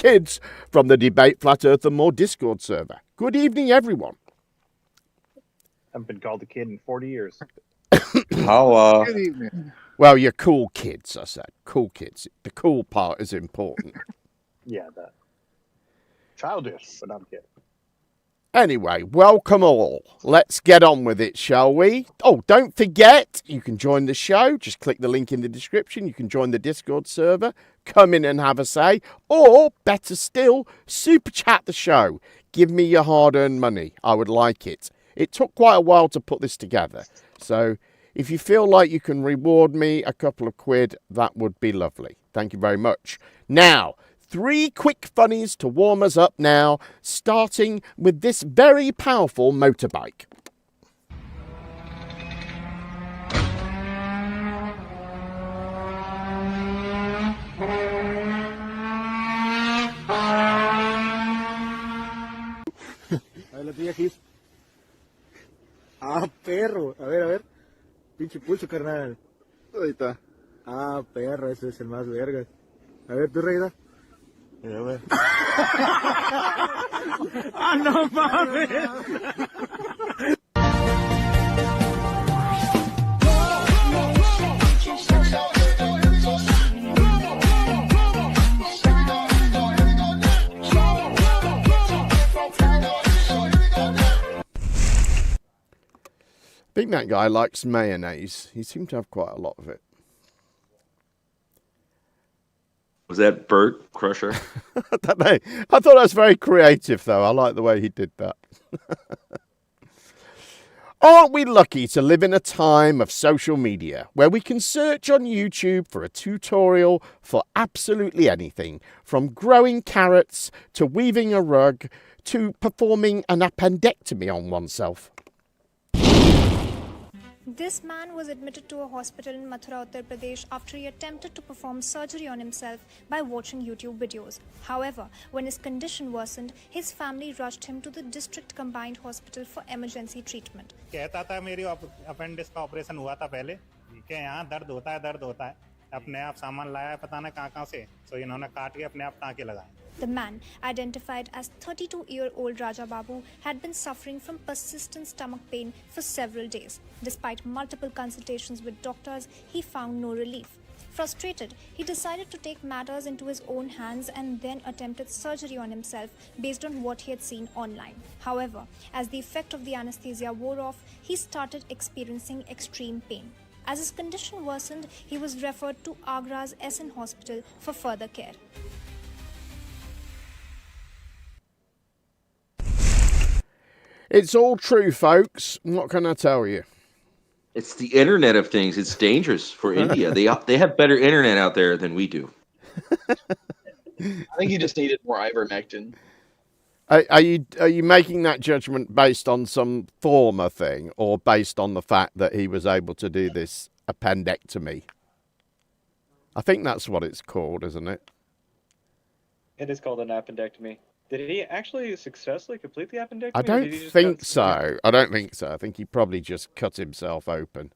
kids from the Debate Flat Earth and More Discord server. Good evening, everyone. I've been called a kid in 40 years. How, Good evening. Well, you're cool kids, I said. Cool kids. The cool part is important. Yeah, that. Childish, but I'm kidding. Anyway, welcome all. Let's get on with it, shall we? Oh, don't forget, you can join the show. Just click the link in the description. You can join the Discord server. Come in and have a say. Or, better still, super chat the show. Give me your hard-earned money. I would like it. It took quite a while to put this together. So, if you feel like you can reward me a couple of quid, that would be lovely. Thank you very much. Now, 3 quick funnies to warm us up now, starting with this very powerful motorbike. Ah, perro. A ver. Pinche pulso, carnal. Ahí está. Ah, perro, ese es el más vergas. A ver, tú, Reida. Mira, güey. ¡Ah, no mames! I think that guy likes mayonnaise. He seemed to have quite a lot of it. was that Bert Crusher? I don't know. I thought that was very creative, though. I like the way he did that. Aren't we lucky to live in a time of social media where we can search on YouTube for a tutorial for absolutely anything, from growing carrots to weaving a rug to performing an appendectomy on oneself? This man was admitted to a hospital in Mathura, Uttar Pradesh after he attempted to perform surgery on himself by watching YouTube videos. However, when his condition worsened, his family rushed him to the district combined hospital for emergency treatment. कहता था मेरी appendix का operation हुआ था पहले कि यहाँ दर्द होता है अपने आप सामान लाया है पता नहीं कहाँ से तो इन्होंने काट के अपने आप टाँके लगाए. The man, identified as 32-year-old Raja Babu, had been suffering from persistent stomach pain for several days. Despite multiple consultations with doctors, he found no relief. Frustrated, he decided to take matters into his own hands and then attempted surgery on himself based on what he had seen online. However, as the effect of the anesthesia wore off, he started experiencing extreme pain. As his condition worsened, he was referred to Agra's SN hospital for further care. It's all true, folks. What can I tell you? It's the Internet of Things. It's dangerous for India. They have better internet out there than we do. I think he just needed more ivermectin. Are you making that judgment based on some former thing or based on the fact that he was able to do this appendectomy? I think that's what it's called, isn't it? It is called an appendectomy. Did he actually successfully complete the appendectomy? I don't think so. I don't think so. I think he probably just cut himself open.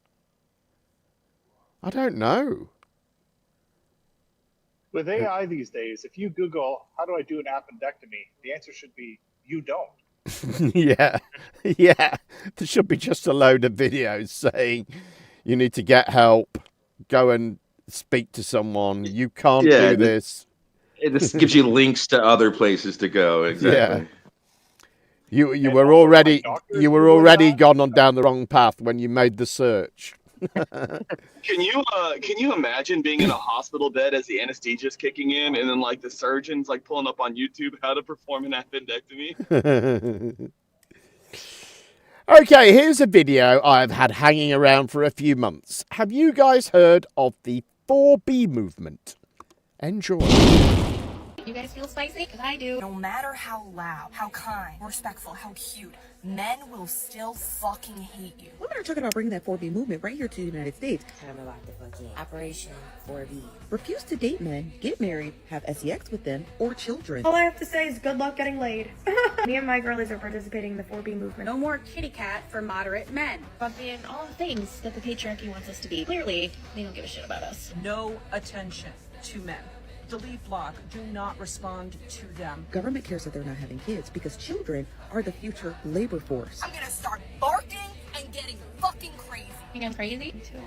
I don't know. With AI these days, if you Google, how do I do an appendectomy? The answer should be, you don't. Yeah. There should be just a load of videos saying you need to get help, go and speak to someone, you can't do this. This gives you links to other places to go. Exactly. Yeah. You were already gone on down the wrong path when you made the search. Can you imagine being in a hospital bed as the anesthesia is kicking in, and then like the surgeon's like pulling up on YouTube how to perform an appendectomy? Okay, here's a video I've had hanging around for a few months. Have you guys heard of the 4B movement? Enjoy. You guys feel spicy? Because I do. No matter how loud, how kind, respectful, how cute, men will still fucking hate you. Women are talking about bringing that 4B movement right here to the United States. Time about the fucking Operation 4B. Refuse to date men, get married, have sex with them, or children. All I have to say is good luck getting laid. Me and my girlies are participating in the 4B movement. No more kitty cat for moderate men. But being all the things that the patriarchy wants us to be. Clearly, they don't give a shit about us. No attention to men. The leaf flock, do not respond to them. Government cares that they're not having kids because children are the future labor force. I'm gonna start barking and getting fucking crazy. I think I'm crazy? Me too.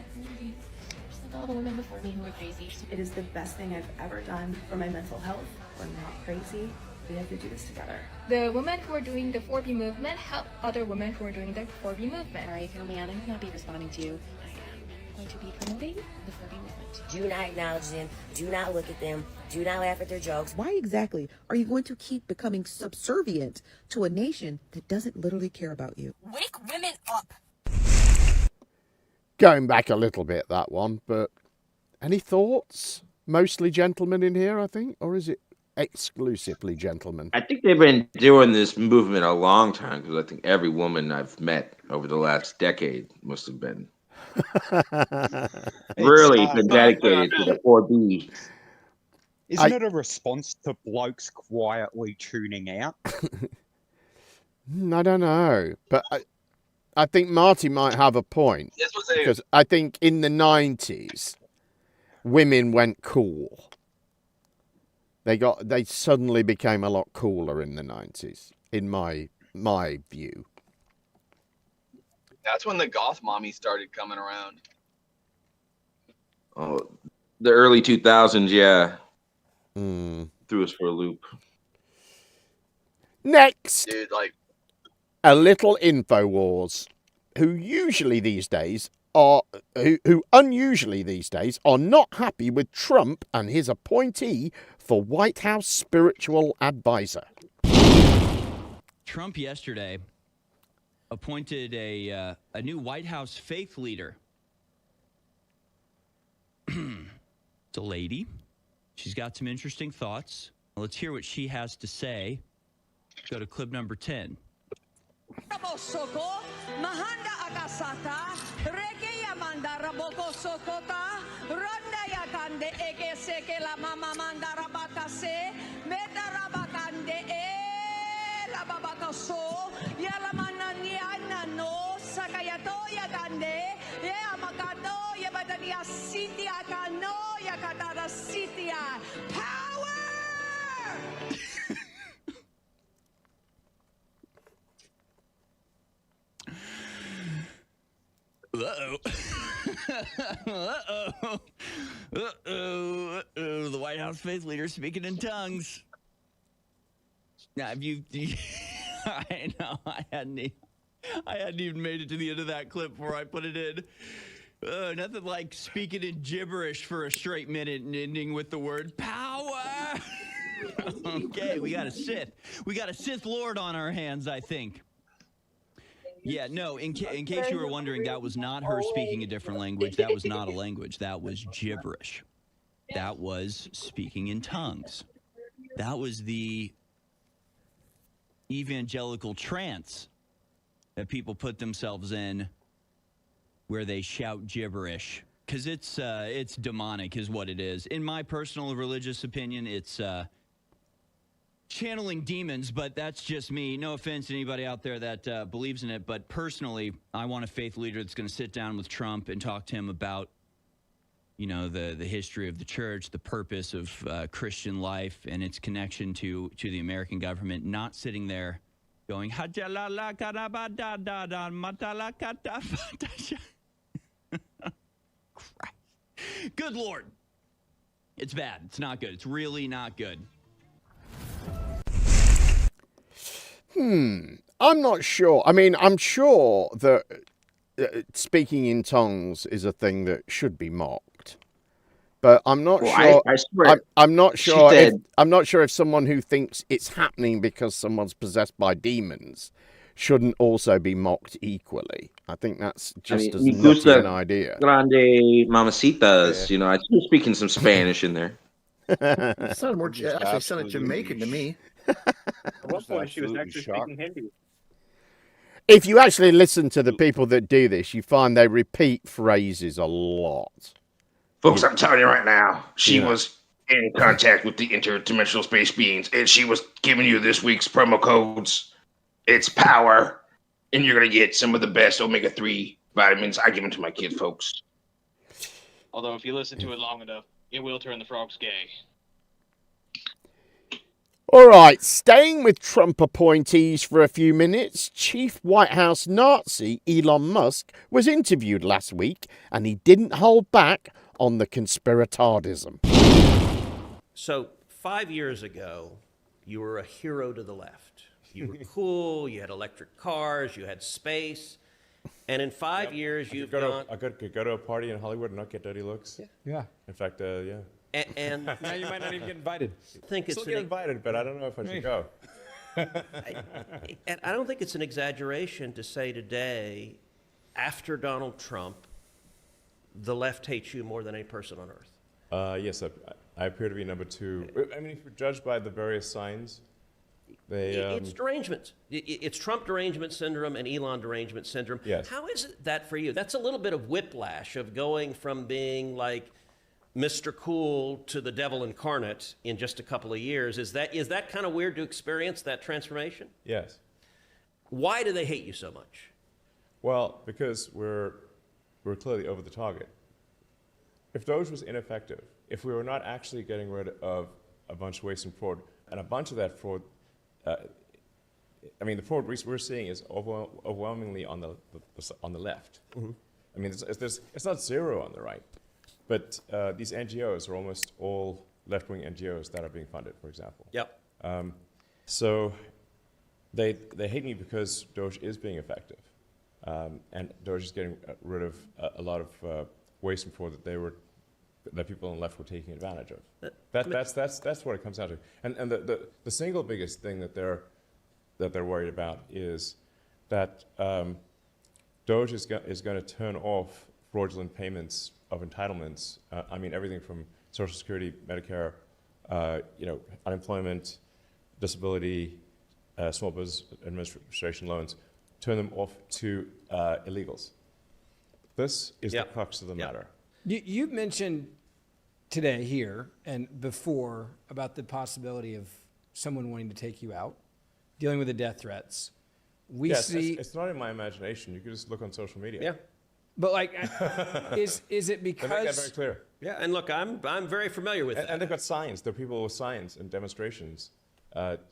Just like all the women before me who were crazy. It is the best thing I've ever done for my mental health. We're not crazy. We have to do this together. The women who are doing the 4B movement help other women who are doing the 4B movement. All right, feel me out. I'm not be responding to you. I am going to be promoting the 4B movement. Do not acknowledge them. Do not look at them. Do not laugh at their jokes. Why exactly are you going to keep becoming subservient to a nation that doesn't literally care about you? Wake women up. Going back a little bit, that one, but any thoughts? Mostly gentlemen in here, I think, or is it exclusively gentlemen? I think they've been doing this movement a long time because I think every woman I've met over the last decade must have been really been dedicated to the 4B. Isn't it a response to blokes quietly tuning out? I don't know, but I think Marty might have a point, because I think in the 90s, women went cool. They suddenly became a lot cooler in the 90s, in my view. That's when the goth mommy started coming around. Oh, the early 2000s, yeah. Threw us for a loop. Next, dude, like a little InfoWars, who unusually these days are not happy with Trump and his appointee for White House spiritual advisor. Trump yesterday appointed a new White House faith leader. It's a lady. She's got some interesting thoughts. Let's hear what she has to say. Go to clip number 10. Mahanda akasata, reke yamanda raboko sokota, ronda yakande eke seke la mama mandara bakase, medarabakande la babakaso, yalamana niana sakayato yakande, yamakado yabadania city akano yakadara city. Power! Uh-oh. Uh-oh. Uh-oh. Uh-oh. The White House faith leader speaking in tongues. Now, have you I know, I hadn't even made it to the end of that clip before I put it in. Nothing like speaking in gibberish for a straight minute and ending with the word power. Okay, we got a Sith. We got a Sith Lord on our hands, I think. Yeah, no, in case you were wondering, that was not her speaking a different language. That was not a language. That was gibberish. That was speaking in tongues. That was the evangelical trance that people put themselves in where they shout gibberish. Because it's demonic is what it is. In my personal religious opinion, it's channeling demons, but that's just me. No offense to anybody out there that believes in it, but personally, I want a faith leader that's going to sit down with Trump and talk to him about, you know, the history of the church, the purpose of Christian life, and its connection to the American government, not sitting there going, good Lord. It's bad. It's not good. It's really not good. I'm not sure. I mean, I'm sure that speaking in tongues is a thing that should be mocked, but I'm not sure. I swear, I'm not sure. said, I'm not sure if someone who thinks it's happening because someone's possessed by demons shouldn't also be mocked equally. I think that's just as nutty an idea. Grande mamacitas, you know, I was speaking some Spanish in there. It sounded more actually sounded Jamaican to me. At one point, she was actually speaking Hindi. If you actually listen to the people that do this, you find they repeat phrases a lot. Folks, I'm telling you right now, she was in contact with the interdimensional space beings, and she was giving you this week's promo codes. It's power, and you're going to get some of the best omega-3 vitamins. I give them to my kids, folks. Although, if you listen to it long enough, it will turn the frogs gay. All right, staying with Trump appointees for a few minutes, Chief White House Nazi Elon Musk was interviewed last week and he didn't hold back on the conspiratardism. So 5 years ago, you were a hero to the left. You were cool, you had electric cars, you had space. And in 5 years, you've gone... I could go to a party in Hollywood and not get dirty looks. Yeah. In fact, yeah. And now you might not even get invited. Think it's Still get invited, but I don't know if I should go. And I don't think it's an exaggeration to say today, after Donald Trump, the left hates you more than any person on earth. Yes, I appear to be number 2. I mean, if you're judged by the various signs, it's derangements. It's Trump derangement syndrome and Elon derangement syndrome. Yes. How is that for you? That's a little bit of whiplash of going from being like Mr. Cool to the devil incarnate in just a couple of years. Is that kind of weird to experience that transformation? Yes. Why do they hate you so much? Well, because we're clearly over the target. If Doge was ineffective, if we were not actually getting rid of a bunch of waste and fraud, and a bunch of that fraud, I mean, the fraud we're seeing is overwhelmingly on the left. Mm-hmm. I mean, it's not zero on the right, but these NGOs are almost all left-wing NGOs that are being funded, for example. Yep. So they hate me because Doge is being effective, and Doge is getting rid of a lot of waste and fraud that people on the left were taking advantage of. That's what it comes down to. And the single biggest thing that they're worried about is that Doge is going to turn off fraudulent payments of entitlements. I mean, everything from Social Security, Medicare, unemployment, disability, small business administration loans, turn them off to illegals. This is the crux of the matter. You mentioned today here and before about the possibility of someone wanting to take you out, dealing with the death threats. It's not in my imagination. You can just look on social media. Yeah. But like, is it because... They make that very clear. Yeah, and look, I'm very familiar with that. And they've got signs. There are people with signs and demonstrations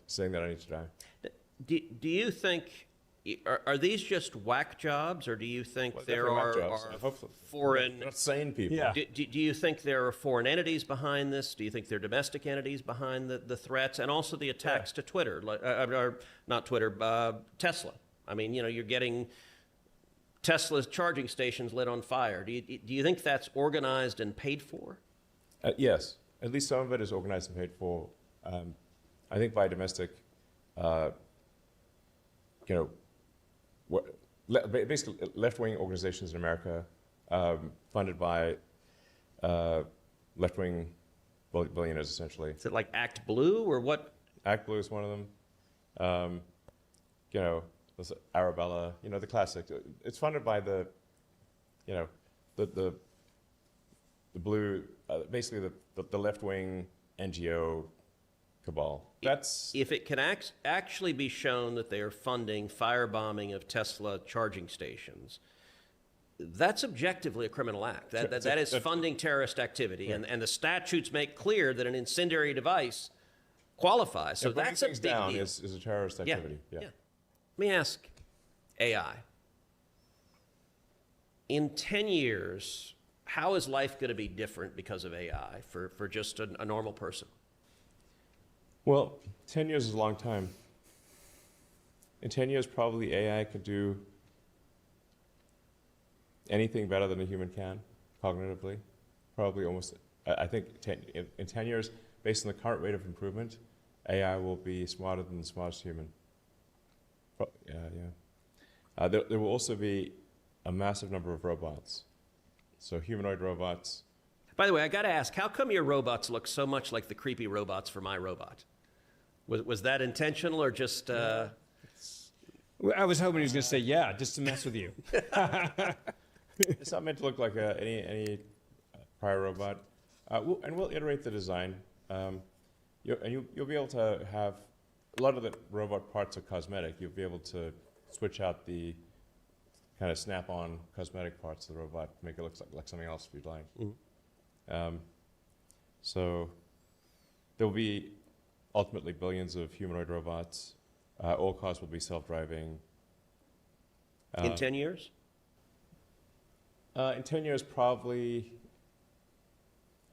saying that I need to die. Do you think... Are these just whack jobs, or do you think there are foreign... Not sane people. Yeah. Do you think there are foreign entities behind this? Do you think there are domestic entities behind the threats and also the attacks to Twitter, or not Twitter, Tesla? I mean, you're getting Tesla's charging stations lit on fire. Do you think that's organized and paid for? Yes, at least some of it is organized and paid for. I think by domestic, basically left-wing organizations in America, funded by left-wing billionaires, essentially. Is it like Act Blue or what? Act Blue is one of them. There's Arabella, the classic. It's funded by the blue, basically the left-wing NGO cabal. If it can actually be shown that they are funding firebombing of Tesla charging stations, that's objectively a criminal act. That is funding terrorist activity, and the statutes make clear that an incendiary device qualifies. So that's a big deal. Is a terrorist activity. Yeah. Let me ask AI. In 10 years, how is life going to be different because of AI for just a normal person? Well, 10 years is a long time. In 10 years, probably AI could do anything better than a human can, cognitively. Probably almost, I think in 10 years, based on the current rate of improvement, AI will be smarter than the smartest human. There will also be a massive number of robots. So humanoid robots. By the way, I got to ask, how come your robots look so much like the creepy robots from iRobot? Was that intentional or just... I was hoping he was going to say, yeah, just to mess with you. It's not meant to look like any prior robot. We'll iterate the design. You'll be able to have... A lot of the robot parts are cosmetic. You'll be able to switch out the kind of snap-on cosmetic parts of the robot to make it look like something else if you'd like. Mm-hmm. So there'll be ultimately billions of humanoid robots. All cars will be self-driving. In 10 years? In 10 years, probably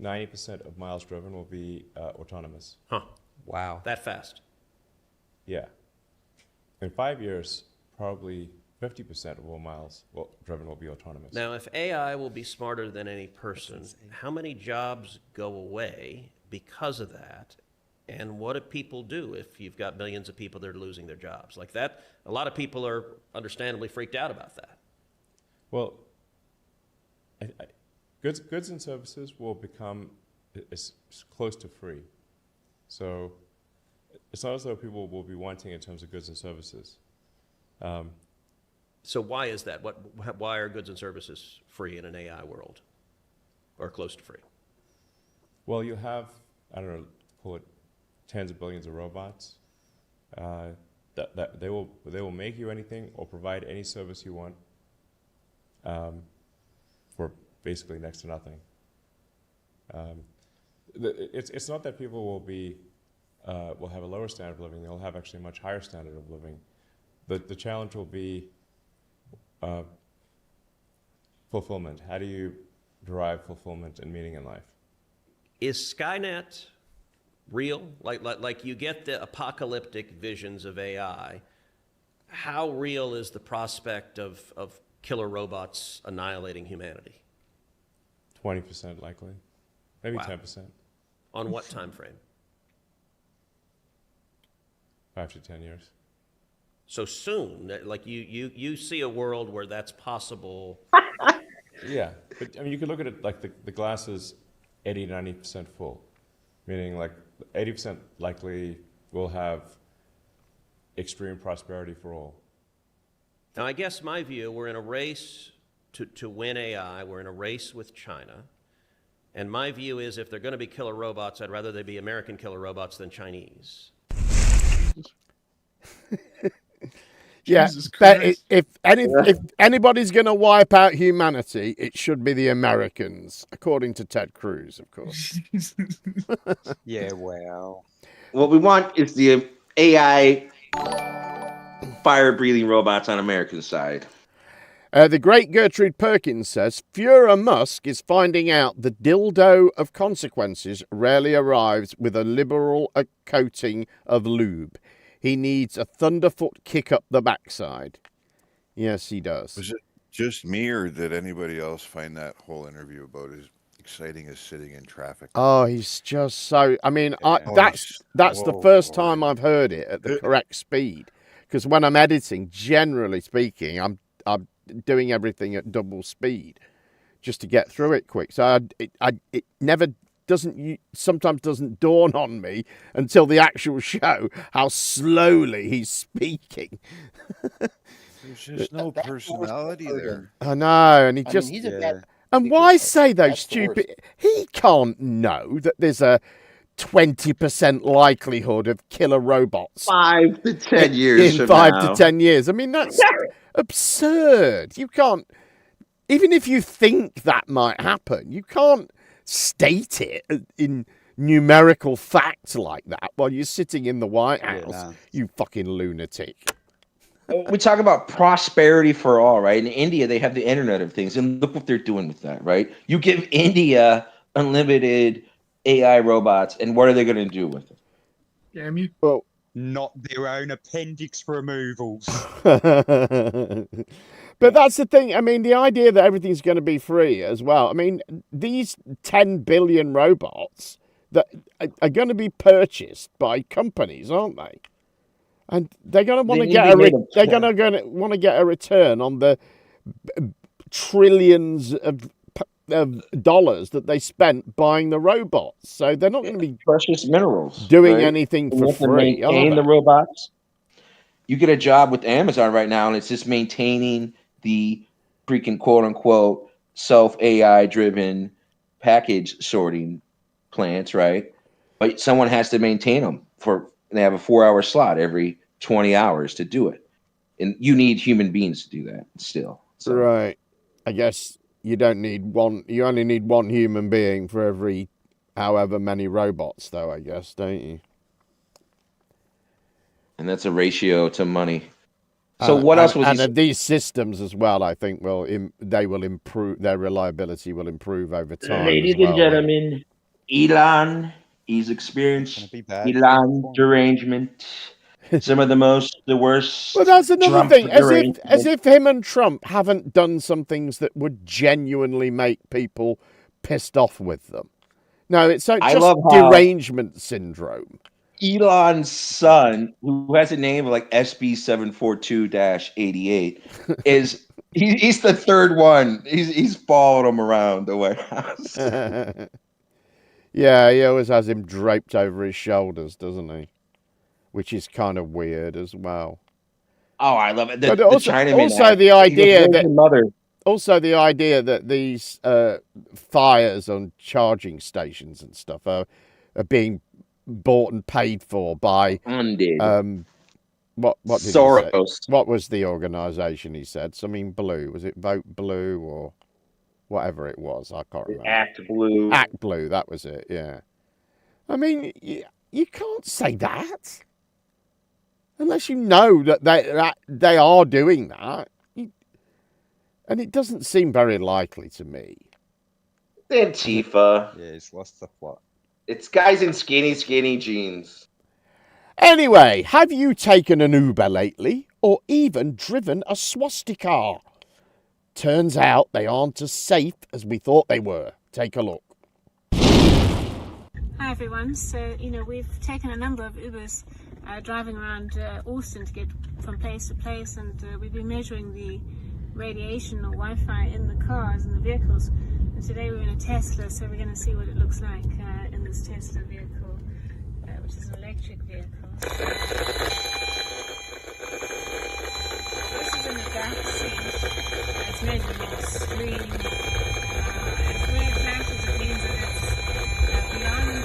90% of miles driven will be autonomous. Huh. Wow. That fast? Yeah. In 5 years, probably 50% of all miles driven will be autonomous. Now, if AI will be smarter than any person, how many jobs go away because of that? And what do people do if you've got millions of people that are losing their jobs? Like that, a lot of people are understandably freaked out about that. Well, goods and services will become as close to free. So it's not as though people will be wanting in terms of goods and services. So why is that? Why are goods and services free in an AI world, or close to free? Well, you have, I don't know, call it tens of billions of robots. That they will make you anything or provide any service you want for basically next to nothing. It's not that people will have a lower standard of living; they'll have actually a much higher standard of living. The challenge will be fulfillment. How do you derive fulfillment and meaning in life? Is Skynet real? Like you get the apocalyptic visions of AI. How real is the prospect of killer robots annihilating humanity? 20% likely, maybe Wow. 10%. On what time frame? 5 to 10 years. So soon, like you see a world where that's possible. Yeah, but I mean, you could look at it like the glass is 80 to 90% full, meaning like 80% likely will have extreme prosperity for all. Now, I guess my view, we're in a race to win AI. We're in a race with China. And my view is if they're going to be killer robots, I'd rather they be American killer robots than Chinese. Yeah, but if anybody's going to wipe out humanity, it should be the Americans, according to Ted Cruz, of course. Yeah, wow. What we want is the AI fire-breathing robots on American side. The great Gertrude Perkins says, Führer Musk is finding out the dildo of consequences rarely arrives with a liberal coating of lube. He needs a thunderfoot kick up the backside. Yes, he does. Was it just me, or did anybody else find that whole interview about as exciting as sitting in traffic? Oh, he's just so... I mean, that's the Oh, first time I've heard it at the correct speed. Because when I'm editing, generally speaking, I'm doing everything at double speed just to get through it quick. So it never sometimes doesn't dawn on me until the actual show how slowly he's speaking. There's just no personality there. I know, and and why say those stupid? He can't know that there's a 20% likelihood of killer robots 5 to 10 years in from 5 now. to 10 years. I mean, that's absurd. You can't, even if you think that might happen, you can't state it in numerical facts like that while you're sitting in the White House, you fucking lunatic. We talk about prosperity for all, right? In India, they have the Internet of Things, and look what they're doing with that, right? You give India unlimited AI robots, and what are they going to do with it? Damn you. Well, not their own appendix removals. But that's the thing. I mean, the idea that everything's going to be free as well. I mean, these 10 billion robots that are going to be purchased by companies, aren't they? And they're going to want to get want to get a return on the trillions of dollars that they spent buying the robots. So they're not going to be precious minerals doing anything for free. Maintain the robots. You get a job with Amazon right now, and it's just maintaining the freaking quote unquote self AI driven package sorting plants, right? But someone has to maintain them they have a 4-hour slot every 20 hours to do it. And you need human beings to do that still. So. Right. I guess you only need one human being for every however many robots though, I guess, don't you? And that's a ratio to money. So what else was and these systems as well, I think, they will improve, their reliability will improve over time. Ladies as well, and gentlemen, Elon, he's experienced Elon derangement. Some of the worst. Well, that's another Trump thing. As derangement. if him and Trump haven't done some things that would genuinely make people pissed off with them. No, it's just derangement syndrome. Elon's son, who has a name of like SB742-88, he's the third one. He's followed him around the White House. Yeah, he always has him draped over his shoulders, doesn't he? Which is kind of weird as well. Oh, I love it. But also the idea that these fires on charging stations and stuff are being bought and paid for by what did Soros. He say? What was the organization he said? Something Blue. Was it Vote Blue or whatever it was? I can't remember. Act Blue. Act Blue, that was it, yeah. I mean, you can't say that unless you know that they are doing that. And it doesn't seem very likely to me. Antifa. Yeah, it's lost the plot. It's guys in skinny jeans. Anyway, have you taken an Uber lately or even driven a swastika? Turns out they aren't as safe as we thought they were. Take a look. Hi everyone. So, we've taken a number of Ubers driving around Austin to get from place to place, and we've been measuring the radiation or Wi-Fi in the cars and the vehicles. And today we're in a Tesla, so we're going to see what it looks like in this Tesla vehicle, which is an electric vehicle. This is in the back seat. It's measuring on the screen. And where it flashes, it means that it's beyond,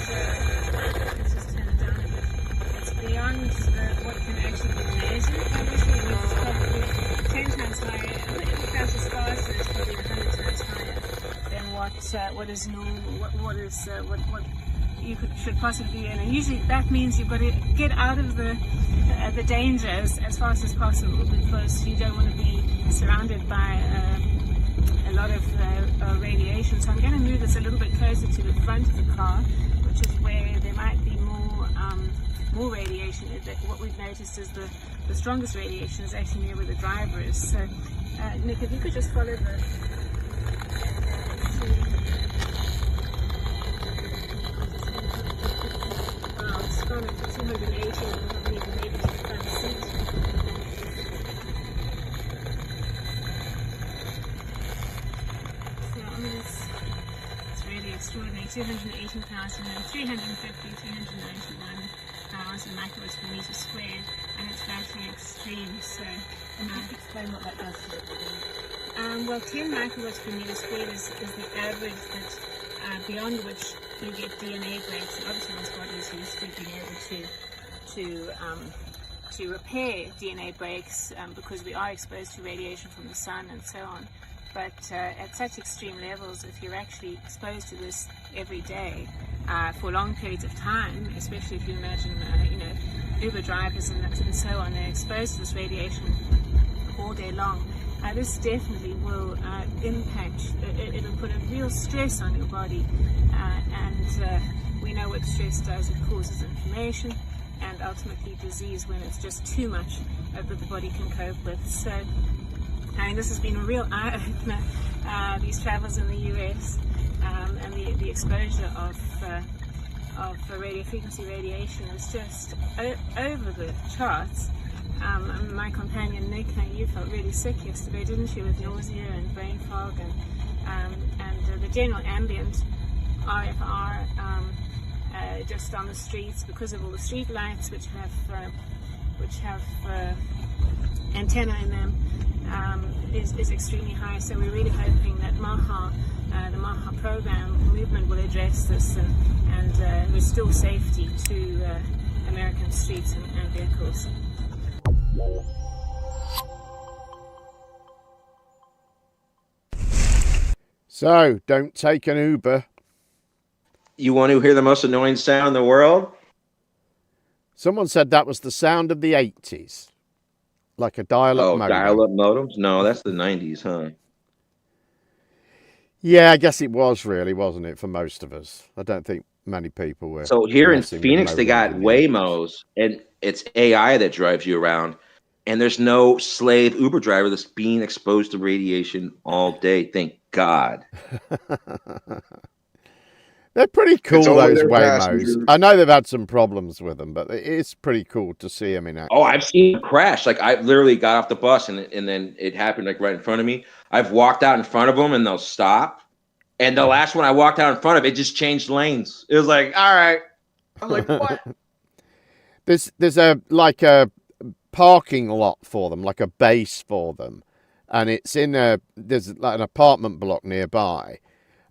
let's just turn it down a bit. It's beyond what can actually be measured. Obviously, it means it's probably 10 times higher. If it flashes faster, it's probably 100 times higher than what is normal, what you should possibly be in. And usually that means you've got to get out of the dangers as fast as possible, because you don't want to be surrounded by a lot of radiation. So I'm going to move this a little bit closer to the front of the car, which is where there might be more radiation. What we've noticed is the strongest radiation is actually near where the driver is. So Nick, if you could just follow the it's gone up to 280 and we haven't even made it to the front seat. So, it's really extraordinary. 280,000 and 350, 391,000 microwatts per meter squared, and it's flashing extreme. So, just explain what that does to it. Well, 10 microwatts per meter squared is the average that beyond which you get DNA breaks. And obviously, this body is used to being able to repair DNA breaks because we are exposed to radiation from the sun and so on. But at such extreme levels, if you're actually exposed to this every day for long periods of time, especially if you imagine, Uber drivers and so on, they're exposed to this radiation all day long. This definitely will impact, it'll put a real stress on your body, and we know what stress does. It causes inflammation and ultimately disease when it's just too much that the body can cope with. So, this has been a real eye-opener, these travels in the US, and the exposure of radio frequency radiation is just over the charts. My companion Nick, you felt really sick yesterday, didn't you, with nausea and brain fog and the general ambient RFR just on the streets because of all the street lights which have antenna in them is extremely high. So we're really hoping that the MAHA program movement will address this and restore safety to American streets and vehicles. So, don't take an Uber. You want to hear the most annoying sound in the world? Someone said that was the sound of the 80s. Like a dial-up modem. Dial-up modems? No, that's the 90s, huh? Yeah, I guess it was really, wasn't it, for most of us? I don't think many people were. So here in messing with Phoenix, they modems got in the 80s. Waymos, and it's AI that drives you around. And there's no slave Uber driver that's being exposed to radiation all day. Thank God. They're pretty cool, It's only those their Waymos. passengers. I know they've had some problems with them, but it's pretty cool to see them in action. Oh, I've seen them crash. Like, I literally got off the bus, and then it happened, like, right in front of me. I've walked out in front of them, and they'll stop. And the last one I walked out in front of, it just changed lanes. It was like, all right. I'm like, what? There's a parking lot for them, like a base for them, and it's there's like an apartment block nearby,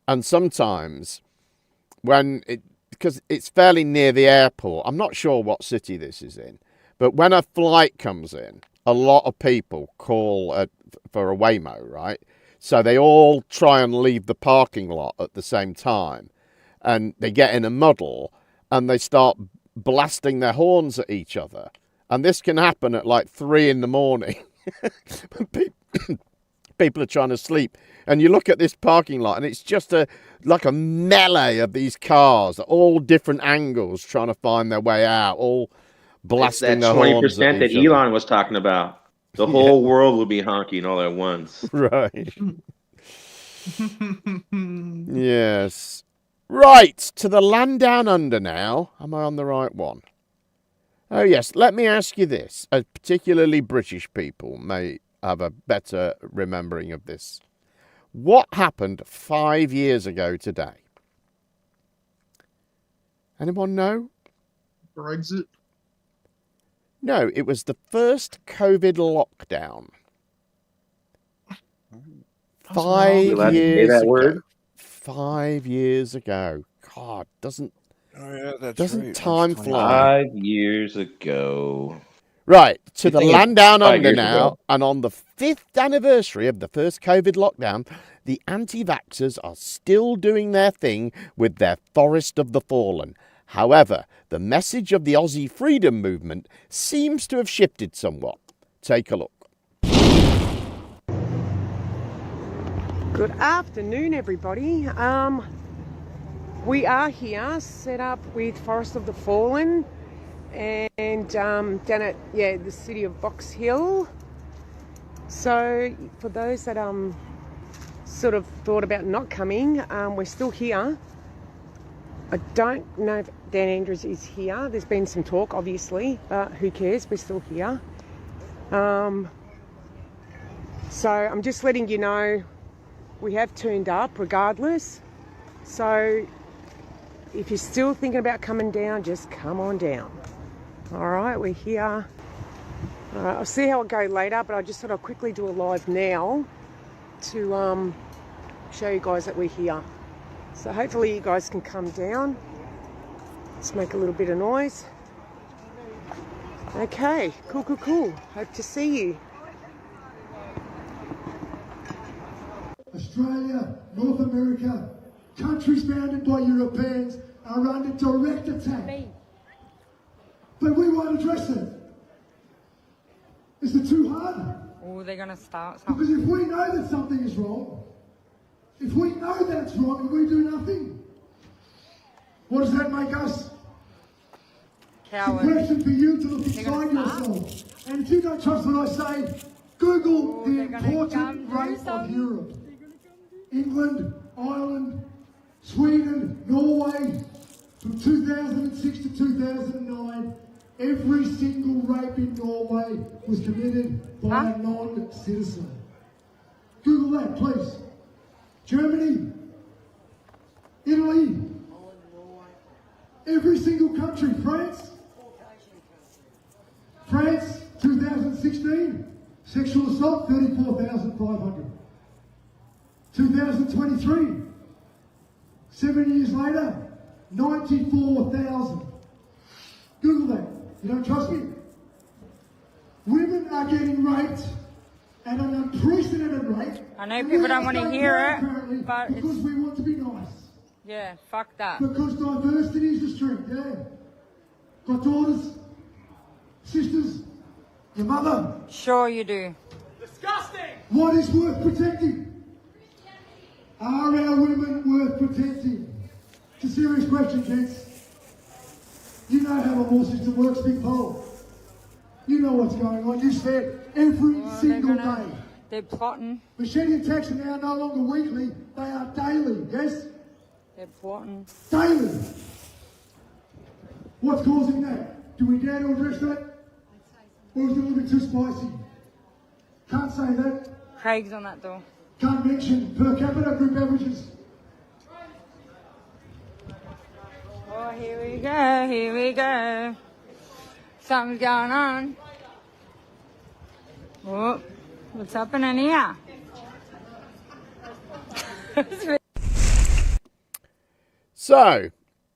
and sometimes because it's fairly near the airport, I'm not sure what city this is in, but when a flight comes in, a lot of people call for a Waymo, right? So they all try and leave the parking lot at the same time, and they get in a muddle and they start blasting their horns at each other. And this can happen at like 3 in the morning. People are trying to sleep. And you look at this parking lot and it's just like a melee of these cars at all different angles trying to find their way out, all blasting their horns at 20% that each other. Elon was talking about. The whole world will be honking all at once. Right. Yes. Right, to the land down under now. Am I on the right one? Oh, yes. Let me ask you this. Particularly British people may have a better remembering of this. What happened 5 years ago today? Anyone know? Brexit? No, it was the first COVID lockdown. 5 years ago. 5 years ago. God, doesn't time fly? 5 years ago. Right, to You the think land it's down 5 under years now, ago? and on the 5th anniversary of the first COVID lockdown, the anti-vaxxers are still doing their thing with their Forest of the Fallen. However, the message of the Aussie freedom movement seems to have shifted somewhat. Take a look. Good afternoon, everybody. We are here, set up with Forest of the Fallen, and down at the city of Box Hill. So, for those that sort of thought about not coming, we're still here. I don't know if Dan Andrews is here. There's been some talk, obviously, but who cares? We're still here. So I'm just letting you know we have turned up regardless. So if you're still thinking about coming down, just come on down. All right, we're here. I'll see how it goes later, but I just thought I'd quickly do a live now to show you guys that we're here. So hopefully you guys can come down. Let's make a little bit of noise. Okay, cool. Hope to see you. Australia, North America, countries founded by Europeans are under direct attack. But we won't address it. Is it too hard? Oh, they're going to start something. Because if we know that something is wrong, if we know that's wrong and we do nothing, what does that make us? Cowards. It's a question for you to look inside yourself. And if you don't trust what I say, Google the important rate of Europe. England, Ireland, Sweden, Norway, from 2006 to 2009, every single rape in Norway was committed by a non-citizen. Google that, please. Germany, Italy, every single country. France, 2016, sexual assault, 34,500. 2023, 7 years later, 94,000. Google that. You don't trust me? Women are getting raped at an unprecedented rate. I know people don't want to hear it, but because we want to be nice. Yeah, fuck that. Because diversity is the strength, yeah. Got daughters, sisters, your mother. Sure you do. What is worth protecting? Are our women worth protecting? It's a serious question, gents. You know how the whole system works, Big Pole. You know what's going on. You see it every single day. They're plotting. Machete attacks are now no longer weekly, they are daily, yes? They're plotting. Daily. What's causing that? Do we dare to address that? Or is it a little bit too spicy? Can't say that. Craig's on that door. Can't mention per capita group averages. Oh, here we go, here we go. Something's going on. Oh, what's happening here? So,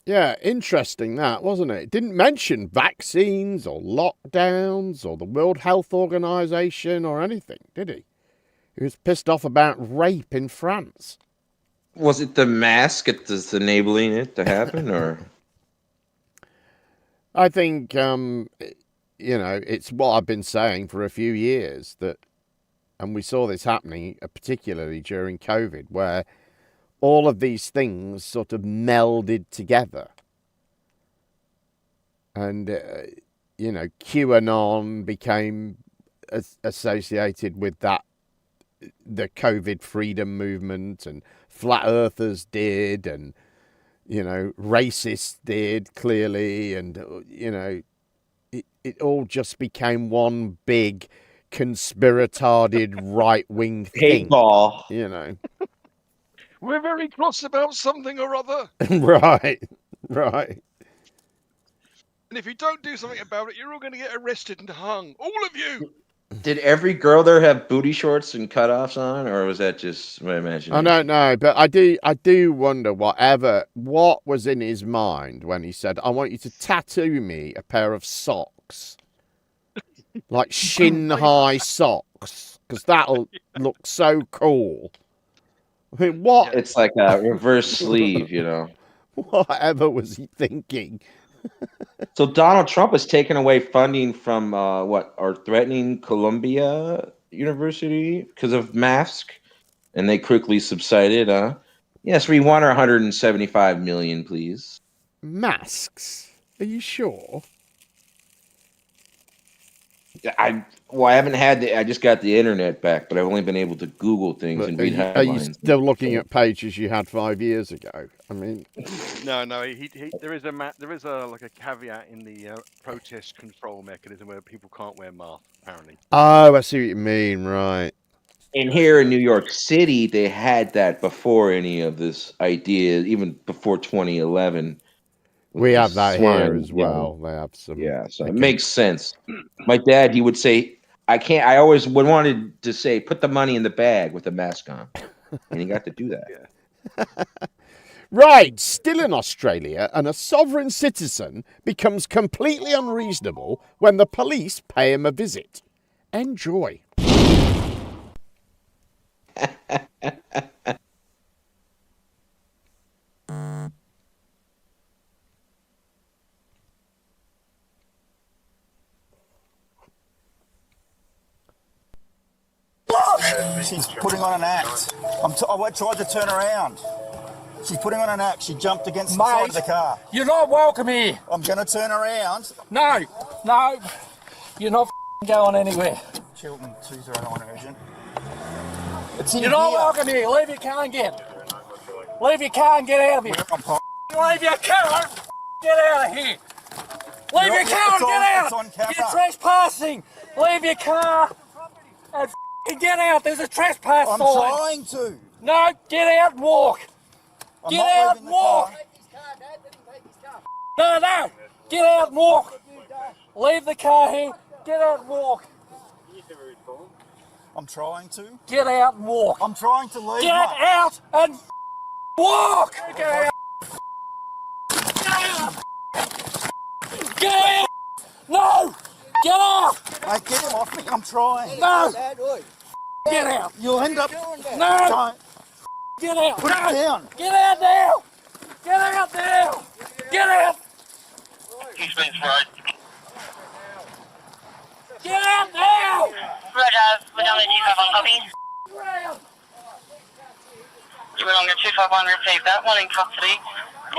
yeah, interesting that, wasn't it? It didn't mention vaccines or lockdowns or the World Health Organization or anything, did he? He was pissed off about rape in France. Was it the mask that's enabling it to happen, or? I think, it's what I've been saying for a few years, that, and we saw this happening particularly during COVID, where all of these things sort of melded together. And, QAnon became associated with that, the COVID freedom movement, and flat earthers did, and, racists did, clearly, and, it all just became one big conspiratarded right-wing thing. Ball. We're very cross about something or other. Right. And if you don't do something about it, you're all going to get arrested and hung. All of you. Did every girl there have booty shorts and cutoffs on, or was that just my imagination? I don't know, but I do wonder what was in his mind when he said, "I want you to tattoo me a pair of socks, like shin-high socks, because that'll look so cool." I mean, what? It's like a reverse sleeve, Whatever was he thinking? So Donald Trump has taken away funding from or threatening Columbia University because of masks, and they quickly subsided. Yes, we want our 175 million, please. Masks? Are you sure? I haven't I just got the internet back, but I've only been able to Google things and read headlines. Are you still looking at pages you had 5 years ago? I mean, No. There is a caveat in the protest control mechanism where people can't wear masks. Apparently. Oh, I see what you mean. Right. And here in New York City, they had that before any of this idea, even before 2011. We have that here as well. They have some. Yeah, so it makes sense. My dad, he would say, I always wanted to say, put the money in the bag with the mask on. And he got to do that. Right, still in Australia, and a sovereign citizen becomes completely unreasonable when the police pay him a visit. Enjoy. She's putting on an act. I tried to turn around. She's putting on an act. She jumped against the side of the car. You're not welcome here. I'm going to turn around. No, you're not going anywhere. Chilton 209 urgent. You're not welcome here. Leave your car and get. Leave your car and get out of here. Leave your car and get out of here. Leave your car and get out. It's on camera. You're trespassing. Leave your car and get out. There's a trespass sign. I'm trying to. No, get out and walk. Get out and walk. No. Get out and walk. Leave the car here. Get out and walk. I'm trying to. Get out and walk. I'm trying to leave. Get out and walk. Get out. Get out. No. Get out. Hey, get him off me. I'm trying. No. Get out. You'll end up. No. Don't. Get out. Put it down. Get out now. Get out now. Get out. Get out now! Roger, we're down at 251, copy. We're on at 251, received that. One in custody.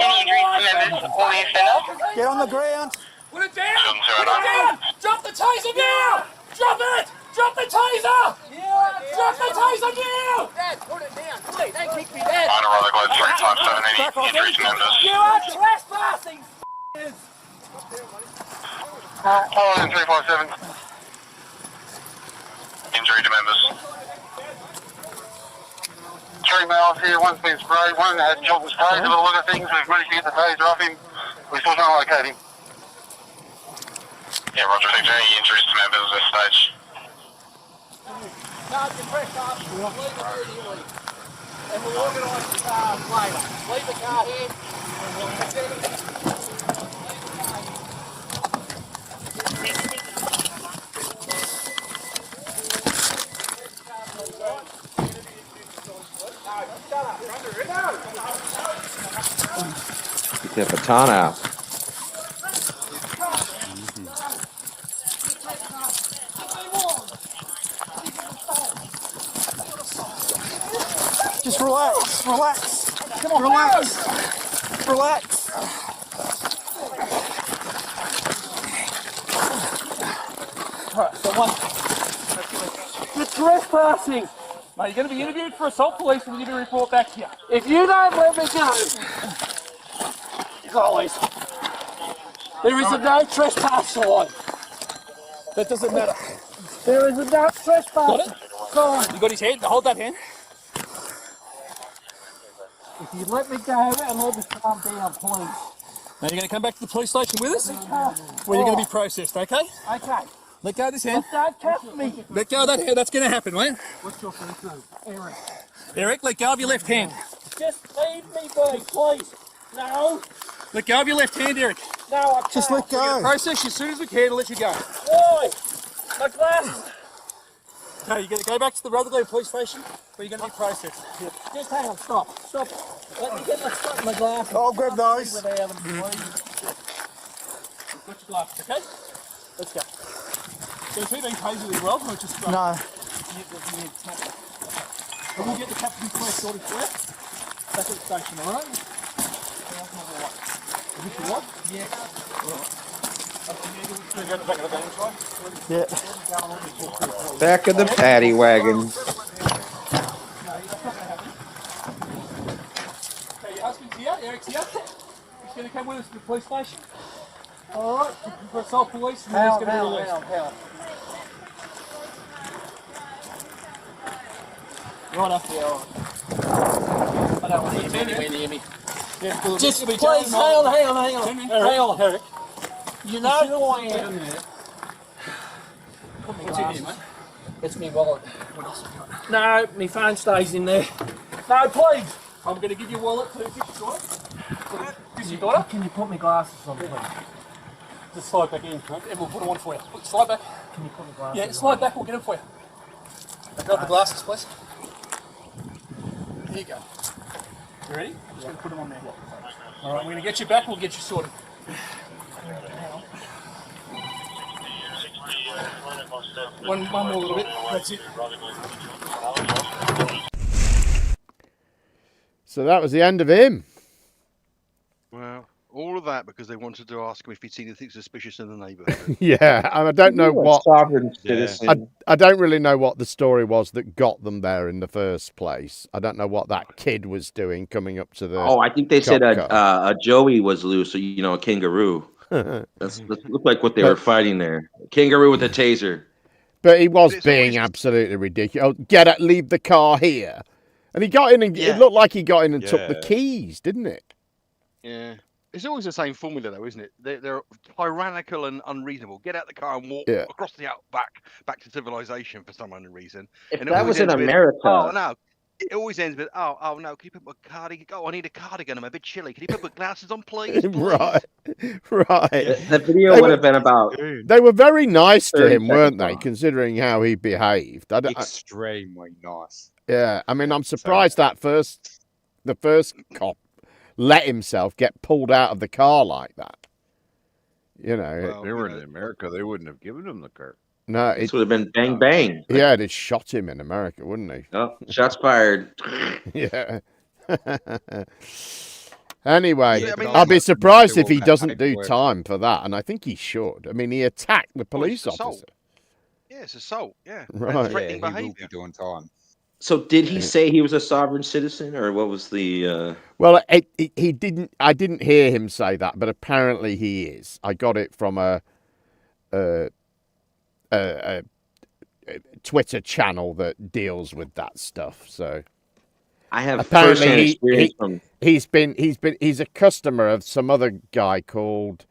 Any injuries to members or the offender? Get on the ground. Put it down! Put it down! Drop the taser now! Drop it! Drop the taser! Drop the taser now! Dad, put it down. Please, don't kick me, Dad. Minor Roller Glide 3 times 7, any injuries to members? You are trespassing, Alonso 357. Injury to members. 3 males here, one's been sprayed, one had shot and sprayed. A look at things, we've managed to get the taser off him. We're still trying to locate him. Yeah, Roger, if there any injuries to members at this stage? And we'll organise the car later. Leave the car here and we'll Get the baton out. Just relax, relax. Come on, relax. Relax. Right, so one. You're trespassing. Mate, you're going to be interviewed for assault police and we're going to report back to you. If you don't let me go, guys, there is a no trespass sign. That doesn't matter. There is a no trespass sign. You got his hand? Hold that hand. If you let me go and let me calm down, please. Now you're going to come back to the police station with us? Where you're going to be processed, okay? Okay. Let go of this hand. Don't touch me. Let go of that hand. That's going to happen, mate. What's your first name? Eric. Eric, let go of your left hand. Just leave me be, please. No. Let go of your left hand, Eric. No, I can't. Just let go. We're going to process you as soon as we can and let you go. Why? My glasses. Okay, you're going to go back to the Rutherglen police station where you're going to be processed. Yeah. Just hang on, stop. Stop. Let me get my glasses. I'll grab those. Without them, please. Got your glasses, okay? Let's go. So is he being tasered as well, or just... No. And we'll get the captain's place sorted for you. Back at the station, alright? Is this your wife? Yeah. Yeah. Back of the paddy wagon. Okay, your husband's here, Eric's here. He's going to come with us to the police station. Alright, for assault police, and then he's going to be released. Right up there. I don't want to hear anywhere near me. Yeah, just please, hang on, Eric. You know who I am. What's in here, mate? It's me wallet. What else have you got? No, my phone stays in there. No, please. I'm going to give you a wallet too. This is your daughter. This is your daughter. Can you put my glasses on, please? Just slide back in, and we'll put them on for you. Slide back. Can you put my glasses on? Yeah, slide back, we'll get them for you. Grab the glasses, please. Here you go. You ready? Just going to put them on there. All right, we're going to get you back, we'll get you sorted. One more little bit, that's it. So that was the end of him. Well, all of that because they wanted to ask him if he'd seen anything suspicious in the neighbourhood. Yeah, and I don't know what sovereign citizen. I don't really know what the story was that got them there in the first place. I don't know what that kid was doing coming up to the. Oh, I think they said a Joey was loose, so you know, a kangaroo. That looked like what they were fighting there. A kangaroo with a taser. But he was being absolutely ridiculous. Oh, leave the car here. And he got in and it looked like he got in and took the keys, didn't it? Yeah. It's always the same formula, though, isn't it? They're tyrannical and unreasonable. Get out the car and walk across the outback back to civilization for some unknown reason. If and that was in America. Oh, no. It always ends with, oh, no, can you put my cardigan? Oh, I need a cardigan. I'm a bit chilly. Can you put my glasses on, please? Right. The video would have been about. They were very nice to him, weren't they, considering how he behaved? Extremely nice. Yeah, I mean, I'm surprised the first cop let himself get pulled out of the car like that. You know, if they were in America, they wouldn't have given him the car. No, it would have been bang bang. Yeah, they'd shot him in America, wouldn't he? Oh, shots fired. Yeah. Anyway, Yeah, I mean, I'll be surprised if he that doesn't do category. time for that, and I think he should. I mean, he attacked the police officer. Yeah, it's assault. Yeah, Right. threatening He will behaviour. be doing time. So did he say he was a sovereign citizen, or what was the? Well, he didn't. I didn't hear him say that, but apparently he is. I got it from a Twitter channel that deals with that stuff. So I have apparently firsthand experience from. he's a customer of some other guy called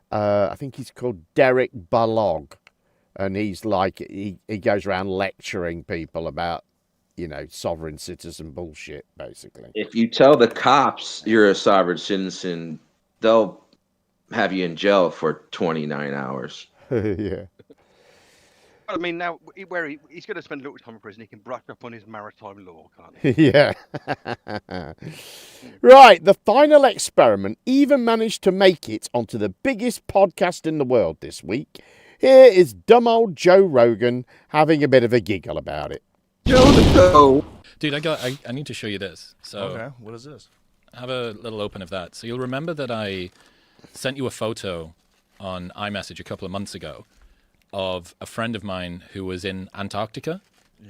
I think he's called Derek Balog, and he's like he goes around lecturing people about sovereign citizen bullshit, basically. If you tell the cops you're a sovereign citizen, they'll have you in jail for 29 hours. Yeah. I mean, now he's going to spend a little time in prison. He can brush up on his maritime law, can't he? Yeah. Right, the final experiment even managed to make it onto the biggest podcast in the world this week. Here is dumb old Joe Rogan having a bit of a giggle about it. Dude, I need to show you this. So okay, what is this? Have a little open of that. So you'll remember that I sent you a photo on iMessage a couple of months ago of a friend of mine who was in Antarctica. Yeah.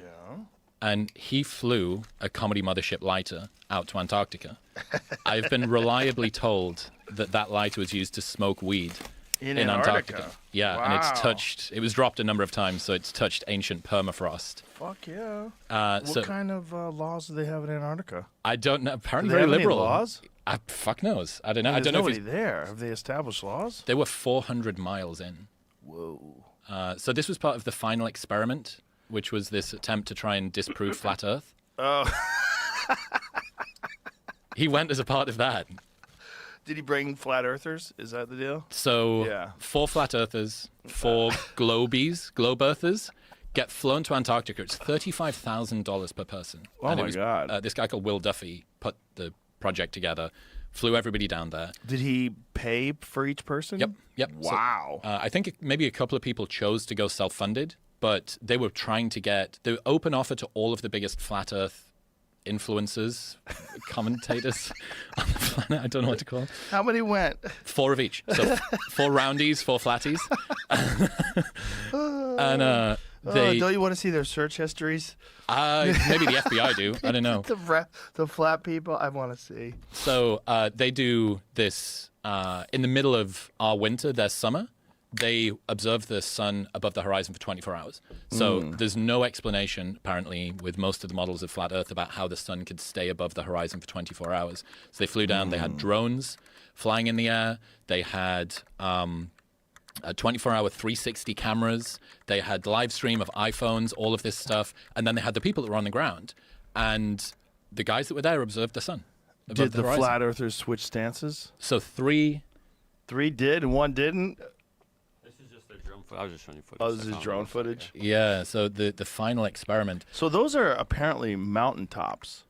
And he flew a comedy mothership lighter out to Antarctica. I've been reliably told that lighter was used to smoke weed in Antarctica. Yeah, wow. And it was dropped a number of times, so it's touched ancient permafrost. Fuck yeah. So what kind of laws do they have in Antarctica? I don't know. Apparently Do they very have any liberal. laws? Fuck knows. I don't know. I There's don't know nobody if there. Have they established laws? They were 400 miles in. Whoa. So this was part of the final experiment, which was this attempt to try and disprove flat Earth. Oh. He went as a part of that. Did he bring flat earthers? Is that the deal? So yeah. 4 flat earthers, 4 globe earthers get flown to Antarctica. It's $35,000 per person. Oh my God. This guy called Will Duffy put the project together, flew everybody down there. Did he pay for each person? Yep. Wow. So, I think maybe a couple of people chose to go self-funded, but they were trying to get the open offer to all of the biggest flat Earth influencers, commentators on the planet. I don't know what to call them. How many went? 4 of each. So 4 roundies, 4 flatties. And don't you want to see their search histories? Maybe the FBI do. I don't know. The flat people, I want to see. So they do this in the middle of our winter, their summer. They observe the sun above the horizon for 24 hours. So there's no explanation, apparently, with most of the models of flat Earth about how the sun could stay above the horizon for 24 hours. So they flew down. They had drones flying in the air. They had a 24-hour 360 cameras. They had live stream of iPhones, all of this stuff. And then they had the people that were on the ground. And the guys that were there observed the sun above Did the horizon. flat earthers switch stances? So 3 did and 1 didn't? I was just showing you footage. Oh, this is drone footage? Yeah, so the final experiment. So those are apparently mountaintops.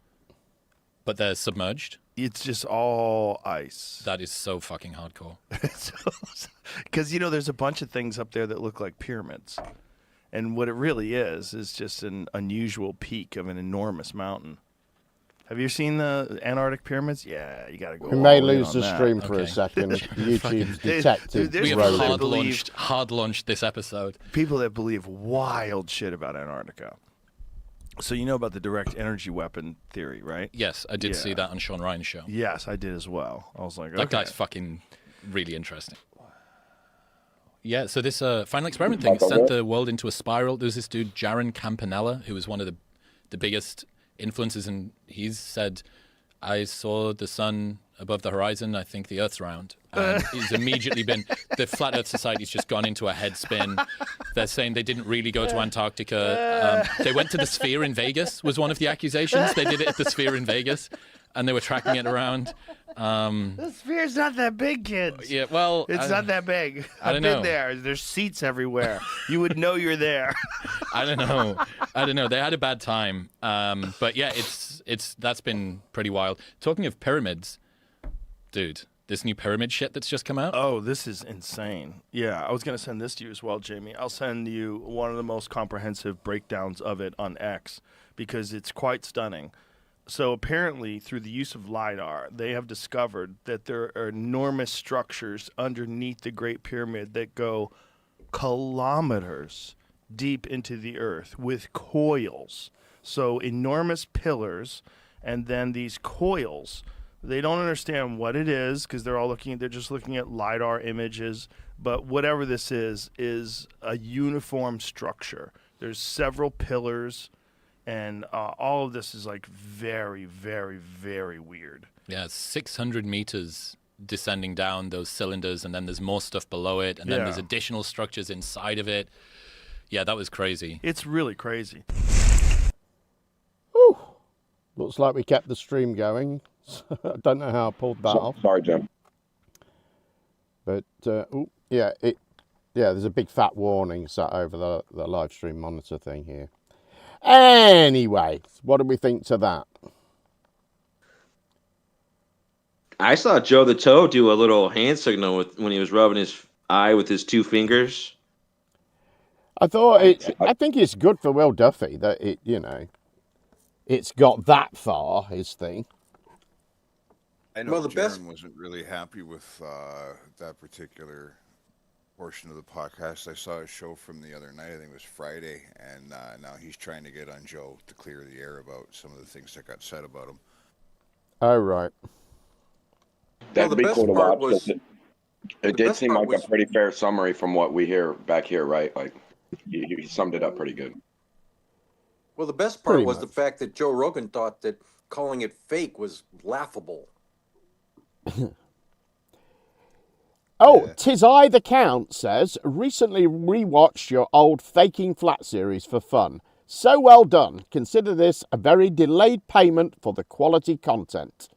But they're submerged? It's just all ice. That is so fucking hardcore. Because, there's a bunch of things up there that look like pyramids. And what it really is just an unusual peak of an enormous mountain. Have you seen the Antarctic pyramids? Yeah, you got to go. We may lose the stream for a second. YouTube's detected. We have hard launched this episode. People that believe wild shit about Antarctica. So you know about the direct energy weapon theory, right? Yes, I did see that on Sean Ryan's show. Yes, I did as well. I was like, that guy's fucking really interesting. Yeah, so this final experiment thing sent the world into a spiral. There was this dude, Jeran Campanella, who was one of the biggest influences, and he's said, I saw the sun above the horizon, I think the Earth's round. And he's immediately been, the Flat Earth Society's just gone into a head spin. They're saying they didn't really go to Antarctica. They went to the Sphere in Vegas, was one of the accusations. They did it at the Sphere in Vegas, and they were tracking it around. The Sphere's not that big, kids. Yeah, well, it's not that big. I don't I've know. been there. There's seats everywhere. You would know you're there. I don't know. They had a bad time. But yeah, that's been pretty wild. Talking of pyramids, dude, This new pyramid shit that's just come out. Oh, this is insane. Yeah, I was going to send this to you as well, Jamie. I'll send you one of the most comprehensive breakdowns of it on X because it's quite stunning. So apparently, through the use of LiDAR, they have discovered that there are enormous structures underneath the Great Pyramid that go kilometers deep into the earth with coils. So enormous pillars, and then these coils. They don't understand what it is because they're just looking at LiDAR images. But whatever this is a uniform structure. There's several pillars. And all of this is like very, very, very weird. Yeah, it's 600 meters descending down those cylinders, and then there's more stuff below it, and then there's additional structures inside of it. Yeah, that was crazy. It's really crazy. Whew. Looks like we kept the stream going. I don't know how I pulled that off. Sorry, Jim. But, there's a big fat warning sat over the live stream monitor thing here. Anyway, what do we think to that? I saw Joe the Toe do a little hand signal when he was rubbing his eye with his 2 fingers. I think it's good for Will Duffy that it's got that far, his thing. I know Jeran wasn't really happy with that particular portion of the podcast. I saw a show from the other night, I think it was Friday, and now he's trying to get on Joe to clear the air about some of the things that got said about him. Oh, right. That'd be cool to watch. It did seem like a pretty fair summary from what we hear back here, right? Like, he summed it up pretty good. Well, the best part was the fact that Joe Rogan thought that calling it fake was laughable. Oh, Tis I the Count says, recently rewatched your old Faking Flat series for fun. So well done. Consider this a very delayed payment for the quality content.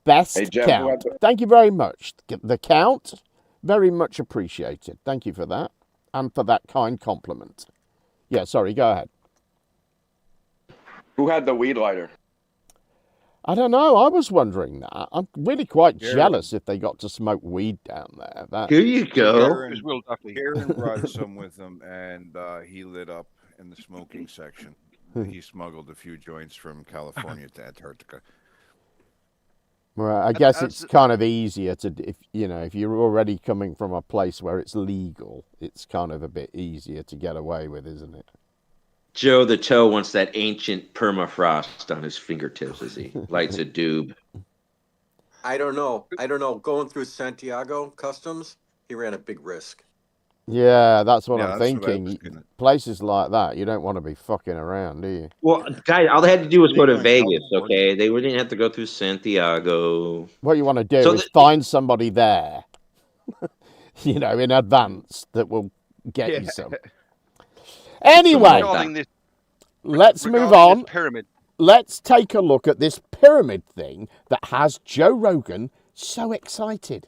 Best Count. Thank you very much. The Count, very much appreciated. Thank you for that. And for that kind compliment. Yeah, sorry, go ahead. Who had the weed lighter? I don't know. I was wondering that. I'm really quite jealous if they got to smoke weed down there. Here you go. Jeran brought some with him, and he lit up in the smoking section. He smuggled a few joints from California to Antarctica. Well, I guess it's kind of easier to, if you're already coming from a place where it's legal, it's kind of a bit easier to get away with, isn't it? Joe the Toe wants that ancient permafrost on his fingertips as he lights a doob. I don't know. Going through Santiago Customs, he ran a big risk. Yeah, that's what I'm thinking. Places like that, you don't want to be fucking around, do you? Well, guys, all they had to do was go to Vegas, okay? They didn't have to go through Santiago. What you want to do is find somebody there, in advance that will get you some. Anyway, let's move on. Let's take a look at this pyramid thing that has Joe Rogan so excited.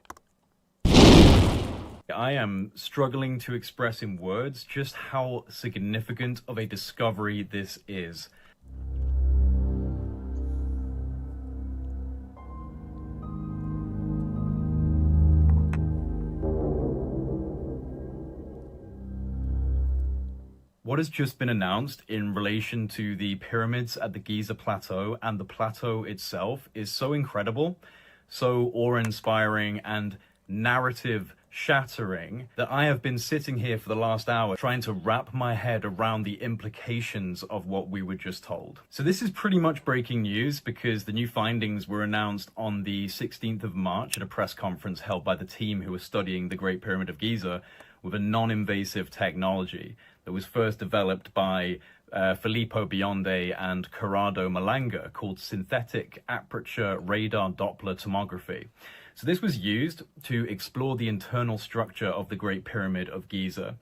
I am struggling to express in words just how significant of a discovery this is. What has just been announced in relation to the pyramids at the Giza Plateau and the plateau itself is so incredible, so awe-inspiring and narrative-shattering that I have been sitting here for the last hour trying to wrap my head around the implications of what we were just told. So this is pretty much breaking news because the new findings were announced on the 16th of March at a press conference held by the team who was studying the Great Pyramid of Giza with a non-invasive technology that was first developed by Filippo Bionde and Corrado Malanga called synthetic aperture radar Doppler tomography. So this was used to explore the internal structure of the Great Pyramid of Giza.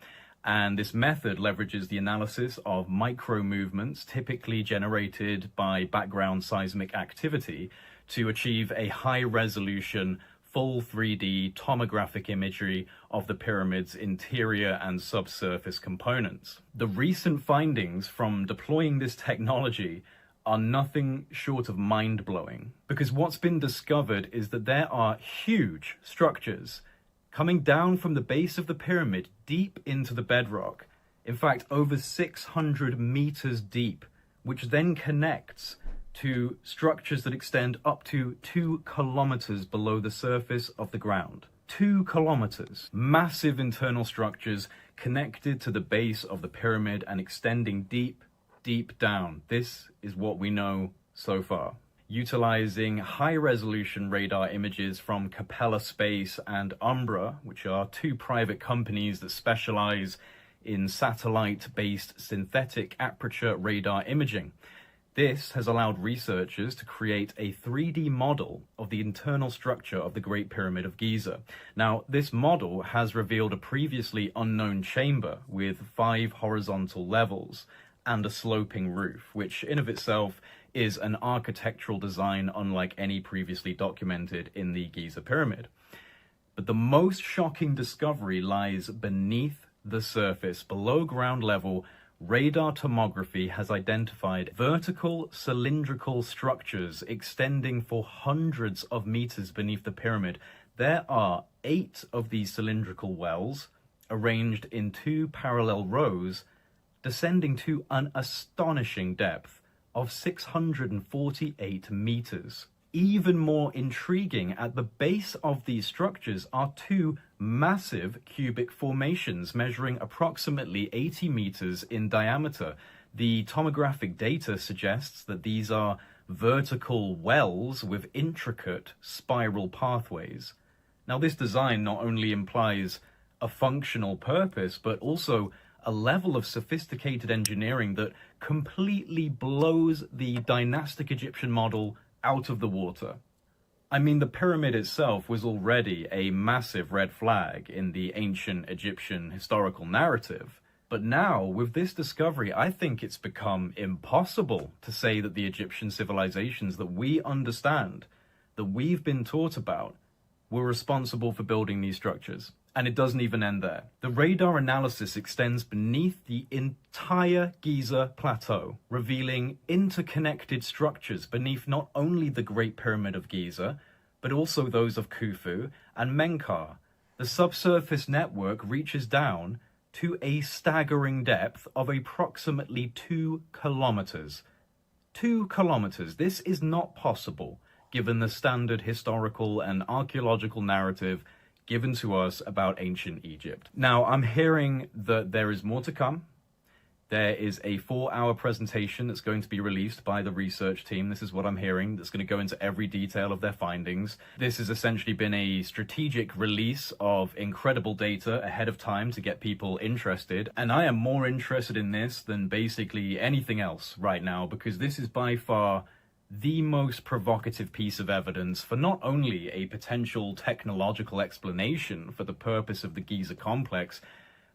And this method leverages the analysis of micro movements typically generated by background seismic activity to achieve a high resolution full 3D tomographic imagery of the pyramid's interior and subsurface components. The recent findings from deploying this technology are nothing short of mind-blowing, because what's been discovered is that there are huge structures coming down from the base of the pyramid deep into the bedrock, in fact over 600 meters deep, which then connects to structures that extend up to 2 kilometers below the surface of the ground. 2 kilometers. Massive internal structures connected to the base of the pyramid and extending deep, deep down. This is what we know so far. Utilizing high-resolution radar images from Capella Space and Umbra, which are 2 private companies that specialize in satellite-based synthetic aperture radar imaging. This has allowed researchers to create a 3D model of the internal structure of the Great Pyramid of Giza. Now, this model has revealed a previously unknown chamber with 5 horizontal levels and a sloping roof, which in of itself is an architectural design unlike any previously documented in the Giza Pyramid. But the most shocking discovery lies beneath the surface. Below ground level, radar tomography has identified vertical cylindrical structures extending for hundreds of meters beneath the pyramid. There are 8 of these cylindrical wells arranged in 2 parallel rows, descending to an astonishing depth of 648 meters. Even more intriguing, at the base of these structures are 2 massive cubic formations measuring approximately 80 meters in diameter. The tomographic data suggests that these are vertical wells with intricate spiral pathways. Now, this design not only implies a functional purpose, but also a level of sophisticated engineering that completely blows the dynastic Egyptian model out of the water. I mean, the pyramid itself was already a massive red flag in the ancient Egyptian historical narrative. But now, with this discovery, I think it's become impossible to say that the Egyptian civilizations that we understand, that we've been taught about, were responsible for building these structures. And it doesn't even end there. The radar analysis extends beneath the entire Giza plateau, revealing interconnected structures beneath not only the Great Pyramid of Giza, but also those of Khufu and Menkaure. The subsurface network reaches down to a staggering depth of approximately 2 kilometers. 2 kilometers. This is not possible, given the standard historical and archaeological narrative given to us about ancient Egypt. Now, I'm hearing that there is more to come. There is a 4-hour presentation that's going to be released by the research team. This is what I'm hearing. That's going to go into every detail of their findings. This has essentially been a strategic release of incredible data ahead of time to get people interested. And I am more interested in this than basically anything else right now, because this is by far the most provocative piece of evidence for not only a potential technological explanation for the purpose of the Giza complex,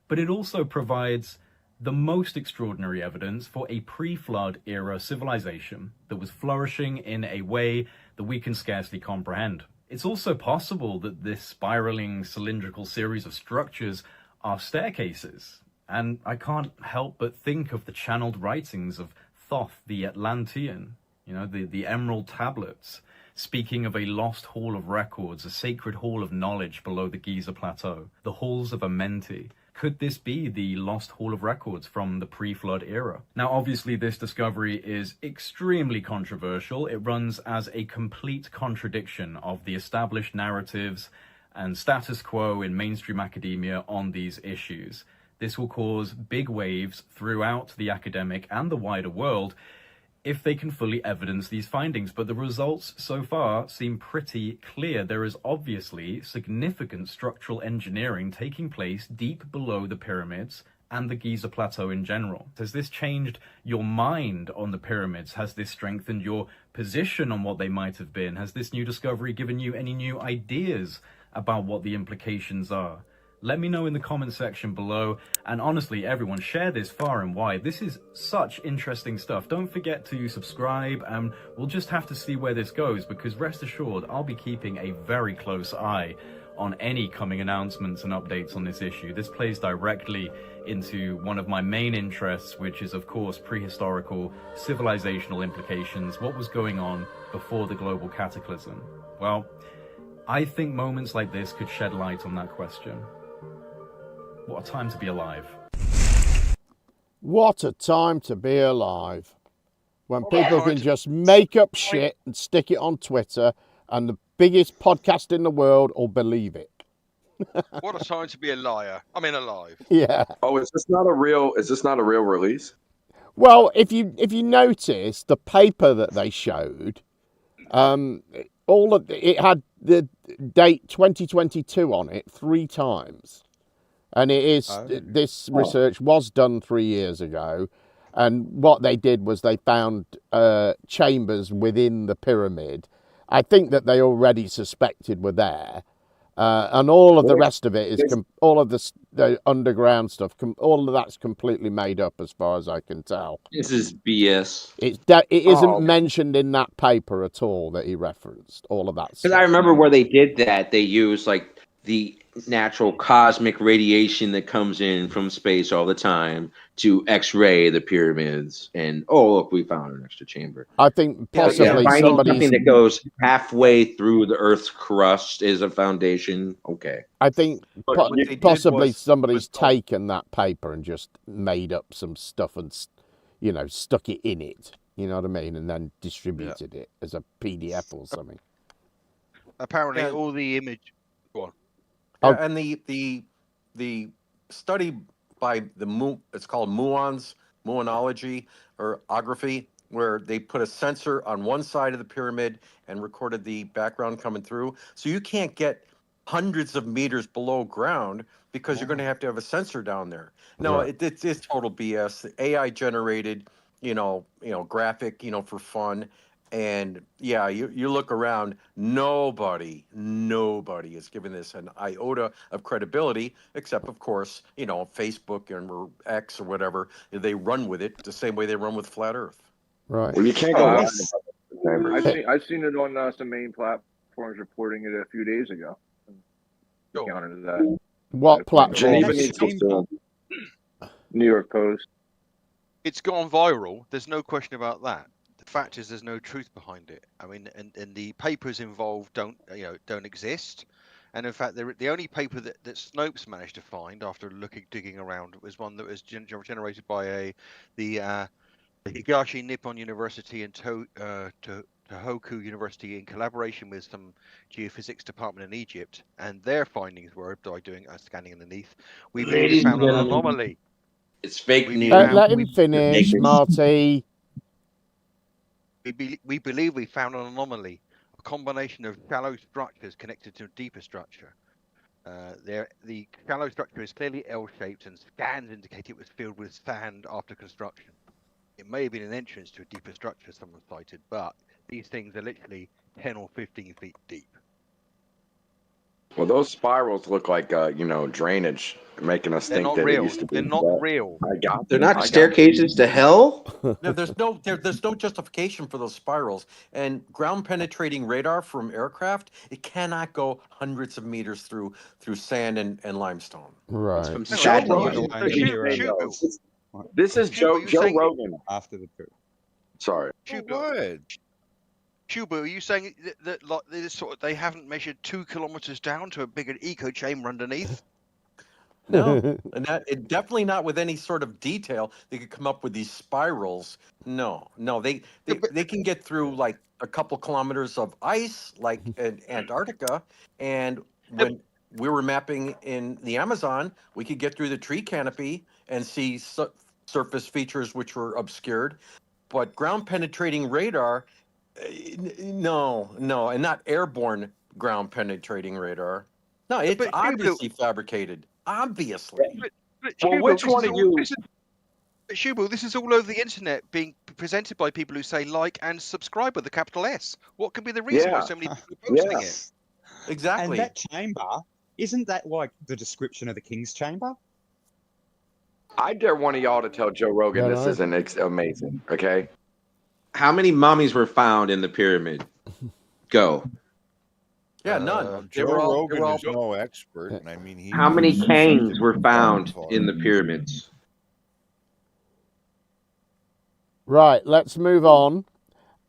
but it also provides the most extraordinary evidence for a pre-flood era civilization that was flourishing in a way that we can scarcely comprehend. It's also possible that this spiraling cylindrical series of structures are staircases, and I can't help but think of the channeled writings of Thoth the Atlantean, you know, the Emerald Tablets, speaking of a lost hall of records, a sacred hall of knowledge below the Giza Plateau, the halls of Amenti. Could this be the lost hall of records from the pre-flood era? Now, obviously, this discovery is extremely controversial. It runs as a complete contradiction of the established narratives and status quo in mainstream academia on these issues. This will cause big waves throughout the academic and the wider world if they can fully evidence these findings. But the results so far seem pretty clear. There is obviously significant structural engineering taking place deep below the pyramids and the Giza Plateau in general. Has this changed your mind on the pyramids? Has this strengthened your position on what they might have been? Has this new discovery given you any new ideas about what the implications are? Let me know in the comment section below, and honestly, everyone, share this far and wide. This is such interesting stuff. Don't forget to subscribe, and we'll just have to see where this goes, because rest assured, I'll be keeping a very close eye on any coming announcements and updates on this issue. This plays directly into one of my main interests, which is, of course, prehistorical civilizational implications. What was going on before the global cataclysm? Well, I think moments like this could shed light on that question. What a time to be alive. What a time to be alive. When people can just make up shit and stick it on Twitter, and the biggest podcast in the world will believe it. What a time to be a liar. I mean, alive. Yeah. Oh, is this not a real release? Well, if you notice the paper that they showed, it had the date 2022 on it 3 times, and it is this research was done 3 years ago, and what they did was they found chambers within the pyramid. I think that they already suspected were there. And all of the rest of it is all of the underground stuff. All of that's completely made up, as far as I can tell. This is BS. It isn't mentioned in that paper at all that he referenced. All of that. Because I remember where they did that. They used like the natural cosmic radiation that comes in from space all the time to X-ray the pyramids, and look, we found an extra chamber. I think possibly something that goes halfway through the Earth's crust is a foundation. Okay, I think possibly somebody's taken that paper and just made up some stuff and stuck it in it. You know what I mean, and then distributed it as a PDF or something. Apparently, all the image. Go on. Yeah, and the study by it's called muonology or ography, where they put a sensor on one side of the pyramid and recorded the background coming through. So you can't get hundreds of meters below ground because you're going to have a sensor down there. No, it's total BS. The AI generated, graphic, for fun. And yeah, you look around, nobody is giving this an iota of credibility, except of course, Facebook or X or whatever. They run with it the same way they run with flat Earth. Right. Well, you can't go. I've seen it on some main platforms reporting it a few days ago. Counted that. What platform? Geneva needs to New York Post. It's gone viral. There's no question about that. The fact is, there's no truth behind it. I mean, and the papers involved don't exist. And in fact, the only paper that Snopes managed to find after digging around was one that was generated by the Higashi Nippon University and Tohoku University in collaboration with some geophysics department in Egypt. And their findings were, by doing scanning underneath, we really found an anomaly. It's fake news. Let him finish, Marty. We believe we found an anomaly, a combination of shallow structures connected to a deeper structure. The shallow structure is clearly L-shaped, and scans indicate it was filled with sand after construction. It may have been an entrance to a deeper structure someone cited, but these things are literally 10 or 15 feet deep. Well, those spirals look like drainage, making us think that it used to be. They're not real. They're not staircases to hell. No, there's no justification for those spirals. And ground penetrating radar from aircraft, it cannot go hundreds of meters through sand and limestone. Right. This is Joe Rogan after the period. Sorry. Shubu, are you saying that they haven't measured 2 kilometers down to a bigger eco chamber underneath? No, and definitely not with any sort of detail. They could come up with these spirals. No, they can get through like a couple kilometers of ice, like in Antarctica, and when we were mapping in the Amazon, we could get through the tree canopy and see surface features which were obscured, but ground penetrating radar. No, and not airborne ground penetrating radar. No, it's obviously fabricated. Obviously. Well, which one of you? Shubu, this is all over the internet being presented by people who say like and subscribe with a capital S. What can be the reason why so many people are posting it? Exactly. And that chamber, isn't that like the description of the King's Chamber? I dare one of y'all to tell Joe Rogan this isn't amazing, okay? How many mummies were found in the pyramid? Go. Yeah, none. Joe Rogan is no expert, and I mean, he. How many he's canes something were to found for. in the pyramids? Right, let's move on.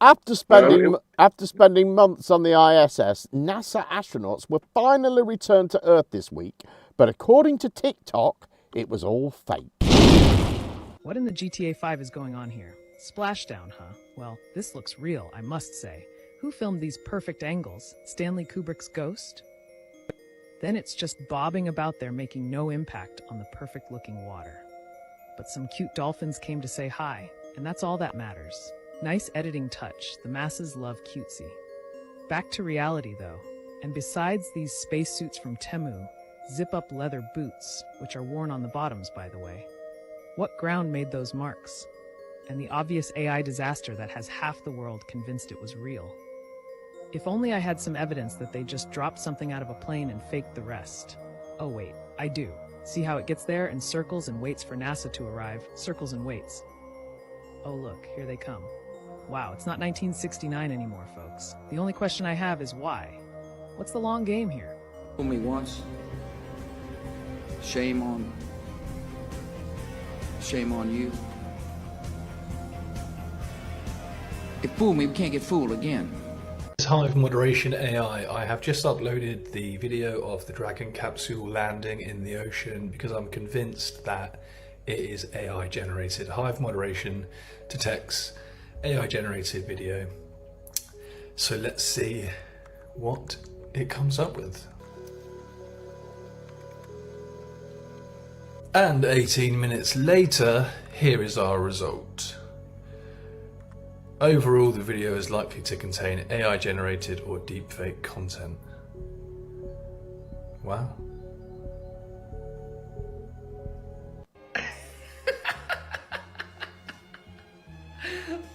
After spending months on the ISS, NASA astronauts were finally returned to Earth this week, but according to TikTok, it was all fake. What in the GTA 5 is going on here? Splashdown, huh? Well, this looks real, I must say. Who filmed these perfect angles? Stanley Kubrick's Ghost? Then it's just bobbing about there, making no impact on the perfect-looking water. But some cute dolphins came to say hi, and that's all that matters. Nice editing touch, the masses love cutesy. Back to reality, though. And besides these spacesuits from Temu, zip-up leather boots, which are worn on the bottoms, by the way. What ground made those marks? And the obvious AI disaster that has half the world convinced it was real. If only I had some evidence that they just dropped something out of a plane and faked the rest. Oh wait, I do. See how it gets there and circles and waits for NASA to arrive, circles and waits. Oh look, here they come. Wow, it's not 1969 anymore, folks. The only question I have is why? What's the long game here? Fool me once. Shame on you. If fool me, we can't get fooled again. Hive Moderation AI, I have just uploaded the video of the Dragon capsule landing in the ocean because I'm convinced that it is AI generated. Hive Moderation detects AI generated video. So let's see what it comes up with. And 18 minutes later, here is our result. Overall, the video is likely to contain AI generated or deepfake content. Wow.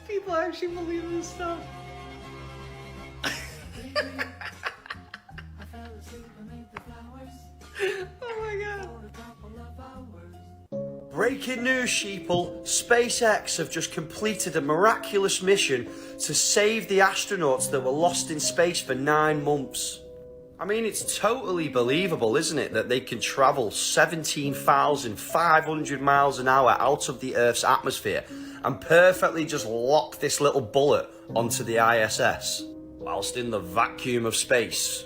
People actually believe this stuff. Oh my god. Breaking news, sheeple. SpaceX have just completed a miraculous mission to save the astronauts that were lost in space for 9 months. I mean, it's totally believable, isn't it, that they can travel 17,500 miles an hour out of the Earth's atmosphere and perfectly just lock this little bullet onto the ISS whilst in the vacuum of space.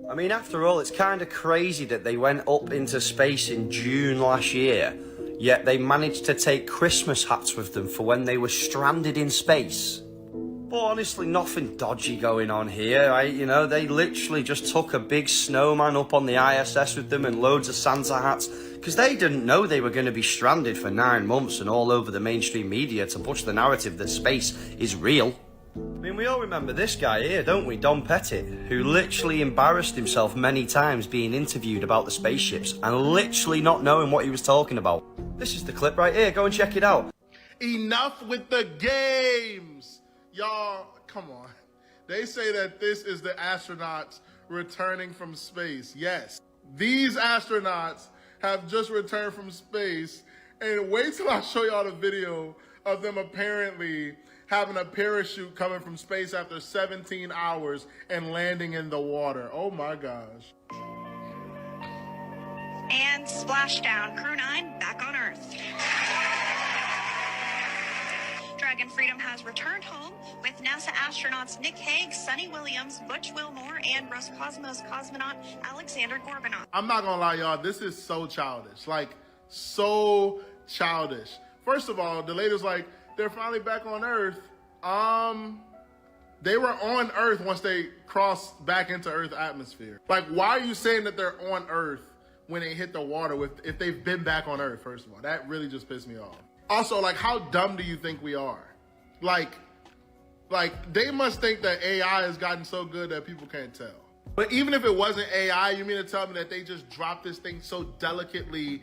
I mean, after all, it's kind of crazy that they went up into space in June last year, yet they managed to take Christmas hats with them for when they were stranded in space. But honestly, nothing dodgy going on here, right? You know, they literally just took a big snowman up on the ISS with them and loads of Santa hats, because they didn't know they were going to be stranded for 9 months and all over the mainstream media to push the narrative that space is real. I mean, we all remember this guy here, don't we? Don Pettit, who literally embarrassed himself many times being interviewed about the spaceships and literally not knowing what he was talking about. This is the clip right here, go and check it out. Enough with the games! Y'all, come on. They say that this is the astronauts returning from space. Yes, these astronauts have just returned from space, and wait till I show y'all the video of them apparently having a parachute coming from space after 17 hours and landing in the water. Oh my gosh. And splashdown, Crew 9 back on Earth. Dragon Freedom has returned home with NASA astronauts Nick Hague, Sonny Williams, Butch Wilmore, and Roscosmos cosmonaut Alexander Gorbachev. I'm not gonna lie, y'all, this is so childish. Like, so childish. First of all, the ladies like, they're finally back on Earth. They were on Earth once they crossed back into Earth's atmosphere. Like, why are you saying that they're on Earth when they hit the water if they've been back on Earth, first of all? That really just pissed me off. Also, like, how dumb do you think we are? Like they must think that AI has gotten so good that people can't tell. But even if it wasn't AI, you mean to tell me that they just dropped this thing so delicately?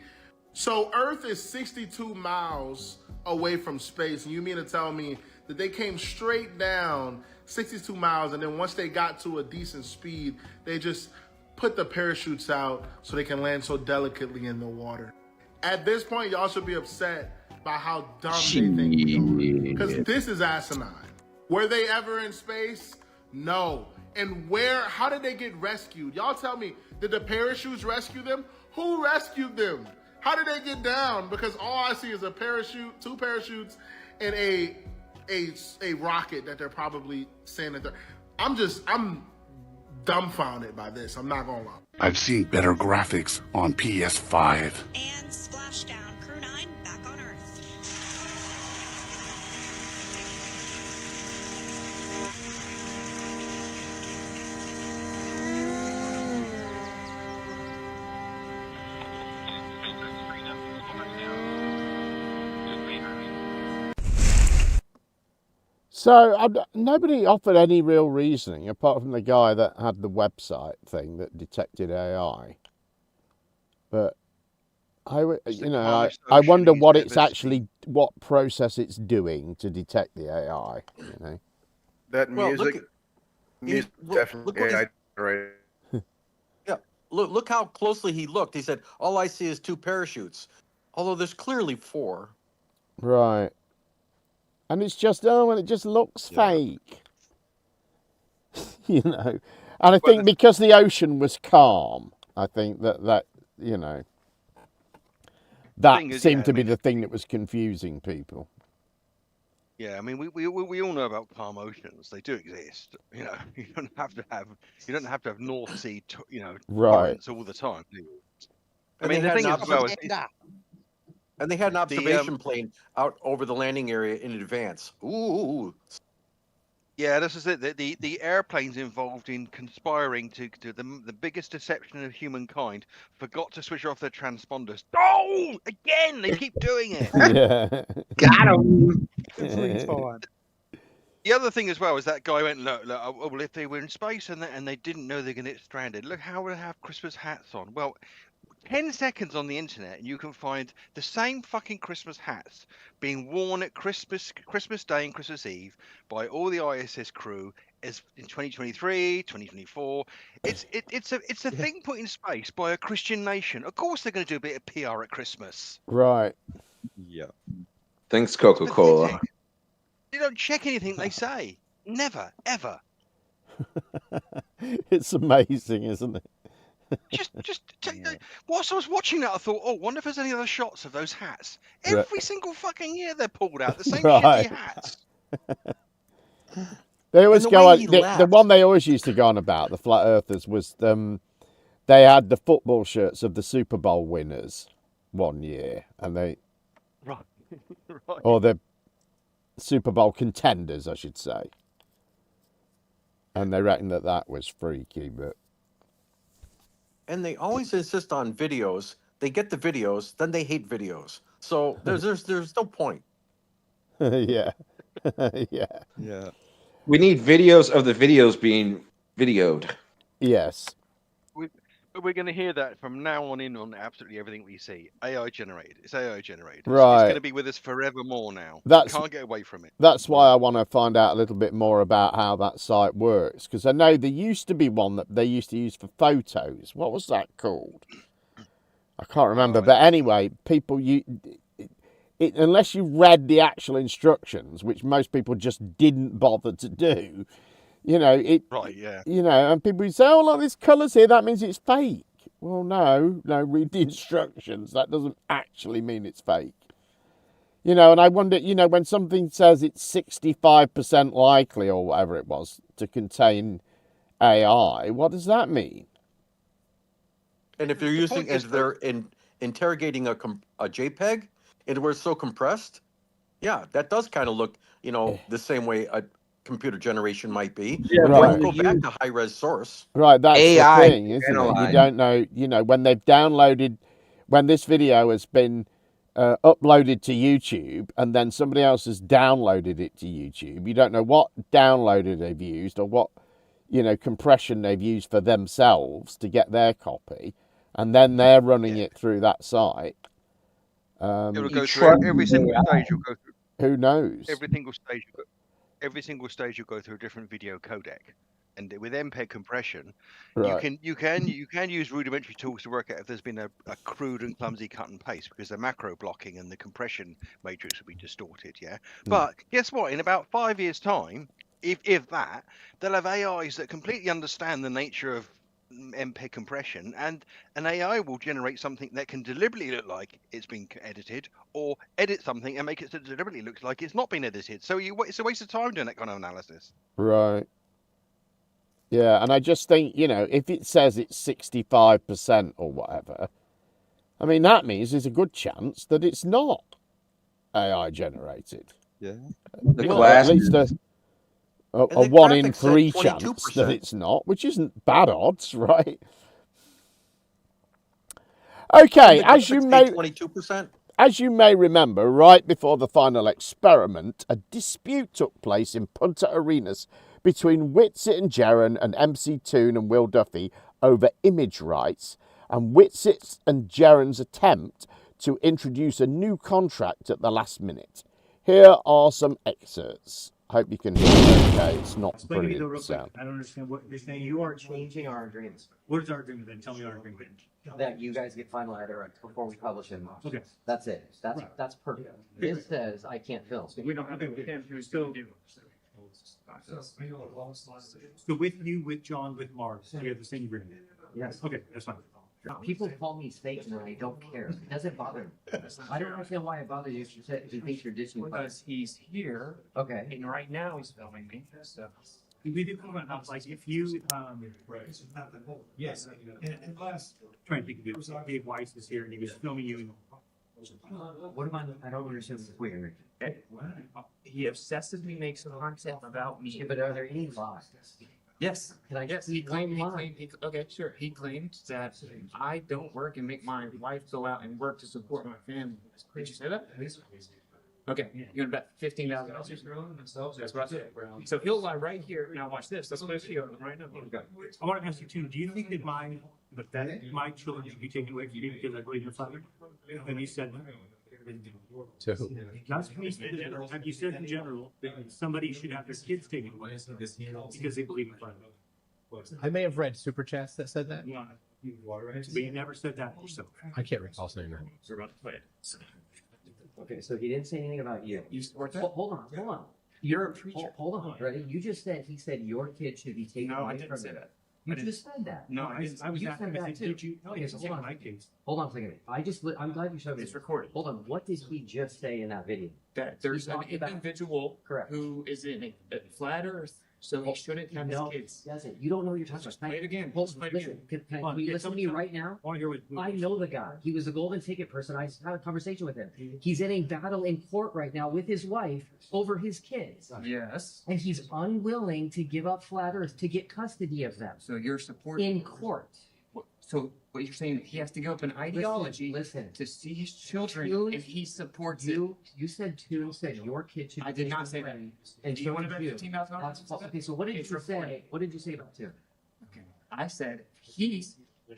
So Earth is 62 miles away from space, and you mean to tell me that they came straight down 62 miles, and then once they got to a decent speed, they just put the parachutes out so they can land so delicately in the water? At this point, y'all should be upset by how dumb they think we are, because this is asinine. Were they ever in space? No. And how did they get rescued? Y'all tell me, did the parachutes rescue them? Who rescued them? How did they get down? Because all I see is a parachute, 2 parachutes, and a rocket that they're probably sending. I'm dumbfounded by this. I'm not gonna lie. I've seen better graphics on PS5. And splashdown. Crew 9 back on Earth. So nobody offered any real reasoning apart from the guy that had the website thing that detected AI. But I wonder what process it's doing to detect the AI. You know, that music definitely AI generated. Yeah, look how closely he looked. He said, "All I see is 2 parachutes," although there's clearly 4. Right. And it's just, and it just looks fake. You know. And I think because the ocean was calm, I think that you know, that seemed to be the thing that was confusing people. Yeah, I mean, we all know about calm oceans. They do exist. You know, you don't have to have North Sea, currents all the time. Do you? I mean, the thing is, and they had an observation plane out over the landing area in advance. Ooh. Yeah, this is it. The airplanes involved in conspiring to the biggest deception of humankind forgot to switch off their transponders. Oh, again, they keep doing it. Yeah. Got him. The other thing as well is that guy went, look, well, if they were in space and they didn't know they're going to get stranded, look how they have Christmas hats on. Well, 10 seconds on the internet and you can find the same fucking Christmas hats being worn at Christmas Day and Christmas Eve by all the ISS crew as in 2023, 2024. It's a thing put in space by a Christian nation. Of course they're going to do a bit of PR at Christmas. Right. Yeah. Thanks, Coca-Cola. You don't check anything they say. Never, ever. It's amazing, isn't it? Whilst I was watching that, I thought, oh, wonder if there's any other shots of those hats. Every single fucking year they're pulled out, the same shitty hats. They always go on. The one they always used to go on about, the flat earthers, was they had the football shirts of the Super Bowl winners one year, and they or the Super Bowl contenders, I should say, and they reckon that was freaky, but. And they always insist on videos. They get the videos, then they hate videos. So there's no point. Yeah. Yeah. We need videos of the videos being videoed. Yes. We're going to hear that from now on absolutely everything we see. AI generated. It's AI generated. Right. It's going to be with us forevermore now. Can't get away from it. That's why I want to find out a little bit more about how that site works. Because I know there used to be one that they used to use for photos. What was that called? I can't remember. But anyway, people, unless you read the actual instructions, which most people just didn't bother to do, you know, right, yeah. You know, and people would say, oh, look, there's colours here, that means it's fake. Well, no, read the instructions. That doesn't actually mean it's fake. You know, and I wonder, you know, when something says it's 65% likely or whatever it was to contain AI, what does that mean? And if they're interrogating a JPEG, and we're so compressed, yeah, that does kind of look, you know, the same way a computer generation might be. Yeah, right. Go back to high-res source. Right, that's AI the thing, isn't it? You don't know, you know, when they've downloaded, when this video has been uploaded to YouTube and then somebody else has downloaded it to YouTube, you don't know what downloader they've used or what, you know, compression they've used for themselves to get their copy, and then they're running it through that site. It'll go through every single stage. You'll go through. Who knows? Every single stage you'll go through a different video codec, and with MPEG compression, Right. you can use rudimentary tools to work out if there's been a crude and clumsy cut and paste, because the macro blocking and the compression matrix will be distorted. Yeah, but guess what? In about 5 years' time, if that, they'll have AIs that completely understand the nature of MPEG compression, and an AI will generate something that can deliberately look like it's been edited, or edit something and make it so it deliberately looks like it's not been edited. So it's a waste of time doing that kind of analysis. Right. Yeah, and I just think, if it says it's 65% or whatever, I mean, that means there's a good chance that it's not AI generated. Yeah. At least a 1 in 3 chance that it's not, which isn't bad odds, right? Okay, as you may 22%. As you may remember, right before the final experiment, a dispute took place in Punta Arenas between Whitsitt and Jeran and MC Toon and Will Duffy over image rights, and Whitsitt's and Jeran's attempt to introduce a new contract at the last minute. Here are some excerpts. Hope you can hear it okay. It's not brilliant sound. I don't understand what you're saying. You are changing our agreements. What is our agreement then? Tell me our agreement. That you guys get final edit before we publish it. Okay. That's it. That's perfect. This says I can't film. We don't have to still do. So with you, with John, with Mark, we have the same agreement. Yes. Okay, that's fine. People call me fake and I don't care. It doesn't bother me. I don't understand why it bothers you. You said you think you're Disney. Because he's here. Okay. And right now he's filming me. So we do come out like if you yes. And last trying to think of it. Dave Weiss was here and he was filming you. What am I don't understand what's weird. He obsessively makes content about me. Yeah, but are there any lies? Yes. Can I yes, he claimed, okay, sure. He claimed that I don't work and make my wife go out and work to support my family. Did you say that? Okay, you're gonna bet $15,000. That's what I said. So he'll lie right here. Now watch this. Let's play video right now. I want to ask you too. Do you think that my children should be taken away from me because I believe in father? And he said no. To who? Not me. Have you said in general that somebody should have their kids taken away because they believe in father? I may have read super chats that said that. No. But you never said that yourself. I can't recall saying that. We're about to play it. Okay, so he didn't say anything about you. You support that? Hold on. You're a preacher. Hold on, ready? You just said he said your kid should be taken away. No, I didn't say that. You just said that. No, I was you asking said that too. did you? No, he hasn't taken my case. Hold on a second. I'm glad you showed me. It's recorded. Hold on. What did he just say in that video? That there's an individual who is in a flat earth, so he shouldn't have his kids. Doesn't. You don't know what you're talking about. Play it again. Listen, can you listen to me right now? I know the guy. He was a golden ticket person. I had a conversation with him. He's in a battle in court right now with his wife over his kids. Yes. And he's unwilling to give up flat earth to get custody of them. So you're supporting in court. So what you're saying, he has to give up an ideology to see his children, and he supports it. You said Toon said your kid should. I did not say that. And do you want to bet $15,000? Okay, so what did you say? What did you say about Toon? Okay, I said he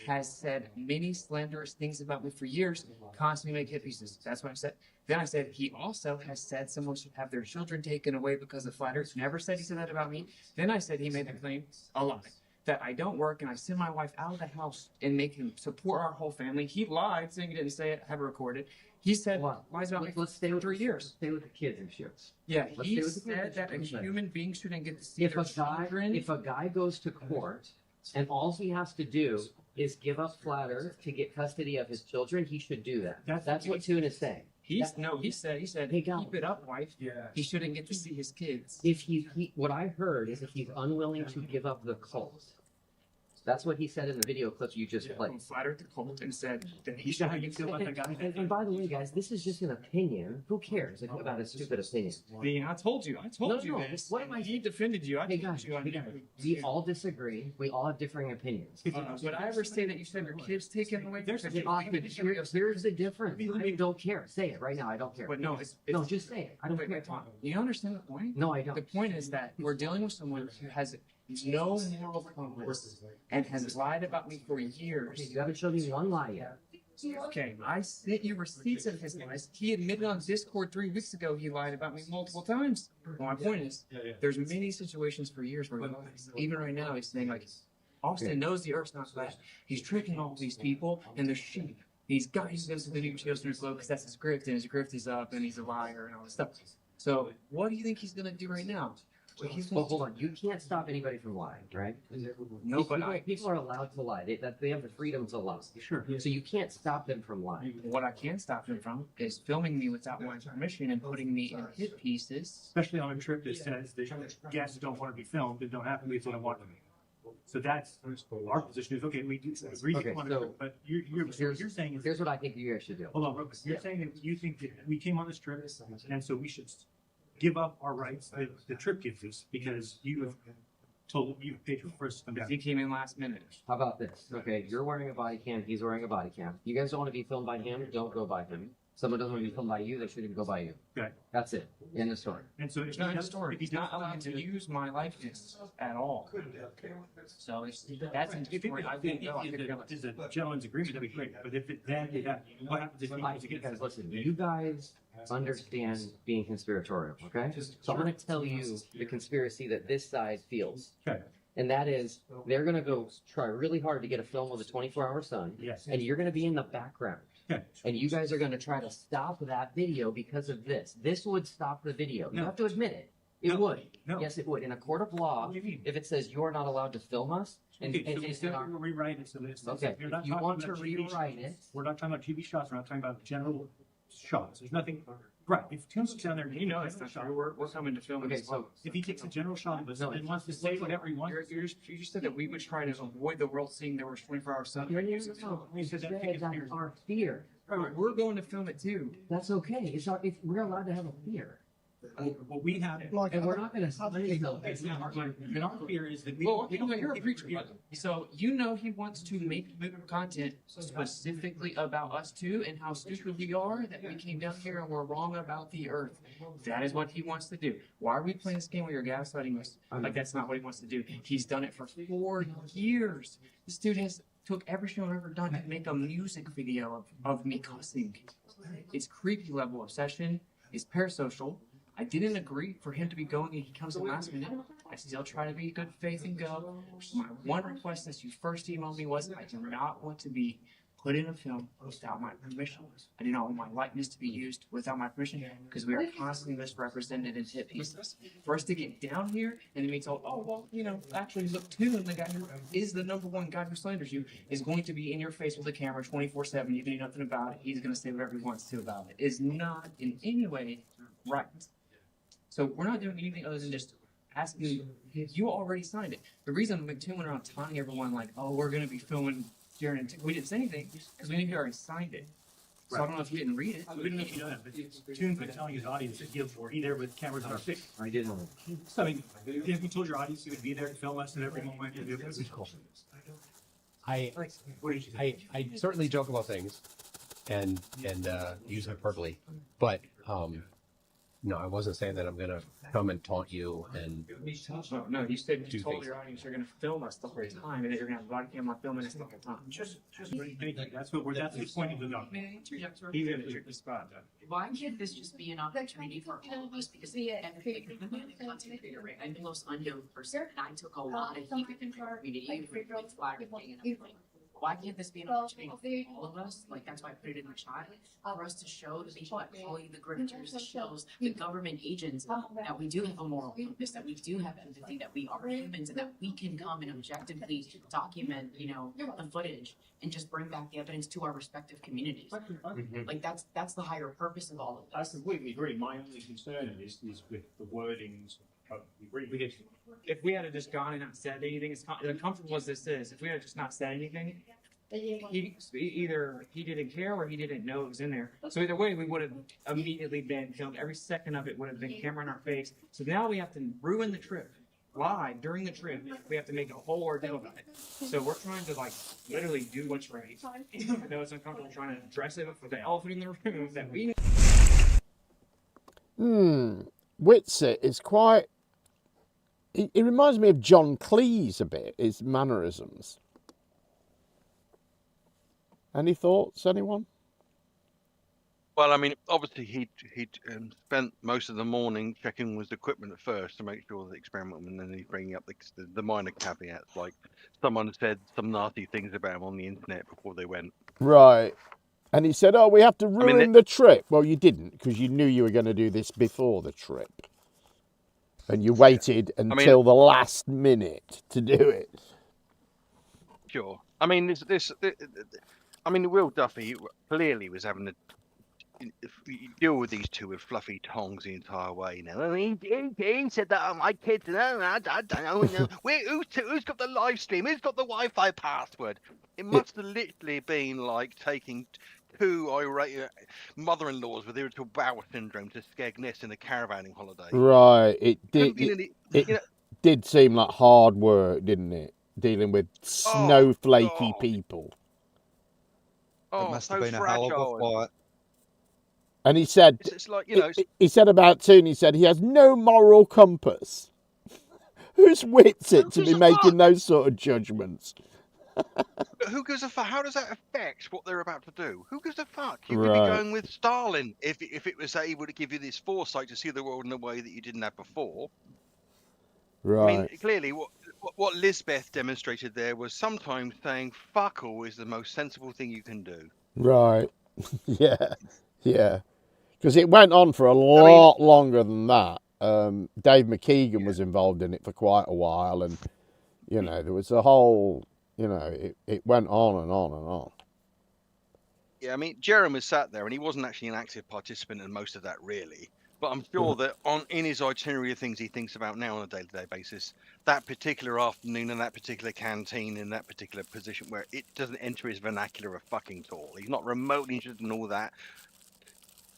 has said many slanderous things about me for years, constantly make hit pieces. That's what I said. Then I said he also has said someone should have their children taken away because of flat earth. Never said he said that about me. Then I said he made the claim, a lie, that I don't work and I send my wife out of the house and make him support our whole family. He lied, saying he didn't say it, have it recorded. He said lies about me for 3 years. Stay with the kids and shit. Yeah, he said that a human being shouldn't get to see their children. If a guy goes to court and all he has to do is give up flat earth to get custody of his children, he should do that. That's what Toon is saying. He said, hey, keep it up, wife. Yeah. He shouldn't get to see his kids. If what I heard is if he's unwilling to give up the cult. That's what he said in the video clip you just played. He flattered the cult and said that he should. How you feel about the guy? And by the way, guys, this is just an opinion. Who cares about a stupid opinion? I told you this. What am I? He defended you. Hey guys, we all disagree. We all have differing opinions. Would I ever say that you said your kids taken away? Here's the difference. I don't care. Say it right now. I don't care. But no, no, just say it. I don't care. You understand the point? No, I don't. The point is that we're dealing with someone who has no moral compass and has lied about me for years. You haven't shown me one lie yet. Okay, I sent you receipts of his lies. He admitted on Discord 3 weeks ago he lied about me multiple times. Well, my point is, there's many situations for years where he lies. Even right now, he's saying like, Austin knows the Earth's not flat. He's tricking all these people and they're sheep. He's goes to the new Children's Globe because that's his grift, and his grift is up, and he's a liar and all this stuff. So, what do you think he's gonna do right now? Well, hold on. You can't stop anybody from lying, right? No, but people are allowed to lie. They have the freedom to lie. Sure. So you can't stop them from lying. What I can stop him from is filming me without my permission and putting me in hit pieces. Especially on a trip that says that guests don't want to be filmed and don't have to be if they don't want to be. So that's our position is okay. We do agree Okay, on so it, but you're saying is here's what I think you guys should do. hold on, real quick. You're saying that you think that we came on this trip and so we should give up our rights that the trip gives us because you've paid for us to come down. He came in last minute. How about this? Okay, you're wearing a body cam. He's wearing a body cam. You guys don't want to be filmed by him. Don't go by him. Someone doesn't want to be filmed by you. They shouldn't go by you. Okay. That's it. End of story. And so It's not a story. He's not allowed to use my likeness at all. So that's in story. I think there's a gentleman's agreement, that'd be great. But if it then what happens if he goes against Guys, listen. You guys understand being conspiratorial, okay? So I'm going to tell you the conspiracy that this side feels. Okay. And that is, they're going to go try really hard to get a film with a 24-hour sun. Yes. And you're going to be in the background. Okay. And you guys are going to try to stop that video because of this. This would stop the video. You No. have to admit it. It would. No. Yes, it would. In a court of law, What do you mean? if it says you're not allowed to film us, and, Okay, so and, we and still our- rewrite it so that it's Okay, you're not if you talking want to about TV rewrite shots. it- We're not talking about TV shots. We're not talking about general shots. There's nothing. Right. If Tim sits down there and You know it's not true. We're coming to film Okay, as well. if he takes a general shot of us No, and wants to say whatever he wants, You said that we would try to avoid the world seeing there was 24-hour sun. you said that That's our fear. We're going to film it too. That's okay. It's our, if we're allowed to have a fear. what we have, And we're not going to say it's not our, and our fear is that Well, you're a preacher, so you know he wants to make content specifically about us too, and how stupid we are that we came down here and we're wrong about the Earth. That is what he wants to do. Why are we playing this game where you're gaslighting us? Like that's not what he wants to do. He's done it for 4 years. This dude has took every show I've ever done to make a music video of me cussing. It's creepy level obsession. It's parasocial. I didn't agree for him to be going, and he comes in last minute. I still try to be good faith and go. My one request since you first emailed me was I do not want to be put in a film without my permission. I do not want my likeness to be used without my permission because we are constantly misrepresented in hit pieces. For us to get down here and then be told, oh, well, you know, actually look too, and the guy who is the #1 guy who slanders you is going to be in your face with a camera 24/7. You can do nothing about it. He's going to say whatever he wants to about it. Is not in any way right. So we're not doing anything other than just asking. You already signed it. The reason McToon went around telling everyone like, "Oh, we're going to be filming Jeran," we didn't say anything because we knew he already signed it. So I don't know if you didn't read it. we didn't know you know that, but Toon's been telling his audience that he'll be there with cameras on our face. I didn't. So I mean, if you told your audience you would be there to film us at every moment, it was cool. I certainly joke about things and use hyperbole, but no, I wasn't saying that I'm gonna come and taunt you and No, you said you do told things. your audience you're going to film us the whole time, and that you're going to have a body camera filming us the whole time. That's the point of the document. May I interject? He's in a tricky spot. Why can't this just be an opportunity for all of us? Because I'm a big content creator, right? I'm the most unknown person, and I took a lot of heat within the community with flagging and everything. Why can't this be an opportunity for all of us? Like, that's why I put it in the chat, for us to show the people that call you the grifters, that shows the government agents that we do have a moral compass, that we do have empathy, that we are humans, and that we can come and objectively document, you know, the footage and just bring back the evidence to our respective communities. Like, that's the higher purpose of all of I this. completely agree. My only concern is with the wordings of the agreement. If we had just gone and not said anything, as comfortable as this is, if we had just not said anything, either he didn't care or he didn't know it was in there. So either way, we would have immediately been filmed. Every second of it would have been camera in our face. So now we have to ruin the trip. Live during the trip, we have to make a whole ordeal about it. So we're trying to like literally do what's right. Even though it's uncomfortable, trying to address it with the elephant in the room that we. Whitsitt is quite. He reminds me of John Cleese a bit. His mannerisms. Any thoughts, anyone? Well, I mean, obviously he'd spent most of the morning checking with the equipment at first to make sure the experiment, and then he's bringing up the minor caveats, like someone said some nasty things about him on the internet before they went. Right. And he said, "Oh, we have to ruin the trip." Well, you didn't, because you knew you were going to do this before the trip. And you waited until the last minute to do it. Sure. I mean, Will Duffy clearly was having to deal with these two with fluffy tongs the entire way. Now, I mean, he said that my kids. I don't know. Who's got the live stream? Who's got the Wi-Fi password? It must have literally been like taking two irate mother-in-laws with irritable bowel syndrome to Skegness in a caravanning holiday. Right. It did seem like hard work, didn't it? Dealing with snowflakey people. It must have been a hell of a fight. And he said, it's like, he said about Toon, he said he has no moral compass. Whose wit's it to be making those sort of judgments? Who gives a fuck? How does that affect what they're about to do? Who gives a fuck? You could be going with Stalin if it was able to give you this foresight to see the world in a way that you didn't have before. Right. I mean, clearly, what Lisbeth demonstrated there was sometimes saying "fuck all" is the most sensible thing you can do. Right. Yeah. Because it went on for a lot longer than that. Dave McKeegan was involved in it for quite a while, and there was a whole, it went on and on and on. Yeah, I mean, Jeran was sat there, and he wasn't actually an active participant in most of that, really. But I'm sure that in his itinerary of things he thinks about now on a day-to-day basis, that particular afternoon and that particular canteen in that particular position where it doesn't enter his vernacular of fucking all. He's not remotely interested in all that.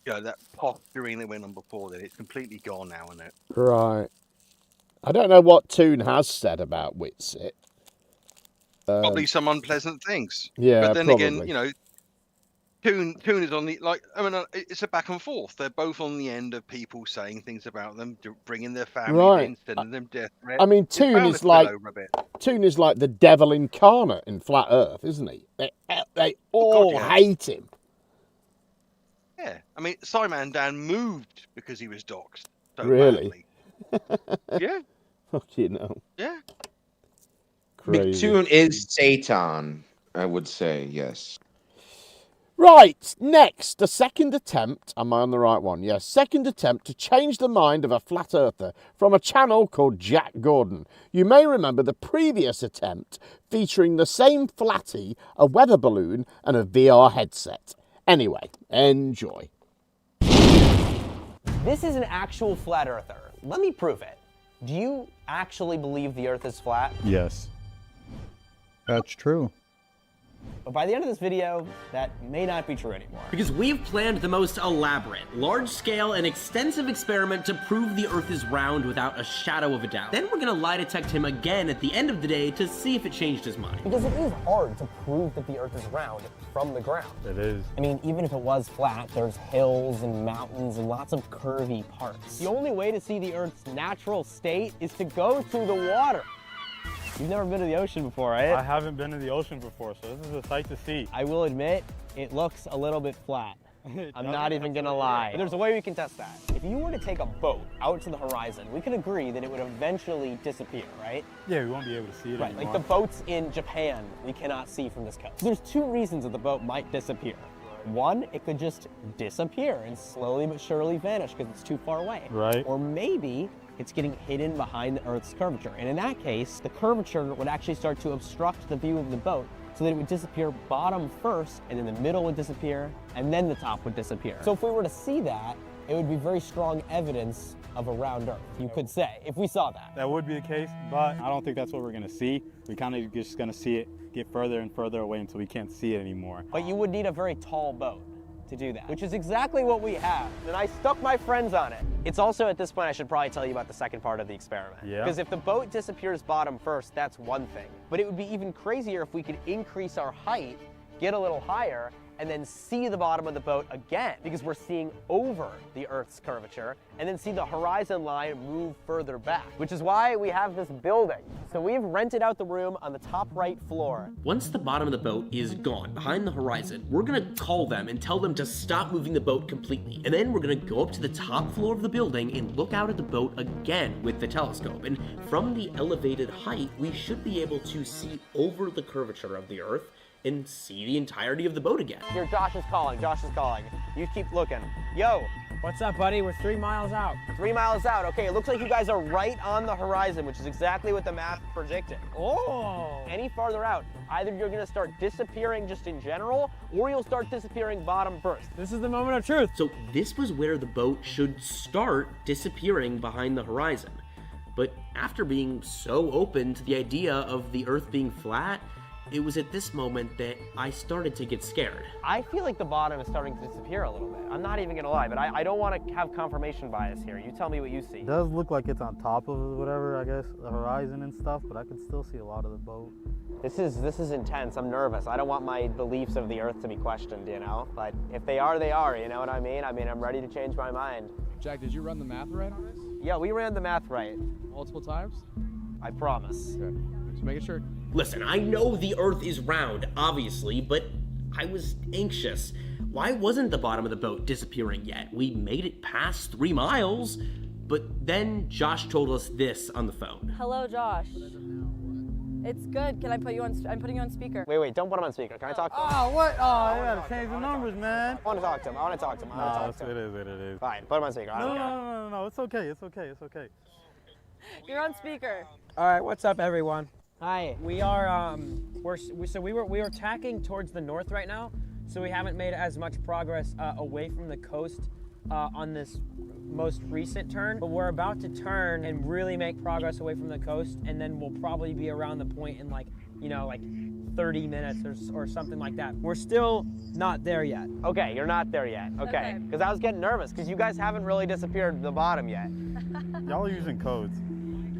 That posturing that went on before that, it's completely gone now, isn't it? Right. I don't know what Toon has said about Witsit. Probably some unpleasant things. Yeah, but then probably. again, Toon is on the it's a back and forth. They're both on the end of people saying things about them, bringing their family in, sending them death threats. I mean, Toon is like the devil incarnate in Flat Earth, isn't he? They all hate him. Yeah, I mean, Simon Dan moved because he was doxxed. So really? Yeah. Fucking hell. Yeah. Crazy. McToon is Satan, I would say, yes. Right, next, the second attempt, am I on the right one? Yes, second attempt to change the mind of a flat earther from a channel called Jack Gordon. You may remember the previous attempt featuring the same flatty, a weather balloon, and a VR headset. Anyway, enjoy. This is an actual flat earther. Let me prove it. Do you actually believe the earth is flat? Yes. That's true. But by the end of this video, that may not be true anymore. Because we've planned the most elaborate, large-scale, and extensive experiment to prove the Earth is round without a shadow of a doubt. Then we're gonna lie detect him again at the end of the day to see if it changed his mind. Because it is hard to prove that the Earth is round from the ground. It is. I mean, even if it was flat, there's hills and mountains and lots of curvy parts. The only way to see the Earth's natural state is to go to the water. You've never been to the ocean before, right? I haven't been to the ocean before, so this is a sight to see. I will admit, it looks a little bit flat. I'm not even gonna lie. There's a way we can test that. If you were to take a boat out to the horizon, we could agree that it would eventually disappear, right? Yeah, we won't be able to see it anymore. Like the boats in Japan, we cannot see from this coast. There's two reasons that the boat might disappear. One, it could just disappear and slowly but surely vanish because it's too far away. Right. Or maybe it's getting hidden behind the Earth's curvature. And in that case, the curvature would actually start to obstruct the view of the boat so that it would disappear bottom first, and then the middle would disappear, and then the top would disappear. So if we were to see that, it would be very strong evidence of a round Earth, you could say, if we saw that. That would be the case, but I don't think that's what we're gonna see. We kind of just gonna see it get further and further away until we can't see it anymore. But you would need a very tall boat to do that, which is exactly what we have. And I stuck my friends on it. It's also at this point, I should probably tell you about the second part of the experiment. Yeah. Because if the boat disappears bottom first, that's one thing. But it would be even crazier if we could increase our height, get a little higher, and then see the bottom of the boat again, because we're seeing over the Earth's curvature, and then see the horizon line move further back, which is why we have this building. So we've rented out the room on the top right floor. Once the bottom of the boat is gone, behind the horizon, we're gonna call them and tell them to stop moving the boat completely. And then we're gonna go up to the top floor of the building and look out at the boat again with the telescope. And from the elevated height, we should be able to see over the curvature of the Earth and see the entirety of the boat again. Here, Josh is calling, Josh is calling. You keep looking. Yo, What's up, buddy? We're 3 miles out. 3 miles out. Okay, it looks like you guys are right on the horizon, which is exactly what the map predicted. Oh! Any farther out, either you're gonna start disappearing just in general, or you'll start disappearing bottom first. This is the moment of truth. So this was where the boat should start disappearing behind the horizon. But after being so open to the idea of the Earth being flat, it was at this moment that I started to get scared. I feel like the bottom is starting to disappear a little bit. I'm not even gonna lie, but I don't want to have confirmation bias here. You tell me what you see. It does look like it's on top of whatever, I guess, the horizon and stuff, but I can still see a lot of the boat. This is intense. I'm nervous. I don't want my beliefs of the Earth to be questioned, you know? But if they are, they are, you know what I mean? I mean, I'm ready to change my mind. Jack, did you run the math right on this? Yeah, we ran the math right. Multiple times? I promise. Okay, just making sure. Listen, I know the Earth is round, obviously, but I was anxious. Why wasn't the bottom of the boat disappearing yet? We made it past 3 miles, but then Josh told us this on the phone. Hello, Josh. It's good. Can I put you on? I'm putting you on speaker. Wait, don't put him on speaker. Can I talk to him? Oh, what? Oh, you gotta change the numbers, man. I want to talk to him. I want to talk to him. It is what it is. Fine, put him on speaker. I don't care. No, it's okay, it's okay, it's okay. You're on speaker. All right, what's up, everyone? Hi. We are we were tacking towards the north right now, so we haven't made as much progress away from the coast on this most recent turn, but we're about to turn and really make progress away from the coast, and then we'll probably be around the point in like 30 minutes or something like that. We're still not there yet. Okay, you're not there yet. Okay, because I was getting nervous because you guys haven't really disappeared to the bottom yet. Y'all are using codes.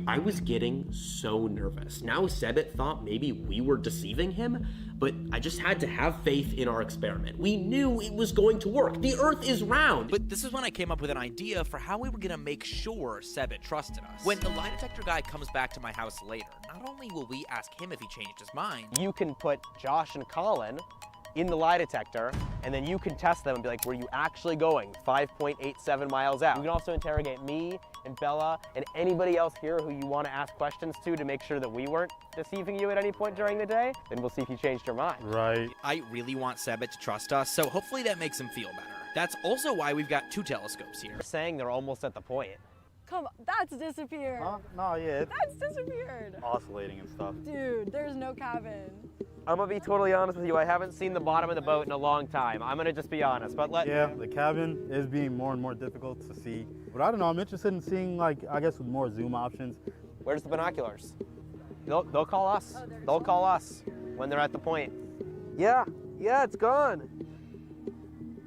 I was getting so nervous. Now Sov Cit thought maybe we were deceiving him, but I just had to have faith in our experiment. We knew it was going to work. The Earth is round. But this is when I came up with an idea for how we were gonna make sure Sov Cit trusted us. When the lie detector guy comes back to my house later, not only will we ask him if he changed his mind, you can put Josh and Colin in the lie detector, and then you can test them and be like, were you actually going 5.87 miles out? You can also interrogate me and Bella and anybody else here who you want to ask questions to make sure that we weren't deceiving you at any point during the day. Then we'll see if you changed your mind. Right. I really want Sov Cit to trust us, so hopefully that makes him feel better. That's also why we've got 2 telescopes here. They're saying they're almost at the point. Come on, that's disappeared. Huh? No, yeah. That's disappeared. Oscillating and stuff. Dude, there's no cabin. I'm gonna be totally honest with you. I haven't seen the bottom of the boat in a long time. I'm gonna just be honest, but Yeah, the cabin is being more and more difficult to see. But I don't know, I'm interested in seeing, like, I guess with more zoom options. Where's the binoculars? They'll call us. They'll call us when they're at the point. Yeah, it's gone.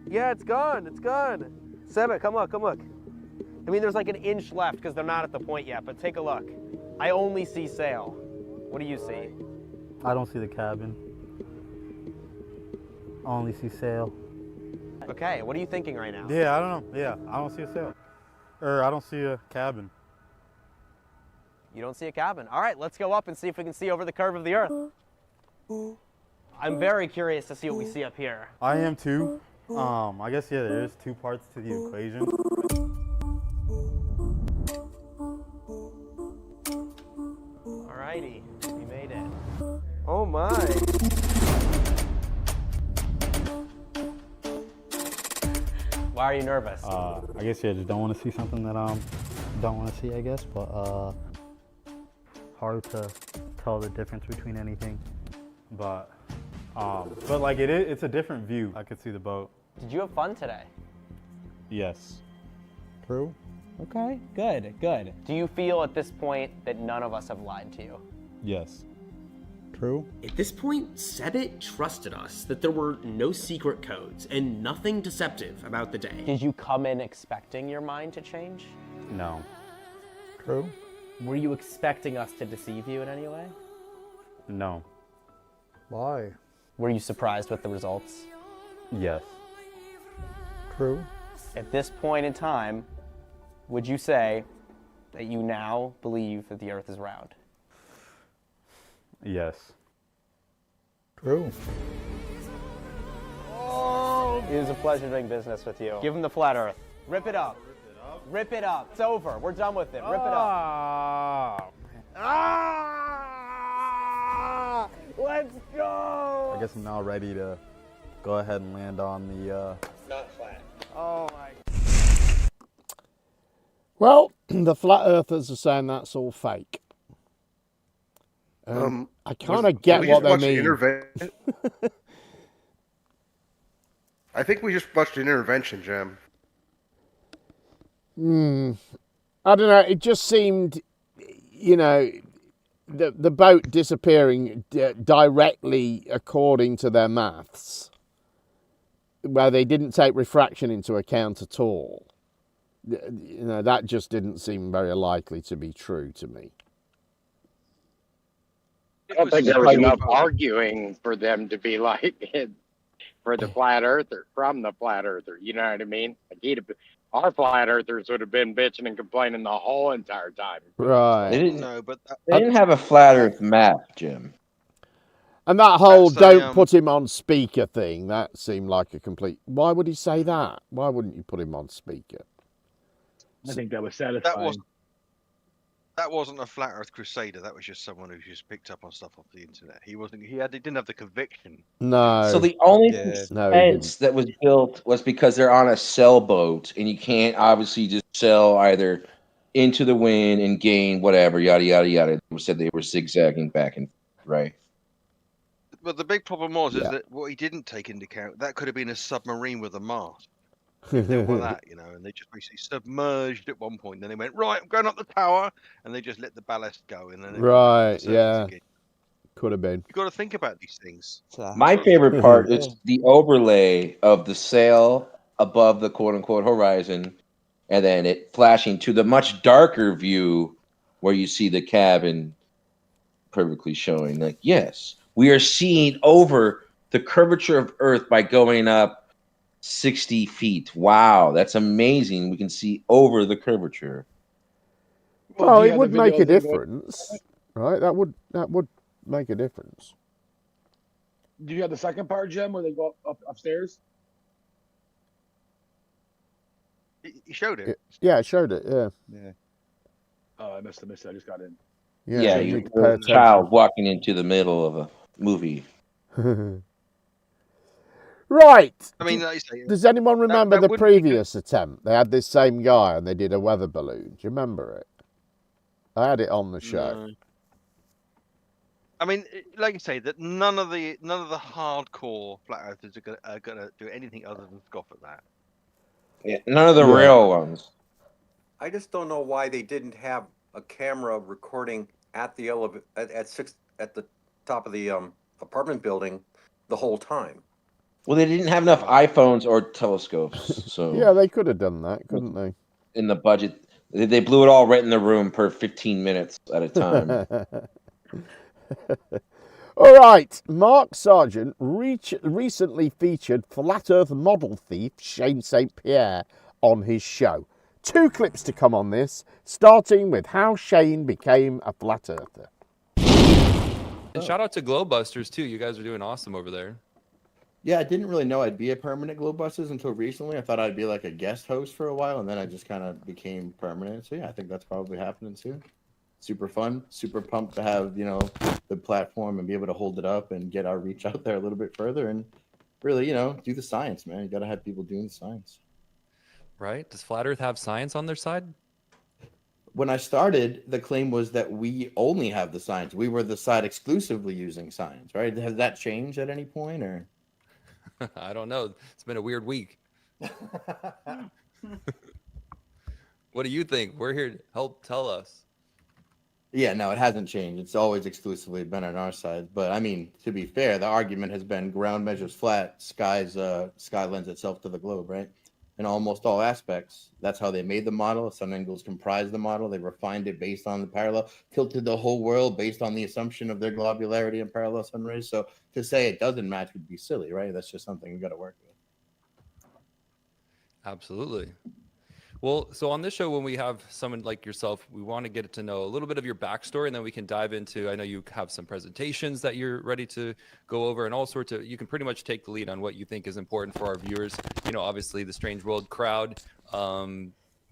Yeah, it's gone. Sov Cit, come look. I mean, there's like an inch left because they're not at the point yet, but take a look. I only see sail. What do you see? I don't see the cabin. I only see sail. Okay, what are you thinking right now? Yeah, I don't know. Yeah, I don't see a sail. I don't see a cabin. You don't see a cabin. All right, let's go up and see if we can see over the curve of the Earth. I'm very curious to see what we see up here. I am too. I guess, yeah, there is 2 parts to the equation. Alrighty, we made it. Oh my. Why are you nervous? I guess, yeah, just don't want to see something that don't want to see, I guess, but hard to tell the difference between anything. But like it's a different view. I could see the boat. Did you have fun today? Yes. True. Okay, good. Do you feel at this point that none of us have lied to you? Yes. True. At this point, Sov Cit trusted us that there were no secret codes and nothing deceptive about the day. Did you come in expecting your mind to change? No. True. Were you expecting us to deceive you in any way? No. Why? Were you surprised with the results? Yes. True. At this point in time, would you say that you now believe that the Earth is round? Yes. True. Oh! It was a pleasure doing business with you. Give him the flat Earth. Rip it up. Rip it up. It's over. We're done with it. Rip it up. Let's go! I guess I'm now ready to go ahead and land on the not flat. Oh my. Well, the flat earthers are saying that's all fake. I kind of get what they mean. I think we just watched an intervention, Jim. I don't know. It just seemed, you know, the boat disappearing directly according to their maths, where they didn't take refraction into account at all. You know, that just didn't seem very likely to be true to me. I don't think there was enough arguing for them to be like for the flat earther, from the flat earther. You know what I mean? Like our flat earthers would have been bitching and complaining the whole entire time. Right. They didn't have a flat Earth map, Jim. And that whole don't put him on speaker thing, that seemed like a complete... Why would he say that? Why wouldn't you put him on speaker? I think that was satisfying. That wasn't a flat Earth crusader. That was just someone who just picked up on stuff off the internet. He didn't have the conviction. No. So the only defense that was built was because they're on a sailboat, and you can't obviously just sail either into the wind and gain whatever, yada yada yada. They said they were zigzagging back and forth, right? But the big problem was is that what he didn't take into account, that could have been a submarine with a mast. That, you know, and they just basically submerged at one point. Then they went, right, I'm going up the tower, and they just let the ballast go. And then could have been. You got to think about these things. My favorite part is the overlay of the sail above the quote unquote horizon, and then it flashing to the much darker view where you see the cabin perfectly showing. Like, yes, we are seeing over the curvature of Earth by going up 60 feet. Wow, that's amazing. We can see over the curvature. Well, it would make a difference, right? That would make a difference. Do you have the second part, Jim, where they go upstairs? He showed it. Yeah, it showed it. Yeah. Oh, I must have missed it. I just got in. Yeah, you're a child walking into the middle of a movie. Right. I mean, like you say, does anyone remember that the previous attempt? They had this same guy and they did a weather balloon. Do you remember it? I had it on the show. No. I mean, like you say, that none of the hardcore flat earthers are gonna do anything other than scoff at that. Yeah, none of the real ones. I just don't know why they didn't have a camera recording at the at the top of the apartment building the whole time. Well, they didn't have enough iPhones or telescopes, so yeah, they could have done that, couldn't they? In the budget, they blew it all right in the room per 15 minutes at a time. All right, Mark Sargent recently featured flat Earth model thief Shane St. Pierre on his show. 2 clips to come on this, starting with how Shane became a flat earther. And shout out to Globebusters too. You guys are doing awesome over there. Yeah, I didn't really know I'd be a permanent Globebusters until recently. I thought I'd be like a guest host for a while, and then I just kind of became permanent. So yeah, I think that's probably happening soon. Super fun, super pumped to have, you know, the platform and be able to hold it up and get our reach out there a little bit further and really, you know, do the science, man. You got to have people doing the science. Right? Does Flat Earth have science on their side? When I started, the claim was that we only have the science. We were the side exclusively using science, right? Has that changed at any point, or? I don't know. It's been a weird week. What do you think? We're here to help tell us. Yeah, no, it hasn't changed. It's always exclusively been on our side. But I mean, to be fair, the argument has been ground measures flat, sky lends itself to the globe, right? In almost all aspects. That's how they made the model. Sun angles comprise the model. They refined it based on the parallel, tilted the whole world based on the assumption of their globularity and parallel sun rays. So to say it doesn't match would be silly, right? That's just something you got to work with. Absolutely. Well, so on this show, when we have someone like yourself, we want to get to know a little bit of your backstory, and then we can dive into, I know you have some presentations that you're ready to go over and all sorts of, you can pretty much take the lead on what you think is important for our viewers. You know, obviously the Strange World crowd,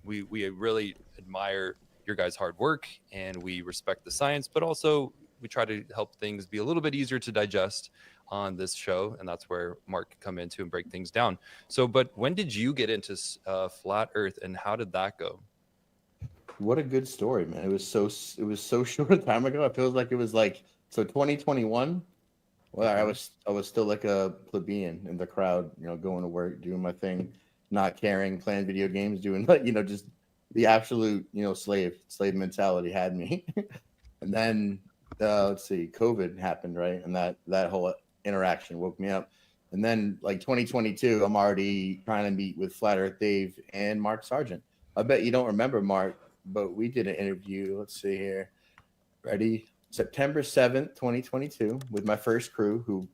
we really admire your guys' hard work and we respect the science, but also we try to help things be a little bit easier to digest on this show, and that's where Mark can come into and break things down. So, but when did you get into flat Earth, and how did that go? What a good story, man. It was so short a time ago. It feels like it was like 2021. Well, I was still like a plebeian in the crowd, going to work, doing my thing, not caring, playing video games, doing just the absolute, slave mentality had me. And then let's see, COVID happened, right? And that whole interaction woke me up. And then like 2022, I'm already trying to meet with Flat Earth Dave and Mark Sargent. I bet you don't remember Mark, but we did an interview. Let's see here. Ready? September 7th, 2022, with my first crew, who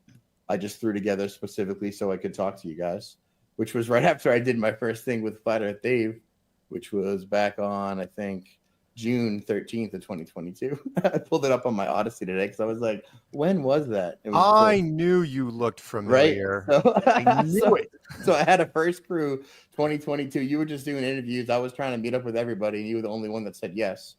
I just threw together specifically so I could talk to you guys, which was right after I did my first thing with Flat Earth Dave, which was back on, I think, June 13th of 2022. I pulled it up on my Odysee today because I was like, when was that? It was I knew you looked familiar. Right? So, I knew it. So I had a first crew 2022. You were just doing interviews. I was trying to meet up with everybody, and you were the only one that said yes.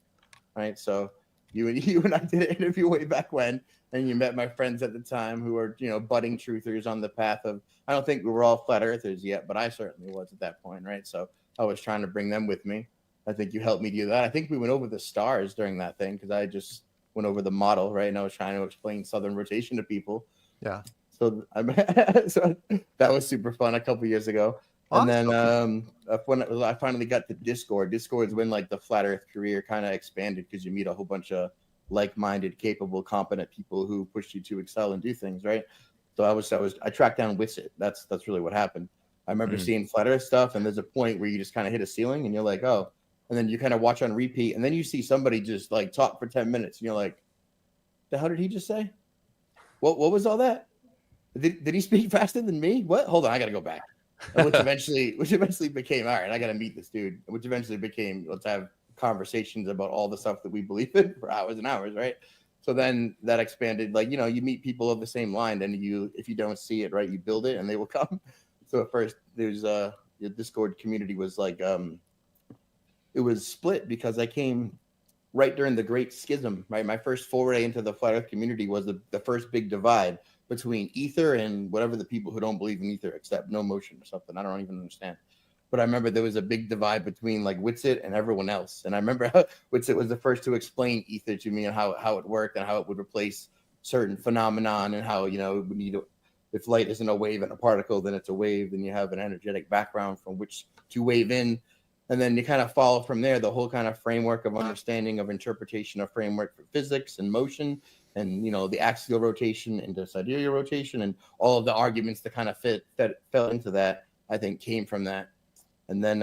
Right? So you and I did an interview way back when, and you met my friends at the time who were, budding truthers on the path of, I don't think we were all flat earthers yet, but I certainly was at that point, right? So I was trying to bring them with me. I think you helped me do that. I think we went over the stars during that thing because I just went over the model, right? And I was trying to explain southern rotation to people. Yeah. So, so that was super fun a couple years ago. Awesome. And then when I finally got to Discord is when like the flat earth career kind of expanded because you meet a whole bunch of like-minded, capable, competent people who push you to excel and do things, right? So I tracked down Witsit. That's really what happened. I remember seeing flat earth stuff, and there's a point where you just kind of hit a ceiling and you're like, oh, and then you kind of watch on repeat, and then you see somebody just like talk for 10 minutes and you're like, the hell did he just say? What was all that? Did he speak faster than me? What? Hold on, I gotta go back. Which eventually became, all right, I gotta meet this dude. Which eventually became, let's have conversations about all the stuff that we believe in for hours and hours, right? So then that expanded, like, you meet people of the same line, and if you don't see it, right, you build it and they will come. So at first there's your Discord community was like it was split because I came right during the Great Schism, right? My first foray into the flat earth community was the first big divide between ether and whatever the people who don't believe in ether accept no motion or something. I don't even understand. But I remember there was a big divide between like Witsit and everyone else. And I remember how Witsit was the first to explain ether to me and how it worked and how it would replace certain phenomenon and how, if light isn't a wave and a particle, then it's a wave. Then you have an energetic background from which to wave in. And then you kind of follow from there the whole kind of framework of understanding of interpretation of framework for physics and motion and, the axial rotation and the sidereal rotation and all of the arguments that kind of fell into that, I think came from that. And then,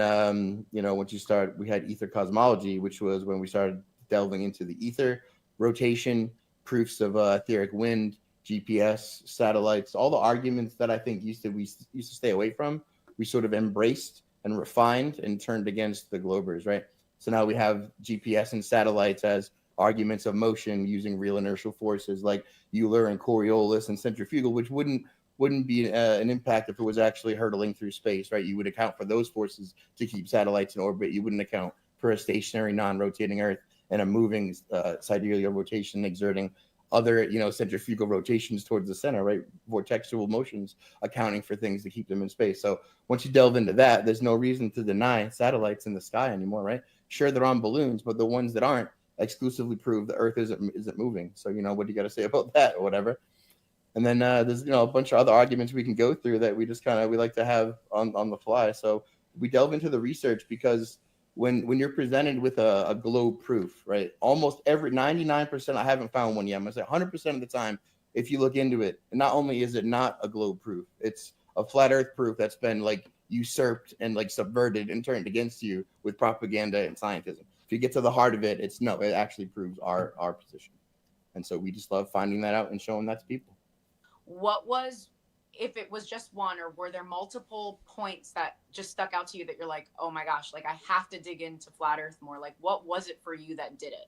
once we had ether cosmology, which was when we started delving into the ether rotation, proofs of etheric wind, GPS, satellites, all the arguments that I think we used to stay away from, we sort of embraced and refined and turned against the globers, right? So now we have GPS and satellites as arguments of motion using real inertial forces like Euler and Coriolis and centrifugal, which wouldn't be an impact if it was actually hurtling through space, right? You would account for those forces to keep satellites in orbit. You wouldn't account for a stationary, non-rotating Earth and a moving sidereal rotation exerting other, centrifugal rotations towards the center, right? Vortexual motions accounting for things to keep them in space. So once you delve into that, there's no reason to deny satellites in the sky anymore, right? Sure, they're on balloons, but the ones that aren't exclusively prove the Earth isn't moving. So, what do you got to say about that or whatever? And then there's, a bunch of other arguments we can go through that we just we like to have on the fly. So we delve into the research because when you're presented with a globe proof, right? Almost 99%, I haven't found one yet. I'm gonna say 100% of the time, if you look into it, not only is it not a globe proof, it's a flat Earth proof that's been like usurped and like subverted and turned against you with propaganda and scientism. If you get to the heart of it, it actually proves our position. And so we just love finding that out and showing that to people. If it was just one, or were there multiple points that just stuck out to you that you're like, oh my gosh, like I have to dig into flat Earth more? Like, what was it for you that did it?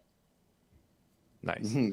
Nice. Mm-hmm.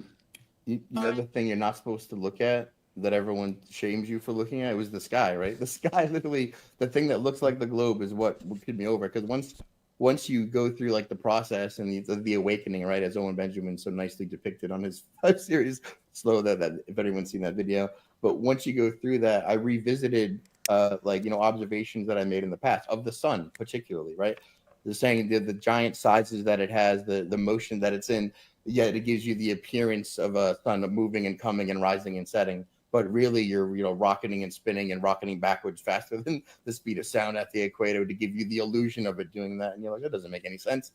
You know the thing you're not supposed to look at that everyone shames you for looking at? It was the sky, right? The sky, literally, the thing that looks like the globe is what could me over. Because once you go through like the process and the awakening, right, as Owen Benjamin so nicely depicted on his series, Slow, that if anyone's seen that video. But once you go through that, I revisited observations that I made in the past of the sun, particularly, right? They're saying the giant sizes that it has, the motion that it's in, yet it gives you the appearance of a sun moving and coming and rising and setting. But really, you're rocketing and spinning and rocketing backwards faster than the speed of sound at the equator to give you the illusion of it doing that. And you're like, that doesn't make any sense.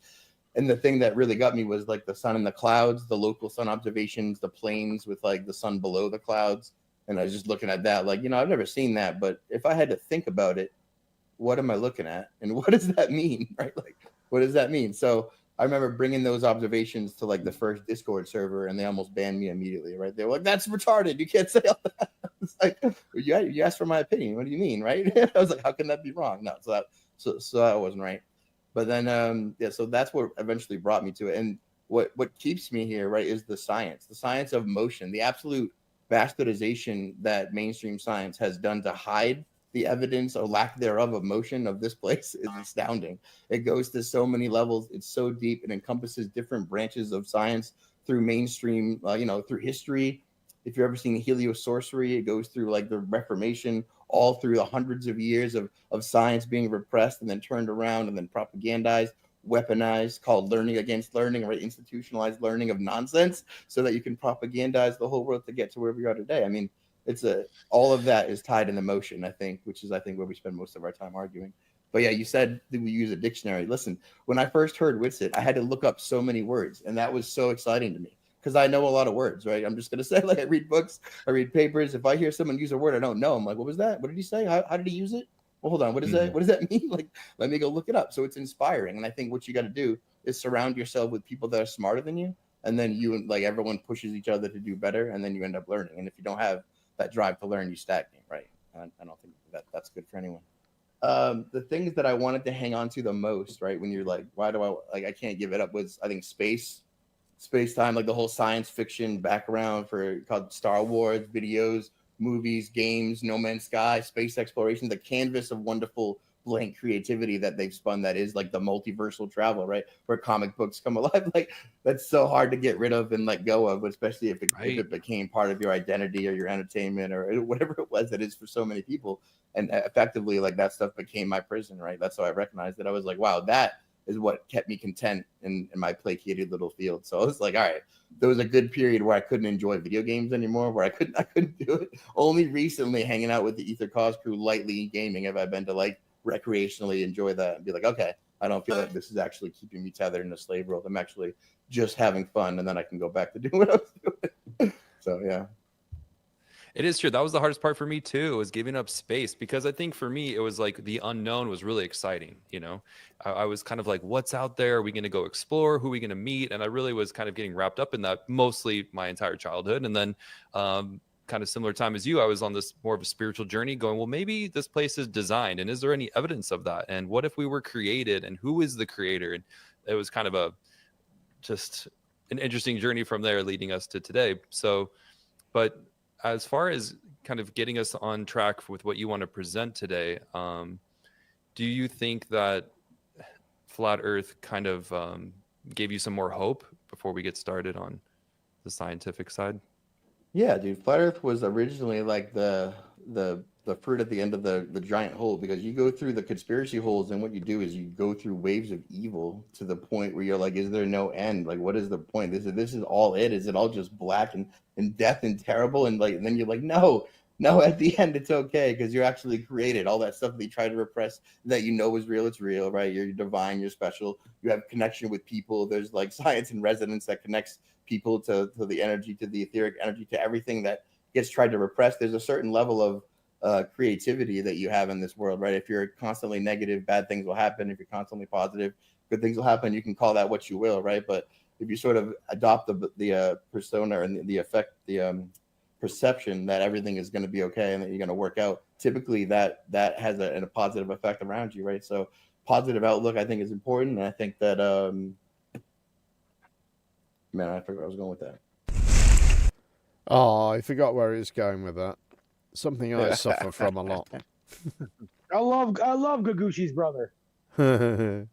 And the thing that really got me was like the sun in the clouds, the local sun observations, the planes with like the sun below the clouds. And I was just looking at that, like, I've never seen that. But if I had to think about it, what am I looking at? And what does that mean, right? Like, what does that mean? So I remember bringing those observations to like the first Discord server, and they almost banned me immediately, right? They were like, that's retarded. You can't say all that. It's like, you asked for my opinion. What do you mean, right? I was like, how can that be wrong? No, so that wasn't right. But then, so that's what eventually brought me to it. And what keeps me here, right, is the science of motion, the absolute bastardization that mainstream science has done to hide the evidence or lack thereof of motion of this place is astounding. It goes to so many levels. It's so deep. It encompasses different branches of science through mainstream, through history. If you've ever seen heliosorcery, it goes through like the Reformation, all through the hundreds of years of science being repressed and then turned around and then propagandized, weaponized, called learning against learning, right? Institutionalized learning of nonsense so that you can propagandize the whole world to get to where we are today. I mean, all of that is tied in the motion, I think, which is, I think, where we spend most of our time arguing. But yeah, you said that we use a dictionary. Listen, when I first heard Witsit, I had to look up so many words, and that was so exciting to me because I know a lot of words, right? I'm just going to say, like, I read books, I read papers. If I hear someone use a word I don't know, I'm like, what was that? What did he say? How did he use it? Well, hold on. What is that? What does that mean? Like, let me go look it up. So it's inspiring. And I think what you got to do is surround yourself with people that are smarter than you. And then everyone pushes each other to do better. And then you end up learning. And if you don't have that drive to learn, you stagnate, right? I don't think that's good for anyone. The things that I wanted to hang on to the most, right, when you're like, why do I can't give it up, was I think space time, like the whole science fiction background called Star Wars videos, movies, games, No Man's Sky, space exploration, the canvas of wonderful blank creativity that they've spun that is like the multiversal travel, right? Where comic books come alive. Like that's so hard to get rid of and let go of, especially if it became part of your identity or your entertainment or whatever it was that is for so many people. And effectively, like that stuff became my prison, right? That's how I recognized it. I was like, wow, that is what kept me content in my placated little field. So I was like, all right, there was a good period where I couldn't enjoy video games anymore, where I couldn't do it. Only recently hanging out with the Ether Cause crew, lightly gaming, have I been to like recreationally enjoy that and be like, okay, I don't feel like this is actually keeping me tethered in a slave world. I'm actually just having fun, and then I can go back to doing what I was doing. So yeah. It is true. That was the hardest part for me too, was giving up space, because I think for me, it was like the unknown was really exciting. I was kind of like, what's out there? Are we going to go explore? Who are we going to meet? And I really was kind of getting wrapped up in that mostly my entire childhood. And then kind of similar time as you, I was on this more of a spiritual journey going, well, maybe this place is designed, and is there any evidence of that? And what if we were created, and who is the creator? And it was kind of just an interesting journey from there leading us to today. So, but as far as kind of getting us on track with what you want to present today, do you think that Flat Earth kind of gave you some more hope before we get started on the scientific side? Yeah, dude. Flat Earth was originally like the fruit at the end of the giant hole, because you go through the conspiracy holes, and what you do is you go through waves of evil to the point where you're like, is there no end? Like, what is the point? This is all it? Is it all just black and death and terrible? And like, and then you're like, no, at the end it's okay, because you're actually created. All that stuff that you try to repress that is real, it's real, right? You're divine, you're special, you have connection with people. There's like science in resonance that connects people to the energy, to the etheric energy, to everything that gets tried to repress. There's a certain level of creativity that you have in this world, right? If you're constantly negative, bad things will happen. If you're constantly positive, good things will happen. You can call that what you will, right? But if you sort of adopt the persona and the effect, the perception that everything is going to be okay and that you're going to work out, typically that has a positive effect around you, right? So positive outlook, I think, is important. And I think that man, I forgot where I was going with that. Oh, I forgot where he was going with that. Something I suffer from a lot. I love Gagushi's brother. I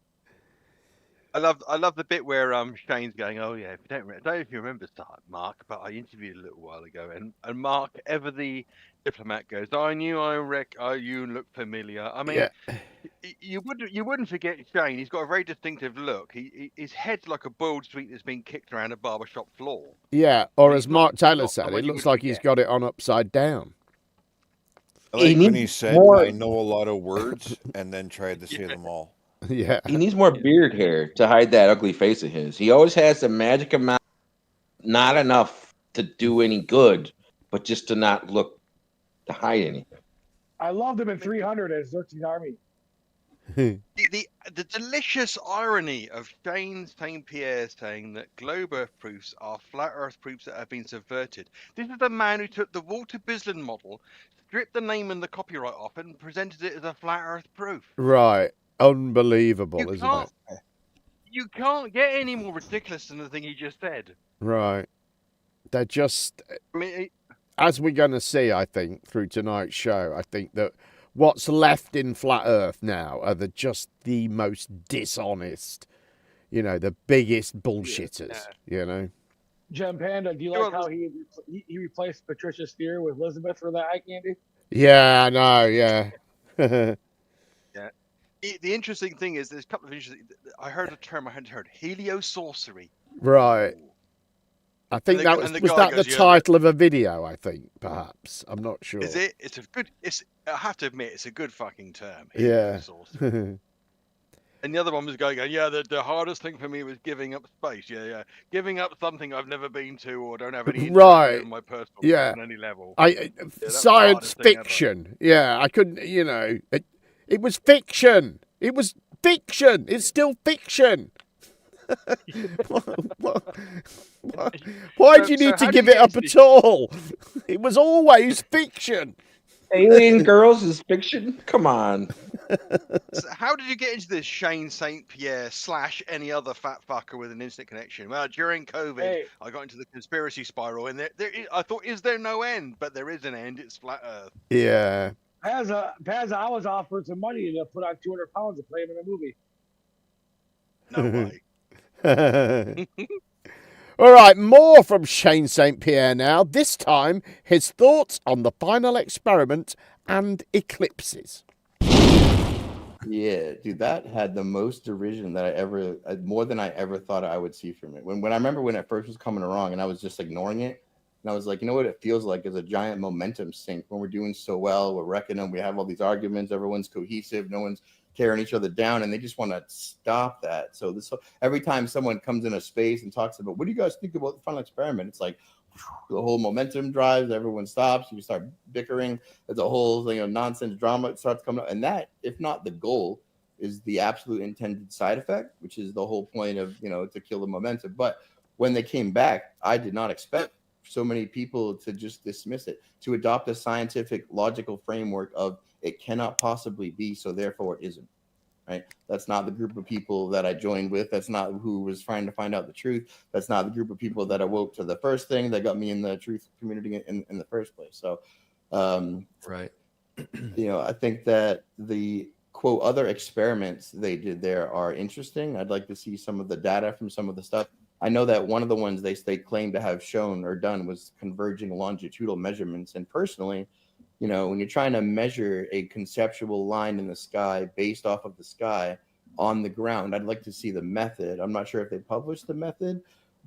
love the bit where Shane's going, oh yeah, I don't know if you remember Mark, but I interviewed a little while ago, and Mark, ever the Diplomat goes, I knew you look familiar. I mean, you wouldn't forget Shane. He's got a very distinctive look. His head's like a boiled sweet that's been kicked around a barbershop floor. Yeah, or But as he's Mark Taylor not said, someone it you looks would like he's forget. got it on upside down. I like when he said, more- I know a lot of words, and then tried to say them all. Yeah. He needs more beard hair to hide that ugly face of his. He always has the magic amount, not enough to do any good, but just to not look to hide anything. I loved him in 300 as Xerxes' Army. The delicious irony of Shane St. Pierre saying that globe Earth proofs are flat Earth proofs that have been subverted. This is the man who took the Walter Bislin model, stripped the name and the copyright off, and presented it as a flat Earth proof. Right. Unbelievable, isn't it? You can't get any more ridiculous than the thing he just said. Right. They're just, I mean, as we're going to see, I think, through tonight's show, I think that what's left in Flat Earth now are just the most dishonest, the biggest bullshitters, Jem Panda, do you like how he replaced Patricia Steer with Elizabeth for that eye candy? Yeah, I know, yeah. Yeah. The interesting thing is, there's a couple of interesting. I heard a term I hadn't heard: heliosorcery. Right. I think And the- that and the was guy that goes, the "Yeah, title of a video, I think, perhaps. I'm not sure. Is it? It's a good. I have to admit, it's a good fucking term. Yeah. heliosorcery. And the other one was going, yeah, the hardest thing for me was giving up space. Yeah. Giving up something I've never been to or don't have any interest Right. in my personal Yeah. life on any level. I that's the science hardest thing ever. fiction. Yeah, I couldn't, it was fiction. It was fiction. It's still fiction. Why do you need to give it up at all? It was always fiction. Alien Girls is fiction? Come on. So how did you get into this Shane St. Pierre / any other fat fucker with an instant connection? Well, during COVID, I got into the conspiracy spiral, and I thought, is there no end? But there is an end. It's flat Earth. Yeah. Paz, I was offered some money to put on 200 pounds to play him in a movie. No way. All right, more from Shane St. Pierre now. This time, his thoughts on the final experiment and eclipses. Yeah, dude, that had the most derision that I ever, more than I ever thought I would see from it. When I remember when it first was coming along and I was just ignoring it, and I was like, you know what it feels like is a giant momentum sink when we're doing so well, we're wrecking them, we have all these arguments, everyone's cohesive, no one's tearing each other down, and they just want to stop that. So every time someone comes in a space and talks about, what do you guys think about the final experiment? It's like the whole momentum drives, everyone stops, you start bickering, there's a whole nonsense drama starts coming up, and that, if not the goal, is the absolute intended side effect, which is the whole point of to kill the momentum. But when they came back, I did not expect so many people to just dismiss it, to adopt a scientific logical framework of it cannot possibly be, so therefore it isn't. Right? That's not the group of people that I joined with. That's not who was trying to find out the truth. That's not the group of people that awoke to the first thing that got me in the truth community in the first place. So, right. I think that the quote other experiments they did there are interesting. I'd like to see some of the data from some of the stuff. I know that one of the ones they claimed to have shown or done was converging longitudinal measurements. And personally, when you're trying to measure a conceptual line in the sky based off of the sky on the ground, I'd like to see the method. I'm not sure if they published the method,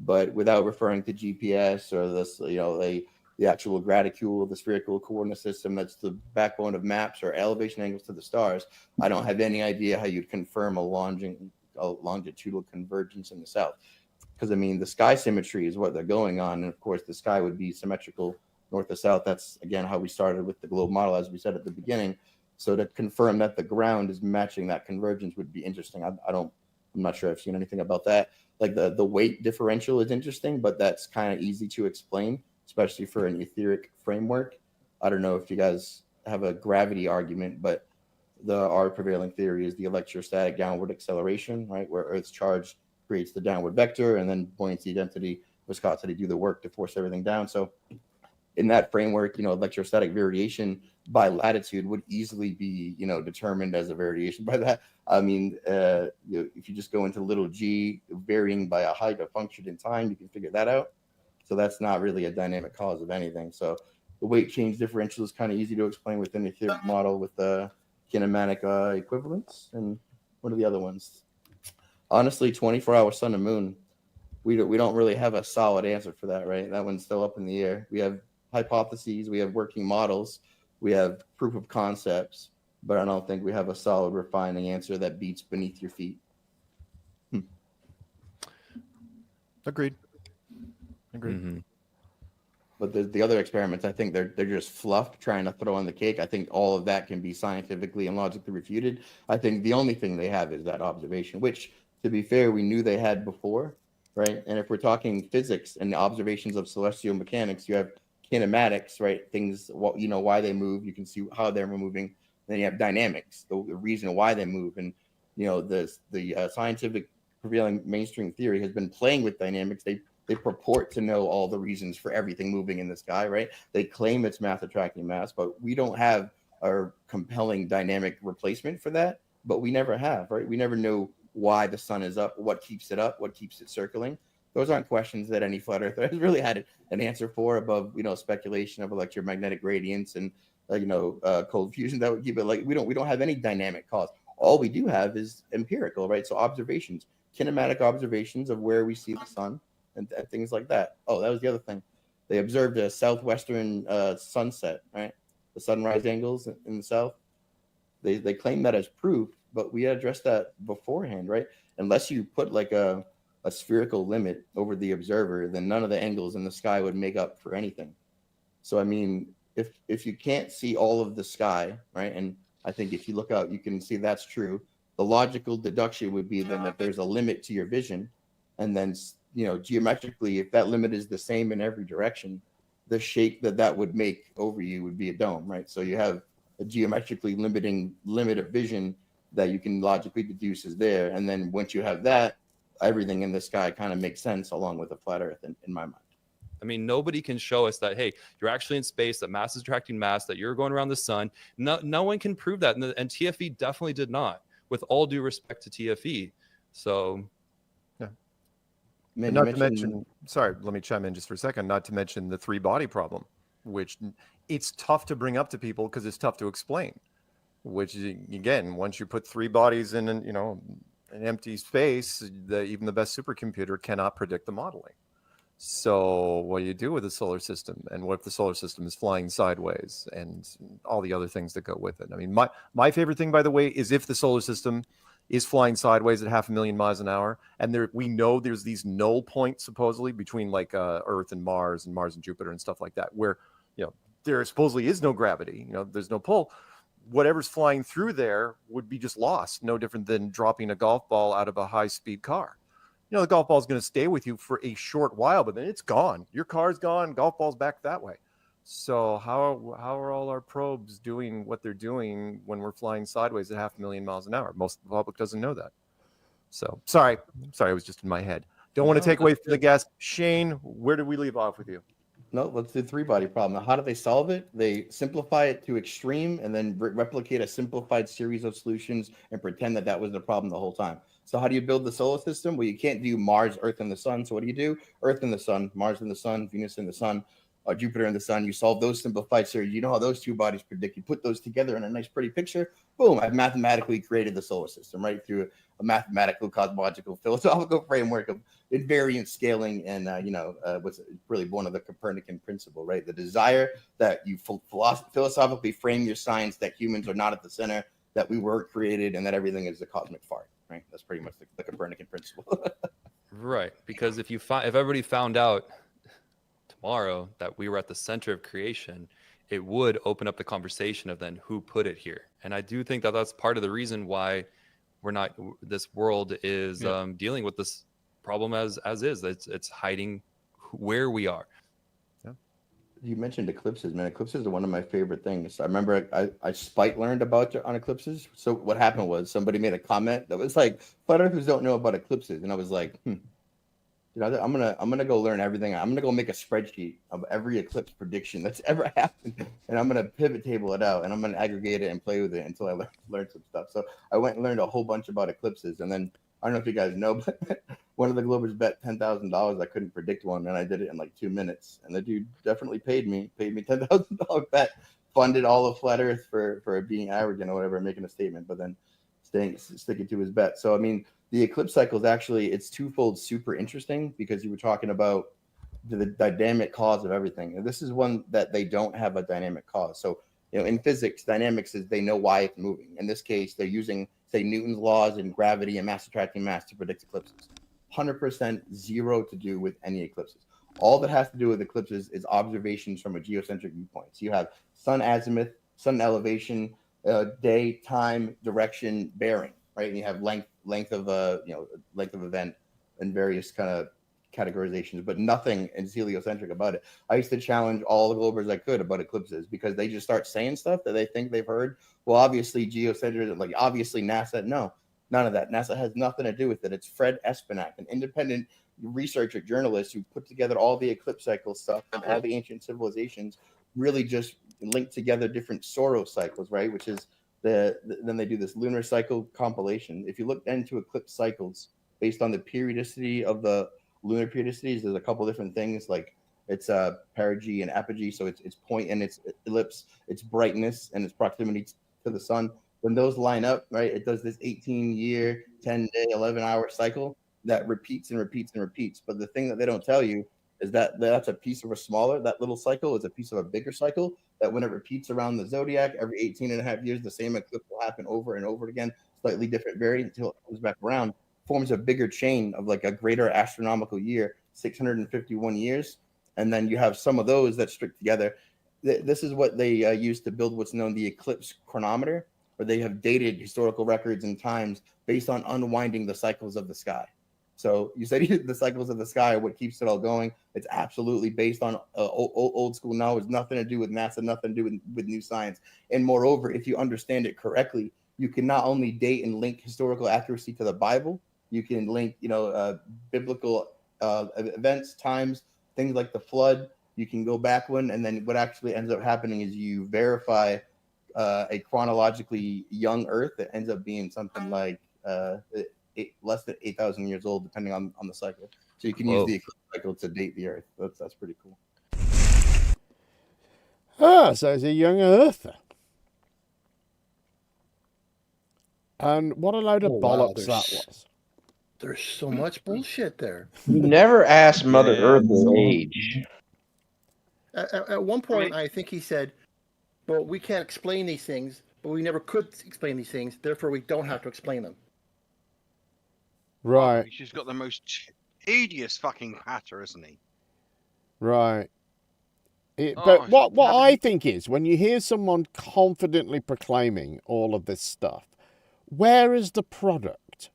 but without referring to GPS or this, the actual graticule, the spherical coordinate system that's the backbone of maps or elevation angles to the stars, I don't have any idea how you'd confirm a longitudinal convergence in the south. Because, the sky symmetry is what they're going on. And, of course, the sky would be symmetrical north to south. That's, again, how we started with the globe model, as we said at the beginning. So to confirm that the ground is matching that convergence would be interesting. I'm not sure I've seen anything about that. Like the weight differential is interesting, but that's kind of easy to explain, especially for an etheric framework. I don't know if you guys have a gravity argument, but our prevailing theory is the electrostatic downward acceleration, right? Where Earth's charge creates the downward vector, and then buoyancy, density, viscosity do the work to force everything down. So in that framework, electrostatic variation by latitude would easily be, determined as a variation by that. If you just go into little g varying by a height of function in time, you can figure that out. So that's not really a dynamic cause of anything. So The weight change differential is kind of easy to explain within the theory model with the kinematic equivalence. And what are the other ones? Honestly, 24-hour sun and moon, we don't really have a solid answer for that, right? That one's still up in the air. We have hypotheses, we have working models, we have proof of concepts, but I don't think we have a solid refining answer that beats beneath your feet. Agreed. But the other experiments, I think they're just fluff, trying to throw on the cake. I think all of that can be scientifically and logically refuted. I think the only thing they have is that observation, which, to be fair, we knew they had before, right? And if we're talking physics and the observations of celestial mechanics, you have kinematics, right? Things, you know, why they move. You can see how they're moving. Then you have dynamics, the reason why they move. And, you know, the scientific prevailing mainstream theory has been playing with dynamics. They purport to know all the reasons for everything moving in the sky, right? They claim it's mass attracting mass, but we don't have a compelling dynamic replacement for that. But we never have, right? We never know why the sun is up, what keeps it up, what keeps it circling. Those aren't questions that any flat earther has really had an answer for above, you know, speculation of electromagnetic gradients and cold fusion that would keep it like we don't have any dynamic cause. All we do have is empirical, right? So observations, kinematic observations of where we see the sun and things like that. Oh, that was the other thing. They observed a southwestern sunset, right? The sunrise angles in the south. They claim that as proof, but we addressed that beforehand, right? Unless you put like a spherical limit over the observer, then none of the angles in the sky would make up for anything. So, I mean, if you can't see all of the sky, right? And I think if you look out, you can see that's true. The logical deduction would be then that there's a limit to your vision. And then, you know, geometrically, if that limit is the same in every direction, the shape that would make over you would be a dome, right? So you have a geometrically limiting limit of vision that you can logically deduce is there. And then once you have that, everything in the sky kind of makes sense along with a flat earth in my mind. I mean, nobody can show us that, hey, you're actually in space, that mass is attracting mass, that you're going around the sun. No one can prove that. And TFE definitely did not, with all due respect to TFE. So, yeah. And not to mention, sorry, let me chime in just for a second, not to mention the three body problem, which it's tough to bring up to people because it's tough to explain, which again, once you put three bodies in an empty space, even the best supercomputer cannot predict the modeling. So what do you do with the solar system? And what if the solar system is flying sideways and all the other things that go with it? I mean, my favorite thing, by the way, is if the solar system is flying sideways at 500,000 miles an hour, and we know there's these null points supposedly between like Earth and Mars and Jupiter and stuff like that, where, you know, there supposedly is no gravity, you know, there's no pull. Whatever's flying through there would be just lost, no different than dropping a golf ball out of a high-speed car. You know, the golf ball is going to stay with you for a short while, but then it's gone. Your car's gone, golf ball's back that way. So how are all our probes doing what they're doing when we're flying sideways at 500,000 miles an hour? Most of the public doesn't know that. So sorry, it was just in my head. Don't want to take away from the guest. Shane, where did we leave off with you? No, that's the three body problem. How do they solve it? They simplify it to extreme and then replicate a simplified series of solutions and pretend that was the problem the whole time. So how do you build the solar system? Well, you can't do Mars, Earth, and the sun. So what do? Earth and the sun, Mars and the sun, Venus and the sun, Jupiter and the sun. You solve those simplified series. You know how those two bodies predict. You put those together in a nice, pretty picture. Boom, I've mathematically created the solar system, right? Through a mathematical, cosmological, philosophical framework of invariant scaling and, what's really born of the Copernican principle, right? The desire that you philosophically frame your science that humans are not at the center, that we were created, and that everything is a cosmic fart, right? That's pretty much the Copernican principle. right, because if everybody found out tomorrow that we were at the center of creation, it would open up the conversation of then who put it here. And I do think that that's part of the reason why this world is dealing with this problem as is. It's hiding where we are. Yeah. You mentioned eclipses, man. Eclipses are one of my favorite things. I remember I spite learned about on eclipses. So what happened was somebody made a comment that was like, flat earthers don't know about eclipses. And I was like, I'm gonna go learn everything. I'm gonna go make a spreadsheet of every eclipse prediction that's ever happened, and I'm gonna pivot table it out, and I'm gonna aggregate it and play with it until I learn some stuff. So I went and learned a whole bunch about eclipses, and then I don't know if you guys know, but one of the Globers bet $10,000 I couldn't predict one, and I did it in like 2 minutes. And the dude definitely paid me $10,000 bet, funded all of Flat Earth for being arrogant or whatever, making a statement, but then sticking to his bet. So I mean, the eclipse cycle is actually, it's twofold super interesting, because you were talking about the dynamic cause of everything, and this is one that they don't have a dynamic cause. So in physics, dynamics is they know why it's moving. In this case, they're using, say, Newton's laws and gravity and mass attracting mass to predict eclipses. 100% zero to do with any eclipses. All that has to do with eclipses is observations from a geocentric viewpoint. So you have sun azimuth, sun elevation, day, time, direction, bearing, right? And you have length of event and various kind of categorizations, but nothing is heliocentric about it. I used to challenge all the Globers I could about eclipses, because they just start saying stuff that they think they've heard. Well, obviously geocentrism, like obviously NASA, no, none of that. NASA has nothing to do with it. It's Fred Espenak, an independent researcher journalist who put together all the eclipse cycle stuff and all the ancient civilizations, really just linked together different Soros cycles, right? Which is then they do this lunar cycle compilation. If you look into eclipse cycles based on the periodicity of the lunar periodicities, there's a couple different things, like it's perigee and apogee, so it's point and its ellipse, its brightness and its proximity to the sun. When those line up, right, it does this 18-year, 10-day, 11-hour cycle that repeats and repeats and repeats. But the thing that they don't tell you is that that's a piece of that little cycle is a piece of a bigger cycle, that when it repeats around the zodiac every 18 and a half years, the same eclipse will happen over and over again, slightly different variant until it comes back around, forms a bigger chain of like a greater astronomical year, 651 years. And then you have some of those that stick together. This is what they use to build what's known the eclipse chronometer, where they have dated historical records and times based on unwinding the cycles of the sky. So you said the cycles of the sky are what keeps it all going. It's absolutely based on old school knowledge, nothing to do with NASA, nothing to do with new science. And moreover, if you understand it correctly, you can not only date and link historical accuracy to the Bible, you can link, biblical events, times, things like the flood. You can go back one, and then what actually ends up happening is you verify a chronologically young Earth that ends up being something like less than 8,000 years old, depending on the cycle. So you can use the eclipse cycle to date the Earth. That's pretty cool. Ah, so it's a young Earther. And what a load of bollocks that was. There's so much bullshit there. You never asked Mother Earth her age. At one point, I think he said, well, we can't explain these things, but we never could explain these things, therefore we don't have to explain them. Right. She's got the most tedious fucking patter, isn't he? Right. But what I think is, when you hear someone confidently proclaiming all of this stuff, where is the product?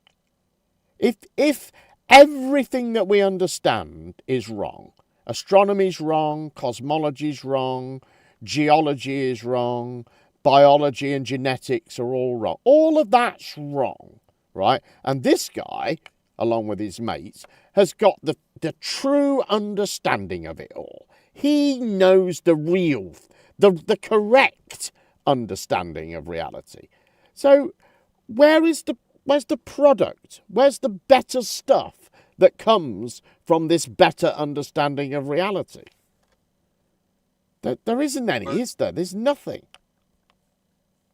If everything that we understand is wrong, astronomy's wrong, cosmology's wrong, geology is wrong, biology and genetics are all wrong, all of that's wrong, right? And this guy, along with his mates, has got the true understanding of it all. He knows the real, the correct understanding of reality. So where's the product? Where's the better stuff that comes from this better understanding of reality? There isn't any, is there? There's nothing.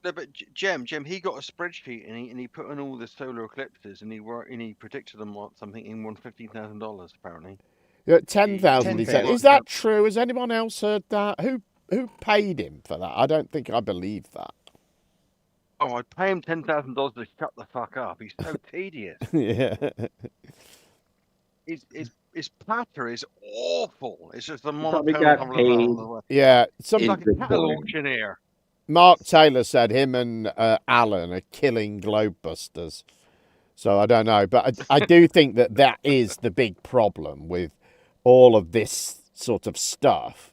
No, but Jem, he got a spreadsheet and he put in all the solar eclipses and he predicted them something in $15,000 apparently. Yeah, 10,000. He said, is that true? Has anyone else heard that? Who paid him for that? I don't think I believe that. Oh, I'd pay him $10,000 to shut the fuck up. He's so tedious. Yeah. His patter is awful. It's just the probably got paid. Yeah, like a cattle auctioneer. Mark Taylor said him and Alan are killing globebusters. So I don't know, but I do think that is the big problem with all of this sort of stuff.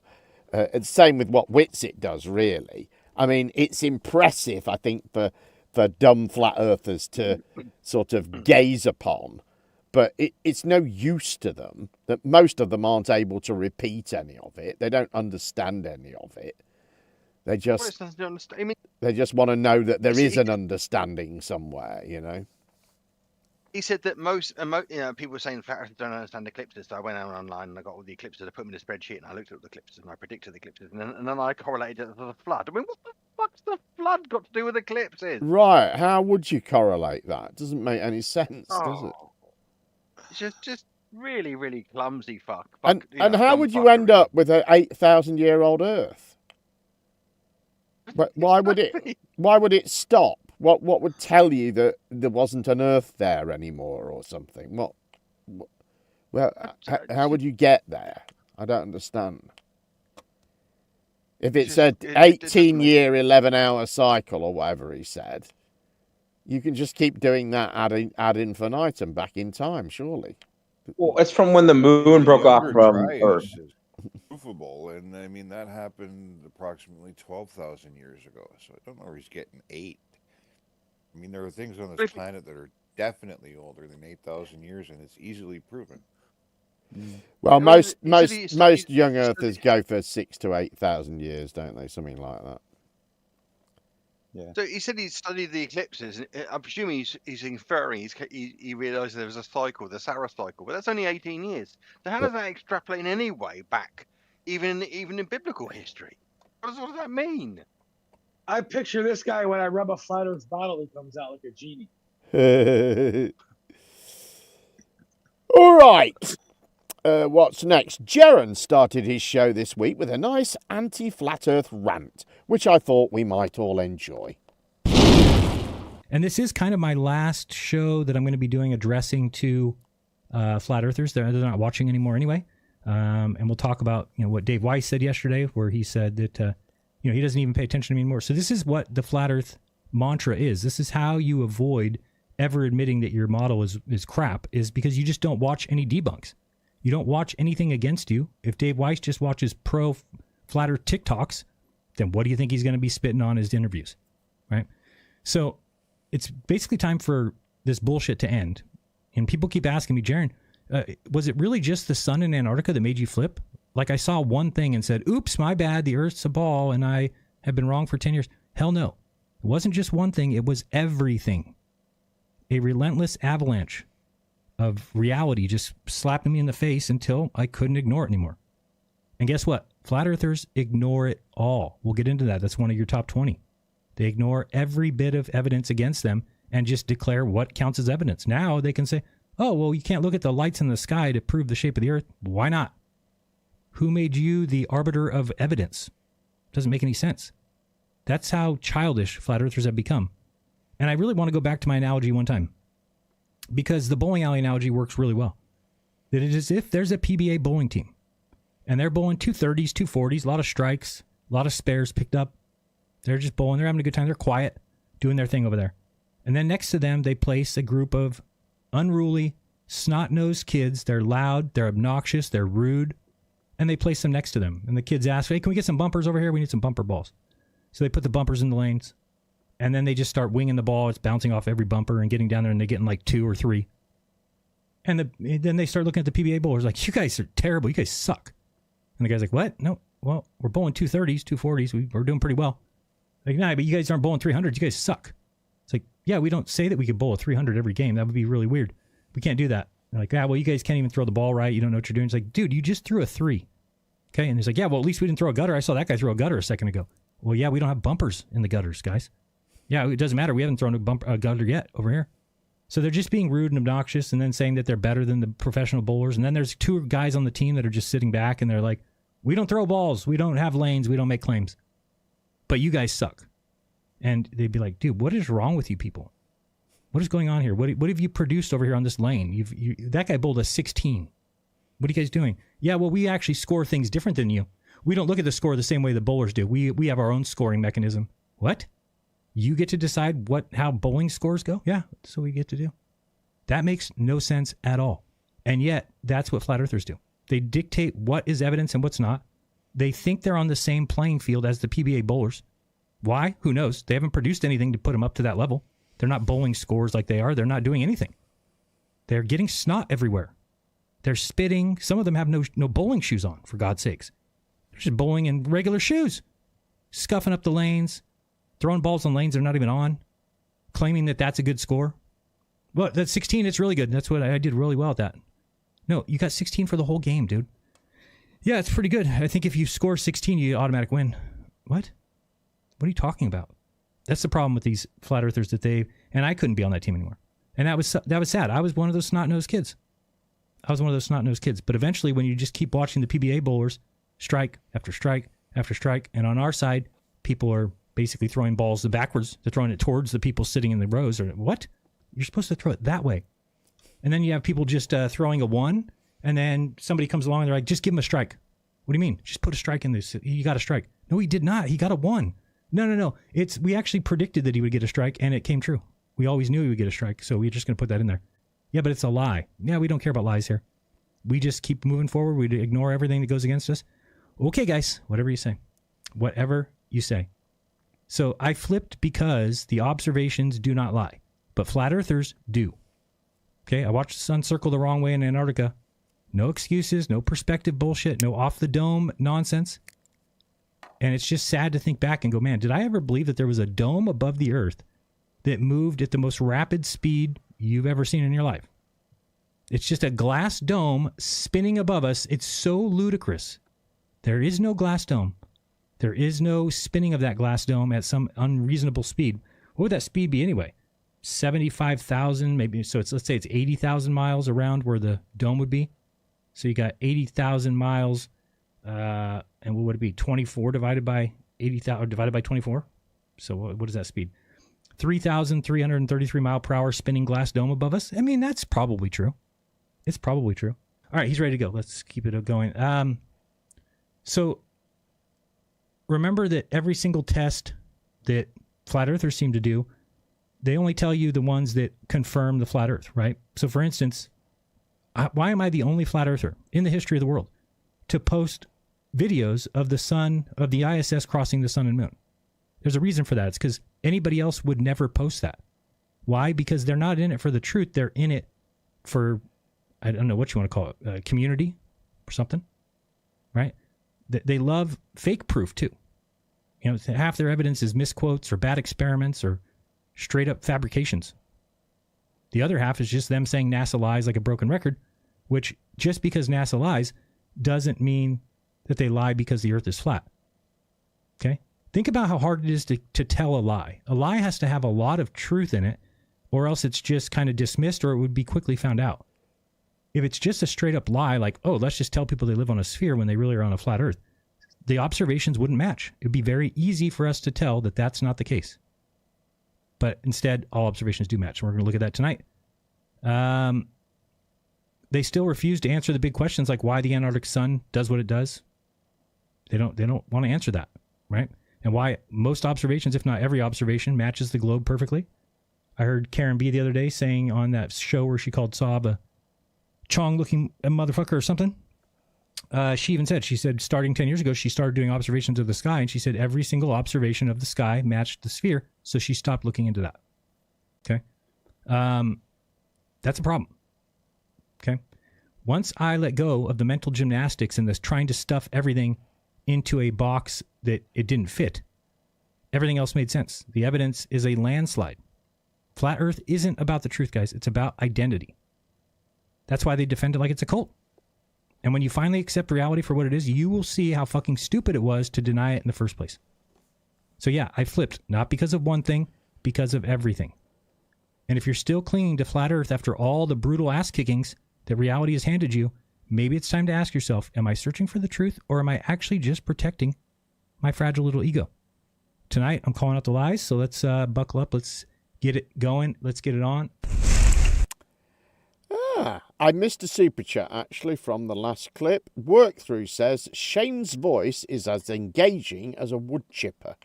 And same with what Witsit does, really. I mean, it's impressive, I think, for dumb flat earthers to sort of gaze upon, but it's no use to them. That most of them aren't able to repeat any of it. They don't understand any of it. They just they just want to know that there is an understanding somewhere, you know. He said that people were saying flat earthers don't understand eclipses. So I went out online and I got all the eclipses. I put them in a spreadsheet and I looked at the eclipses and I predicted the eclipses. And then I correlated it to the flood. I mean, what the fuck's the flood got to do with eclipses? Right. How would you correlate that? It doesn't make any sense, does it? It's just really, really clumsy fuck. And how would you end up with an 8,000-year-old Earth? But why would it stop? What would tell you that there wasn't an Earth there anymore or something? How would you get there? I don't understand. If it's an 18-year, 11-hour cycle or whatever he said, you can just keep doing that ad infinitum back in time, surely. Well, it's from when the moon broke off from Earth. Provable, and I mean that happened approximately 12,000 years ago. So I don't know where he's getting 8. I mean, there are things on this planet that are definitely older than 8,000 years, and it's easily proven. Well, most young Earthers go for 6,000 to 8,000 years, don't they? Something like that. Yeah. So he said he studied the eclipses. And I'm presuming he's inferring he realised there was a cycle, the Sarah cycle, but that's only 18 years. So how does that extrapolate in any way back, even in biblical history? What does that mean? I picture this guy when I rub a flat Earth bottle, he comes out like a genie. All right. What's next? Jeran started his show this week with a nice anti-flat Earth rant, which I thought we might all enjoy. And this is kind of my last show that I'm going to be doing addressing to flat earthers. They're not watching anymore anyway. And we'll talk about what Dave Weiss said yesterday, where he said that he doesn't even pay attention to me anymore. So this is what the flat Earth mantra is. This is how you avoid ever admitting that your model is crap, is because you just don't watch any debunks. You don't watch anything against you. If Dave Weiss just watches pro flat Earth TikToks, then what do you think he's going to be spitting on his interviews, right? So it's basically time for this bullshit to end. And people keep asking me, Jeran, was it really just the sun in Antarctica that made you flip? Like I saw one thing and said, oops, my bad, the Earth's a ball and I have been wrong for 10 years. Hell no. It wasn't just one thing, it was everything. A relentless avalanche of reality just slapping me in the face until I couldn't ignore it anymore. And guess what? Flat Earthers ignore it all. We'll get into that. That's one of your top 20. They ignore every bit of evidence against them and just declare what counts as evidence. Now they can say, oh, well, you can't look at the lights in the sky to prove the shape of the Earth. Why not? Who made you the arbiter of evidence? Doesn't make any sense. That's how childish flat earthers have become. And I really want to go back to my analogy one time, because the bowling alley analogy works really well. That it is if there's a PBA bowling team and they're bowling 230s, 240s, a lot of strikes, a lot of spares picked up. They're just bowling. They're having a good time. They're quiet, doing their thing over there. And then next to them, they place a group of unruly, snot-nosed kids. They're loud, they're obnoxious, they're rude. And they place them next to them. And the kids ask, hey, can we get some bumpers over here? We need some bumper balls. So they put the bumpers in the lanes. And then they just start winging the ball. It's bouncing off every bumper and getting down there, and they're getting like 2 or 3. And then they start looking at the PBA bowlers like, you guys are terrible. You guys suck. And the guy's like, what? No, well, we're bowling 230s, 240s. We're doing pretty well. Like, nah, but you guys aren't bowling 300s. You guys suck. It's like, yeah, we don't say that we could bowl a 300 every game. That would be really weird. We can't do that. They're like, well, you guys can't even throw the ball right. You don't know what you're doing. It's like, dude, you just threw a 3. Okay, and he's like, yeah, well, at least we didn't throw a gutter. I saw that guy throw a gutter a second ago. Well, yeah, we don't have bumpers in the gutters, guys. Yeah, it doesn't matter. We haven't thrown a gutter yet over here. So they're just being rude and obnoxious and then saying that they're better than the professional bowlers. And then there's 2 guys on the team that are just sitting back and they're like, we don't throw balls. We don't have lanes. We don't make claims. But you guys suck. And they'd be like, dude, what is wrong with you people? What is going on here? What have you produced over here on this lane? That guy bowled a 16. What are you guys doing? Yeah, well, we actually score things different than you. We don't look at the score the same way the bowlers do. We have our own scoring mechanism. What? You get to decide how bowling scores go? Yeah, that's what we get to do. That makes no sense at all. And yet, that's what flat earthers do. They dictate what is evidence and what's not. They think they're on the same playing field as the PBA bowlers. Why? Who knows? They haven't produced anything to put them up to that level. They're not bowling scores like they are. They're not doing anything. They're getting snot everywhere. They're spitting. Some of them have no bowling shoes on, for God's sakes. They're just bowling in regular shoes, scuffing up the lanes, throwing balls on lanes they're not even on, claiming that that's a good score. Well, that's 16. It's really good. That's what I did really well at that. No, you got 16 for the whole game, dude. Yeah, it's pretty good. I think if you score 16, you automatic win. What? What are you talking about? That's the problem with these flat earthers that and I couldn't be on that team anymore. And that was sad. I was one of those snot-nosed kids. But eventually, when you just keep watching the PBA bowlers, strike after strike after strike, and on our side, people are basically throwing balls backwards. They're throwing it towards the people sitting in the rows. Or what? You're supposed to throw it that way. And then you have people just throwing a 1, and then somebody comes along and they're like, just give him a strike. What do you mean? Just put a strike in this. You got a strike. No, he did not. He got a 1. No. We actually predicted that he would get a strike, and it came true. We always knew he would get a strike, so we're just going to put that in there. Yeah, but it's a lie. Yeah, we don't care about lies here. We just keep moving forward. We ignore everything that goes against us. Okay, guys, whatever you say. Whatever you say. So I flipped because the observations do not lie, but flat earthers do. Okay, I watched the sun circle the wrong way in Antarctica. No excuses, no perspective bullshit, no off the dome nonsense. And it's just sad to think back and go, man, did I ever believe that there was a dome above the earth that moved at the most rapid speed you've ever seen in your life? It's just a glass dome spinning above us. It's so ludicrous. There is no glass dome. There is no spinning of that glass dome at some unreasonable speed. What would that speed be anyway? 75,000, maybe. So let's say it's 80,000 miles around where the dome would be. So you got 80,000 miles, and what would it be? 24 divided by 80,000, divided by 24. So what is that speed? 3,333 mile per hour spinning glass dome above us. I mean, that's probably true. It's probably true. All right, he's ready to go. Let's keep it going. So remember that every single test that flat earthers seem to do, they only tell you the ones that confirm the flat earth, right? So for instance, why am I the only flat earther in the history of the world to post videos of the sun, of the ISS crossing the sun and moon? There's a reason for that. It's because anybody else would never post that. Why? Because they're not in it for the truth. They're in it for, I don't know what you want to call it, community or something, right? They love fake proof too. You know, half their evidence is misquotes or bad experiments or straight up fabrications. The other half is just them saying NASA lies like a broken record, which just because NASA lies doesn't mean that they lie because the earth is flat. Okay? Think about how hard it is to tell a lie. A lie has to have a lot of truth in it, or else it's just kind of dismissed, or it would be quickly found out. If it's just a straight up lie, like, oh, let's just tell people they live on a sphere when they really are on a flat earth, the observations wouldn't match. It would be very easy for us to tell that that's not the case. But instead, all observations do match. And we're going to look at that tonight. They still refuse to answer the big questions like why the Antarctic sun does what it does. They don't want to answer that, right? And why most observations, if not every observation, matches the globe perfectly. I heard Karen B the other day saying on that show where she called Sov a Chong-looking motherfucker or something. She even said, starting 10 years ago, she started doing observations of the sky, and she said every single observation of the sky matched the sphere, so she stopped looking into that. Okay? That's a problem. Okay? Once I let go of the mental gymnastics and this trying to stuff everything into a box that it didn't fit, everything else made sense. The evidence is a landslide. Flat Earth isn't about the truth, guys. It's about identity. That's why they defend it like it's a cult. And when you finally accept reality for what it is, you will see how fucking stupid it was to deny it in the first place. So yeah, I flipped, not because of one thing, because of everything. And if you're still clinging to flat Earth after all the brutal ass kickings that reality has handed you, maybe it's time to ask yourself, am I searching for the truth, or am I actually just protecting my fragile little ego? Tonight, I'm calling out the lies, so let's buckle up. Let's get it going. Let's get it on. I missed a super chat, actually, from the last clip. Workthrough says, Shane's voice is as engaging as a wood chipper.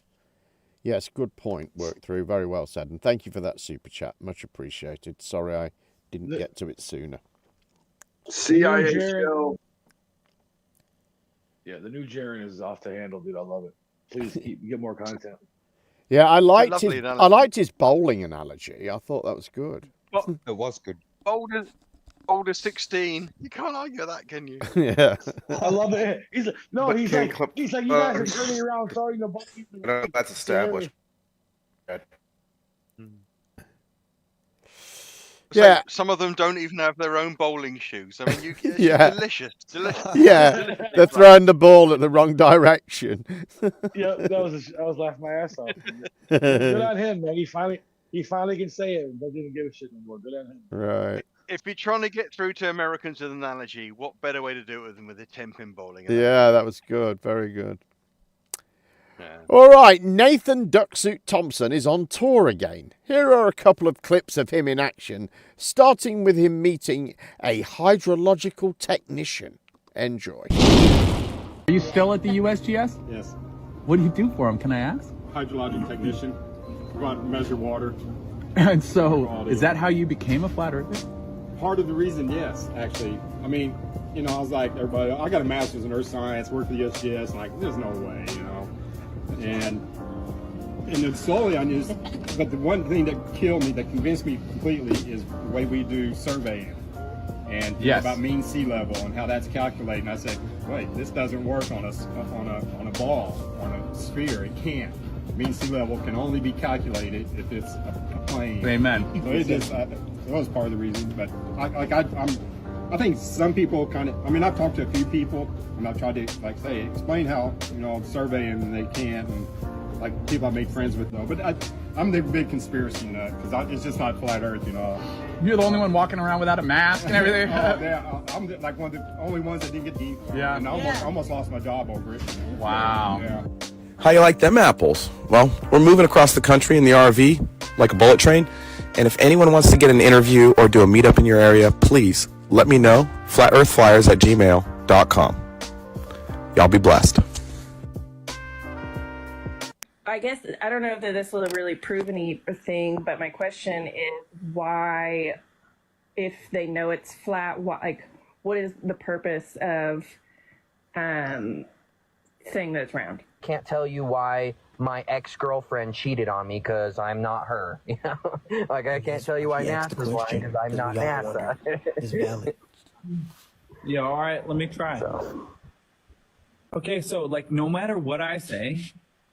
Yes, good point, Workthrough. Very well said. And thank you for that super chat. Much appreciated. Sorry I didn't get to it sooner. CIA show. Yeah, the new Jeran is off the handle, dude. I love it. Please get more content. Yeah, I liked his bowling analogy. I thought that was good. It was good. Older 16. You can't argue that, can you? Yeah. I love it. He's like, you guys are turning around, throwing the ball. No, that's established. Yeah. Some of them don't even have their own bowling shoes. I mean, Yeah. delicious. Yeah, they're throwing the ball at the wrong direction. Yeah, I was laughing my ass off. Good on him, man. He finally can say it and doesn't even give a shit anymore. Good on him. Right. If you're trying to get through to Americans with an analogy, what better way to do it than with a 10-pin bowling? Yeah, that was good. Very good. Yeah. All right, Nathan Ducksuit Thompson is on tour again. Here are a couple of clips of him in action, starting with him meeting a hydrological technician. Enjoy. Are you still at the USGS? Yes. What do you do for them, can I ask? Hydrologic technician. Go out and measure water. And so, is that how you became a flat earther? Part of the reason, yes, actually. I mean, you know, I was like everybody, I got a master's in earth science, worked for the USGS, and like, there's no way, you know. And then slowly I knew, but the one thing that killed me, that convinced me completely, is the way we do surveying. And about mean sea level and how that's calculated. And I said, wait, this doesn't work on a ball, on a sphere. It can't. Mean sea level can only be calculated if it's a plane. Amen. So it just that was part of the reason. But I think some people kind of. I mean, I've talked to a few people and I've tried to explain how surveying they can't, and like people I made friends with though. But I'm the big conspiracy nut because it's just not flat Earth, you know. You're the only one walking around without a mask and everything. Yeah, I'm like one of the only ones that didn't get deep. Yeah. And I almost lost my job over it. Wow. Yeah. How you like them apples? Well, we're moving across the country in the RV like a bullet train. And if anyone wants to get an interview or do a meetup in your area, please let me know. flatearthflyers@gmail.com. Y'all be blessed. I guess I don't know if this will really prove anything, but my question is why, if they know it's flat, what is the purpose of saying that it's round? Can't tell you why my ex-girlfriend cheated on me because I'm not her. You know, like I can't tell you why NASA's lying because I'm not NASA. Is valid. Yeah, all right, let me try. Okay, so like no matter what I say,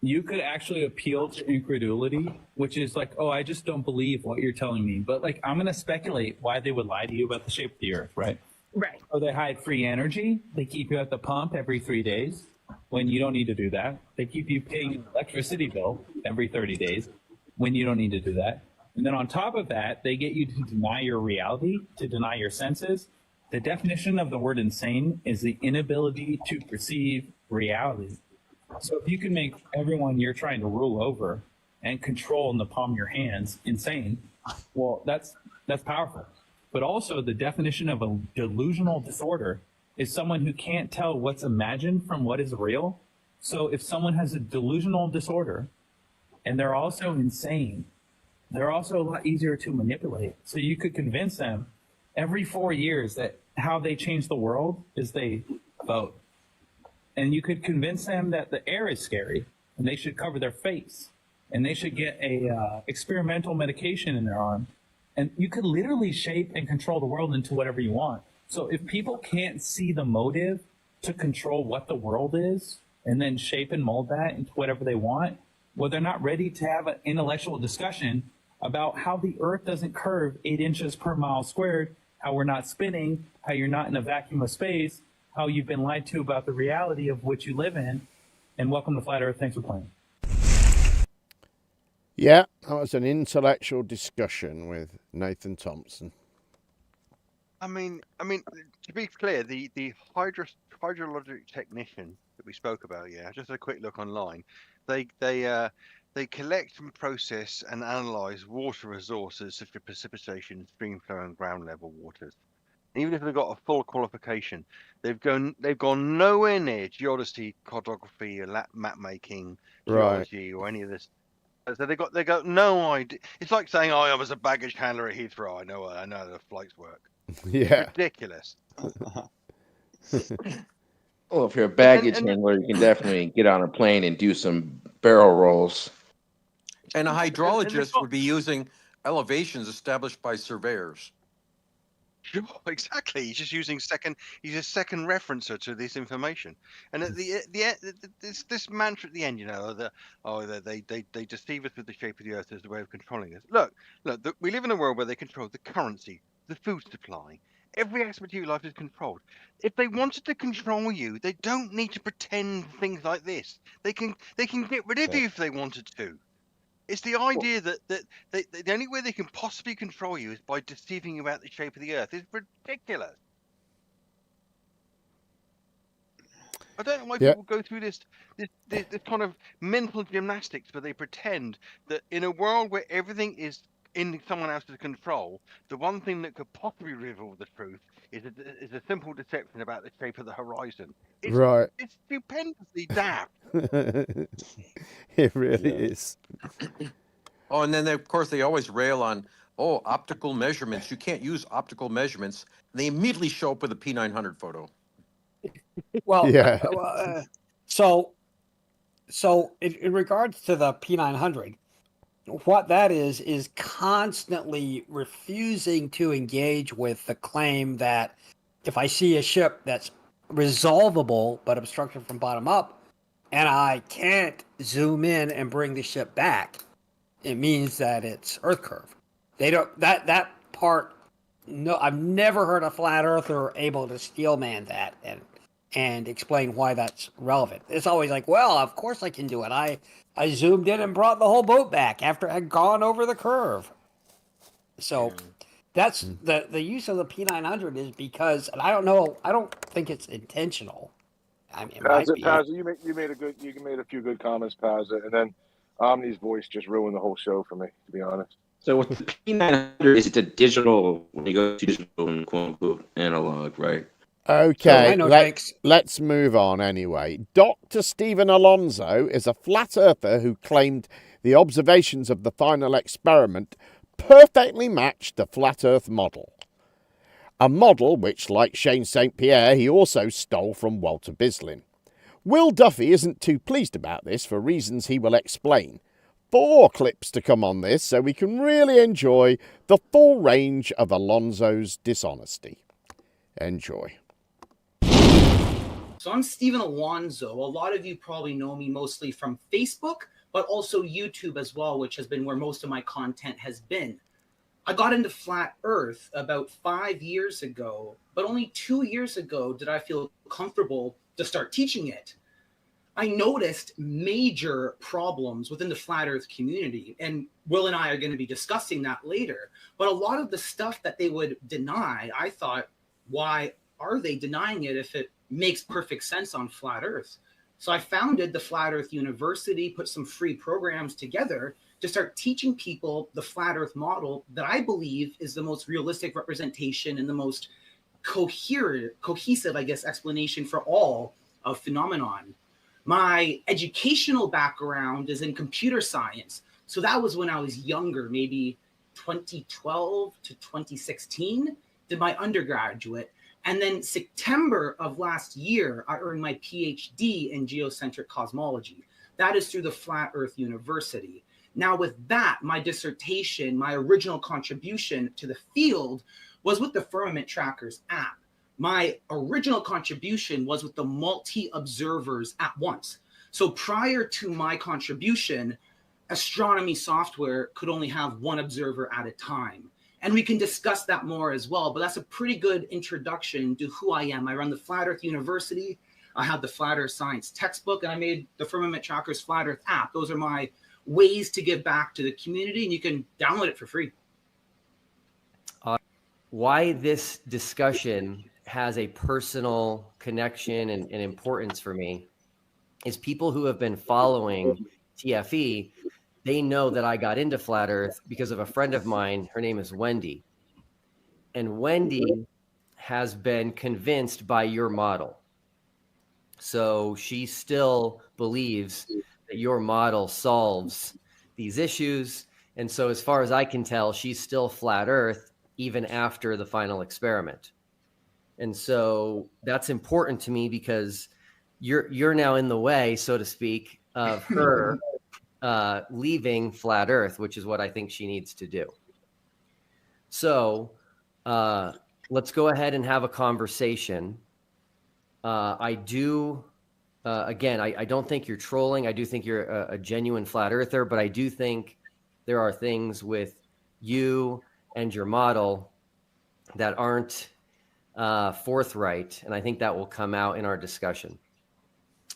you could actually appeal to incredulity, which is like, oh, I just don't believe what you're telling me. But like, I'm going to speculate why they would lie to you about the shape of the Earth, right? Right. Or they hide free energy. They keep you at the pump every 3 days when you don't need to do that. They keep you paying an electricity bill every 30 days when you don't need to do that. And then on top of that, they get you to deny your reality, to deny your senses. The definition of the word insane is the inability to perceive reality. So if you can make everyone you're trying to rule over and control in the palm of your hands insane, well, that's powerful. But also the definition of a delusional disorder is someone who can't tell what's imagined from what is real. So if someone has a delusional disorder and they're also insane, they're also a lot easier to manipulate. So you could convince them every 4 years that how they change the world is they vote. And you could convince them that the air is scary and they should cover their face and they should get a experimental medication in their arm. And you could literally shape and control the world into whatever you want. So if people can't see the motive to control what the world is and then shape and mold that into whatever they want, well, they're not ready to have an intellectual discussion about how the Earth doesn't curve 8 inches per mile squared, how we're not spinning, how you're not in a vacuum of space, how you've been lied to about the reality of what you live in. And welcome to Flat Earth. Thanks for playing. Yeah, that was an intellectual discussion with Nathan Thompson. I mean, to be clear, the hydrologic technician that we spoke about, just a quick look online. They collect and process and analyze water resources such as precipitation, stream flow, and ground level waters. Even if they've got a full qualification, they've gone nowhere near geodesy, cartography, or map making, geology, or any of this. So they got no idea. It's like saying, "Oh, I was a baggage handler at Heathrow. I know how the flights work." Yeah, ridiculous. Well, if you're a baggage handler, you can definitely get on a plane and do some barrel rolls. And a hydrologist would be using elevations established by surveyors. Sure, exactly. He's just using second. He's a second referencer to this information, and at this mantra at the end, they deceive us with the shape of the earth as the way of controlling us. Look, we live in a world where they control the currency, the food supply. Every aspect of your life is controlled. If they wanted to control you, they don't need to pretend things like this. They can get rid of you if they wanted to. It's the idea that the only way they can possibly control you is by deceiving you about the shape of the earth. It's ridiculous. I don't know why people go through this kind of mental gymnastics where they pretend that in a world where everything is in someone else's control, the one thing that could possibly reveal the truth is a simple deception about the shape of the horizon. Right. It's stupendously daft. It really is. Oh, and then of course they always rail on, optical measurements. You can't use optical measurements. And they immediately show up with a P900 photo. Well, Yeah. So in regards to the P900, what that is constantly refusing to engage with the claim that if I see a ship that's resolvable but obstructed from bottom up, and I can't zoom in and bring the ship back, it means that it's Earth curve. They don't that part. No, I've never heard a flat earther able to steelman that and explain why that's relevant. It's always like, well, of course I can do it. I zoomed in and brought the whole boat back after I had gone over the curve. So that's the use of the P900 is because, and I don't think it's intentional. I mean, Pazza, you made a few good comments, Pazza, and then Omni's voice just ruined the whole show for me, to be honest. So with the P900, is it a digital, when you go to digital and quote unquote analog, right? Okay, let's move on anyway. Dr. Stephen Alonso is a flat earther who claimed the observations of the final experiment perfectly matched the flat earth model. A model which, like Shane St. Pierre, he also stole from Walter Bislin. Will Duffy isn't too pleased about this for reasons he will explain. 4 clips to come on this so we can really enjoy the full range of Alonso's dishonesty. Enjoy. So I'm Stephen Alonzo. A lot of you probably know me mostly from Facebook, but also YouTube as well, which has been where most of my content has been. I got into flat earth about 5 years ago, but only 2 years ago did I feel comfortable to start teaching it. I noticed major problems within the flat earth community, and Will and I are going to be discussing that later. But a lot of the stuff that they would deny, I thought, why are they denying it if it makes perfect sense on flat earth? So I founded the Flat Earth University, put some free programs together to start teaching people the flat earth model that I believe is the most realistic representation and the most cohesive, I guess, explanation for all of phenomenon. My educational background is in computer science. So that was when I was younger, maybe 2012 to 2016, did my undergraduate. And then September of last year, I earned my PhD in geocentric cosmology. That is through the Flat Earth University. Now with that, my dissertation, my original contribution to the field was with the Firmament Trackers app. My original contribution was with the multi-observers at once. So prior to my contribution, astronomy software could only have one observer at a time. And we can discuss that more as well, but that's a pretty good introduction to who I am. I run the Flat Earth University. I have the Flat Earth Science textbook, and I made the Firmament Trackers Flat Earth app. Those are my ways to give back to the community, and you can download it for free. Why this discussion has a personal connection and importance for me is people who have been following TFE, they know that I got into Flat Earth because of a friend of mine. Her name is Wendy. And Wendy has been convinced by your model. So she still believes that your model solves these issues. And so as far as I can tell, she's still Flat Earth even after the final experiment. And so that's important to me because you're now in the way, so to speak, of her leaving Flat Earth, which is what I think she needs to do. So let's go ahead and have a conversation. I do, again, I don't think you're trolling. I do think you're a genuine flat earther, but I do think there are things with you and your model that aren't forthright, and I think that will come out in our discussion.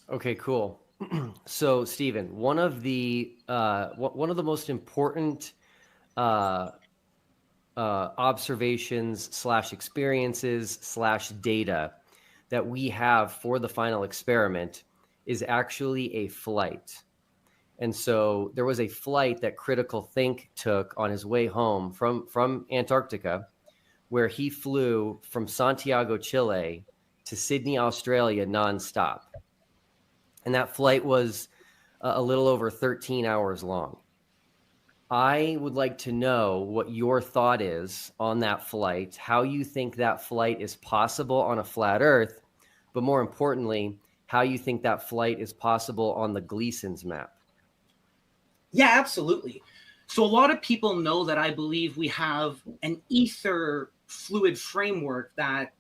Okay, cool. So, Stephen, one of the most important observations / experiences / data that we have for the final experiment is actually a flight. And so there was a flight that Critical Think took on his way home from Antarctica, where he flew from Santiago, Chile to Sydney, Australia nonstop. And that flight was a little over 13 hours long. I would like to know what your thought is on that flight, how you think that flight is possible on a flat Earth, but more importantly, how you think that flight is possible on the Gleason's map. Yeah, absolutely. So a lot of people know that I believe we have an ether fluid framework that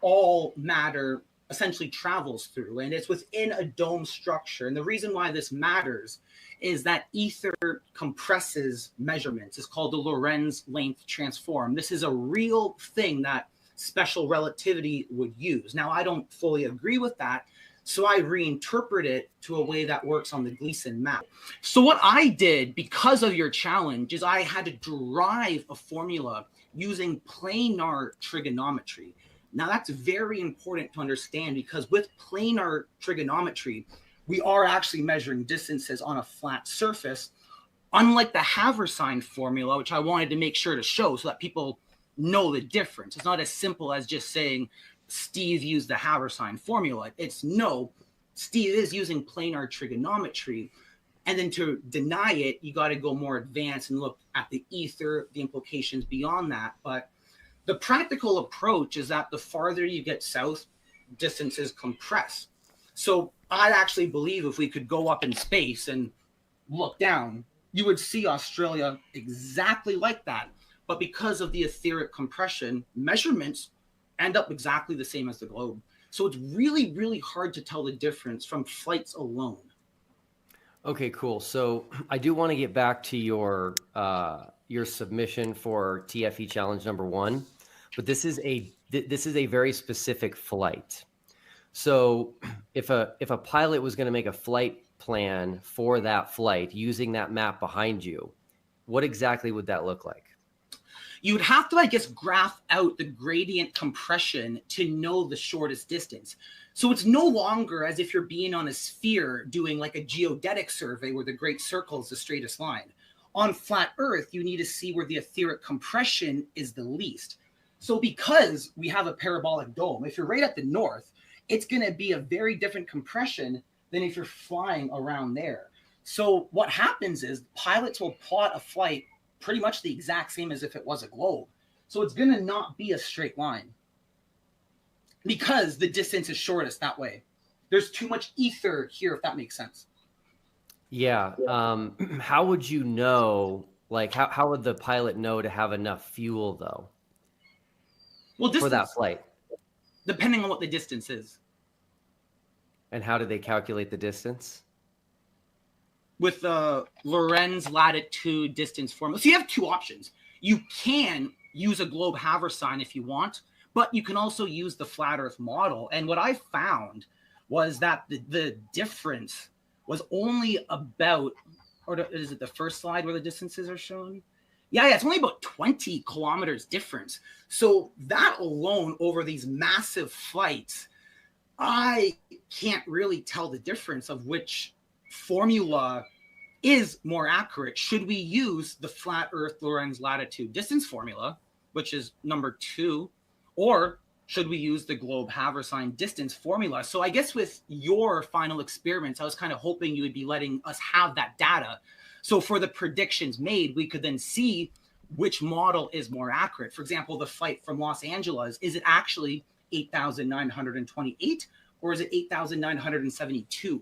all matter essentially travels through, and it's within a dome structure. And the reason why this matters is that ether compresses measurements. It's called the Lorentz length transform. This is a real thing that special relativity would use. Now, I don't fully agree with that, so I reinterpret it to a way that works on the Gleason map. So what I did, because of your challenge, is I had to derive a formula using planar trigonometry. Now, that's very important to understand, because with planar trigonometry, we are actually measuring distances on a flat surface, unlike the Haversine formula, which I wanted to make sure to show so that people know the difference. It's not as simple as just saying Steve used the Haversine formula. It's no, Steve is using planar trigonometry. And then to deny it, you got to go more advanced and look at the ether, the implications beyond that. But the practical approach is that the farther you get south, distances compress. So I actually believe if we could go up in space and look down, you would see Australia exactly like that. But because of the etheric compression, measurements end up exactly the same as the globe. So it's really, really hard to tell the difference from flights alone. Okay, cool. So I do want to get back to your submission for TFE challenge number 1, but this is a very specific flight. So if a pilot was going to make a flight plan for that flight using that map behind you, what exactly would that look like? You'd have to, I guess, graph out the gradient compression to know the shortest distance. So it's no longer as if you're being on a sphere doing like a geodetic survey where the great circle is the straightest line. On flat Earth, you need to see where the etheric compression is the least. So because we have a parabolic dome, if you're right at the north, it's going to be a very different compression than if you're flying around there. So what happens is pilots will plot a flight pretty much the exact same as if it was a globe. So it's going to not be a straight line because the distance is shortest that way. There's too much ether here, if that makes sense. Yeah. How would you know, like how would the pilot know to have enough fuel though? Well, distance, for that flight? Depending on what the distance is. And how do they calculate the distance? With the Lorentz latitude distance formula. So you have two options. You can use a globe Haversine if you want, but you can also use the flat Earth model. And what I found was that the difference was only about, or is it the first slide where the distances are shown? Yeah, it's only about 20 kilometers difference. So that alone over these massive flights, I can't really tell the difference of which formula is more accurate. Should we use the flat Earth Lorentz latitude distance formula, which is number 2, or should we use the globe Haversine distance formula? So I guess with your final experiments, I was kind of hoping you would be letting us have that data. So for the predictions made, we could then see which model is more accurate. For example, the flight from Los Angeles, is it actually 8,928 or is it 8,972?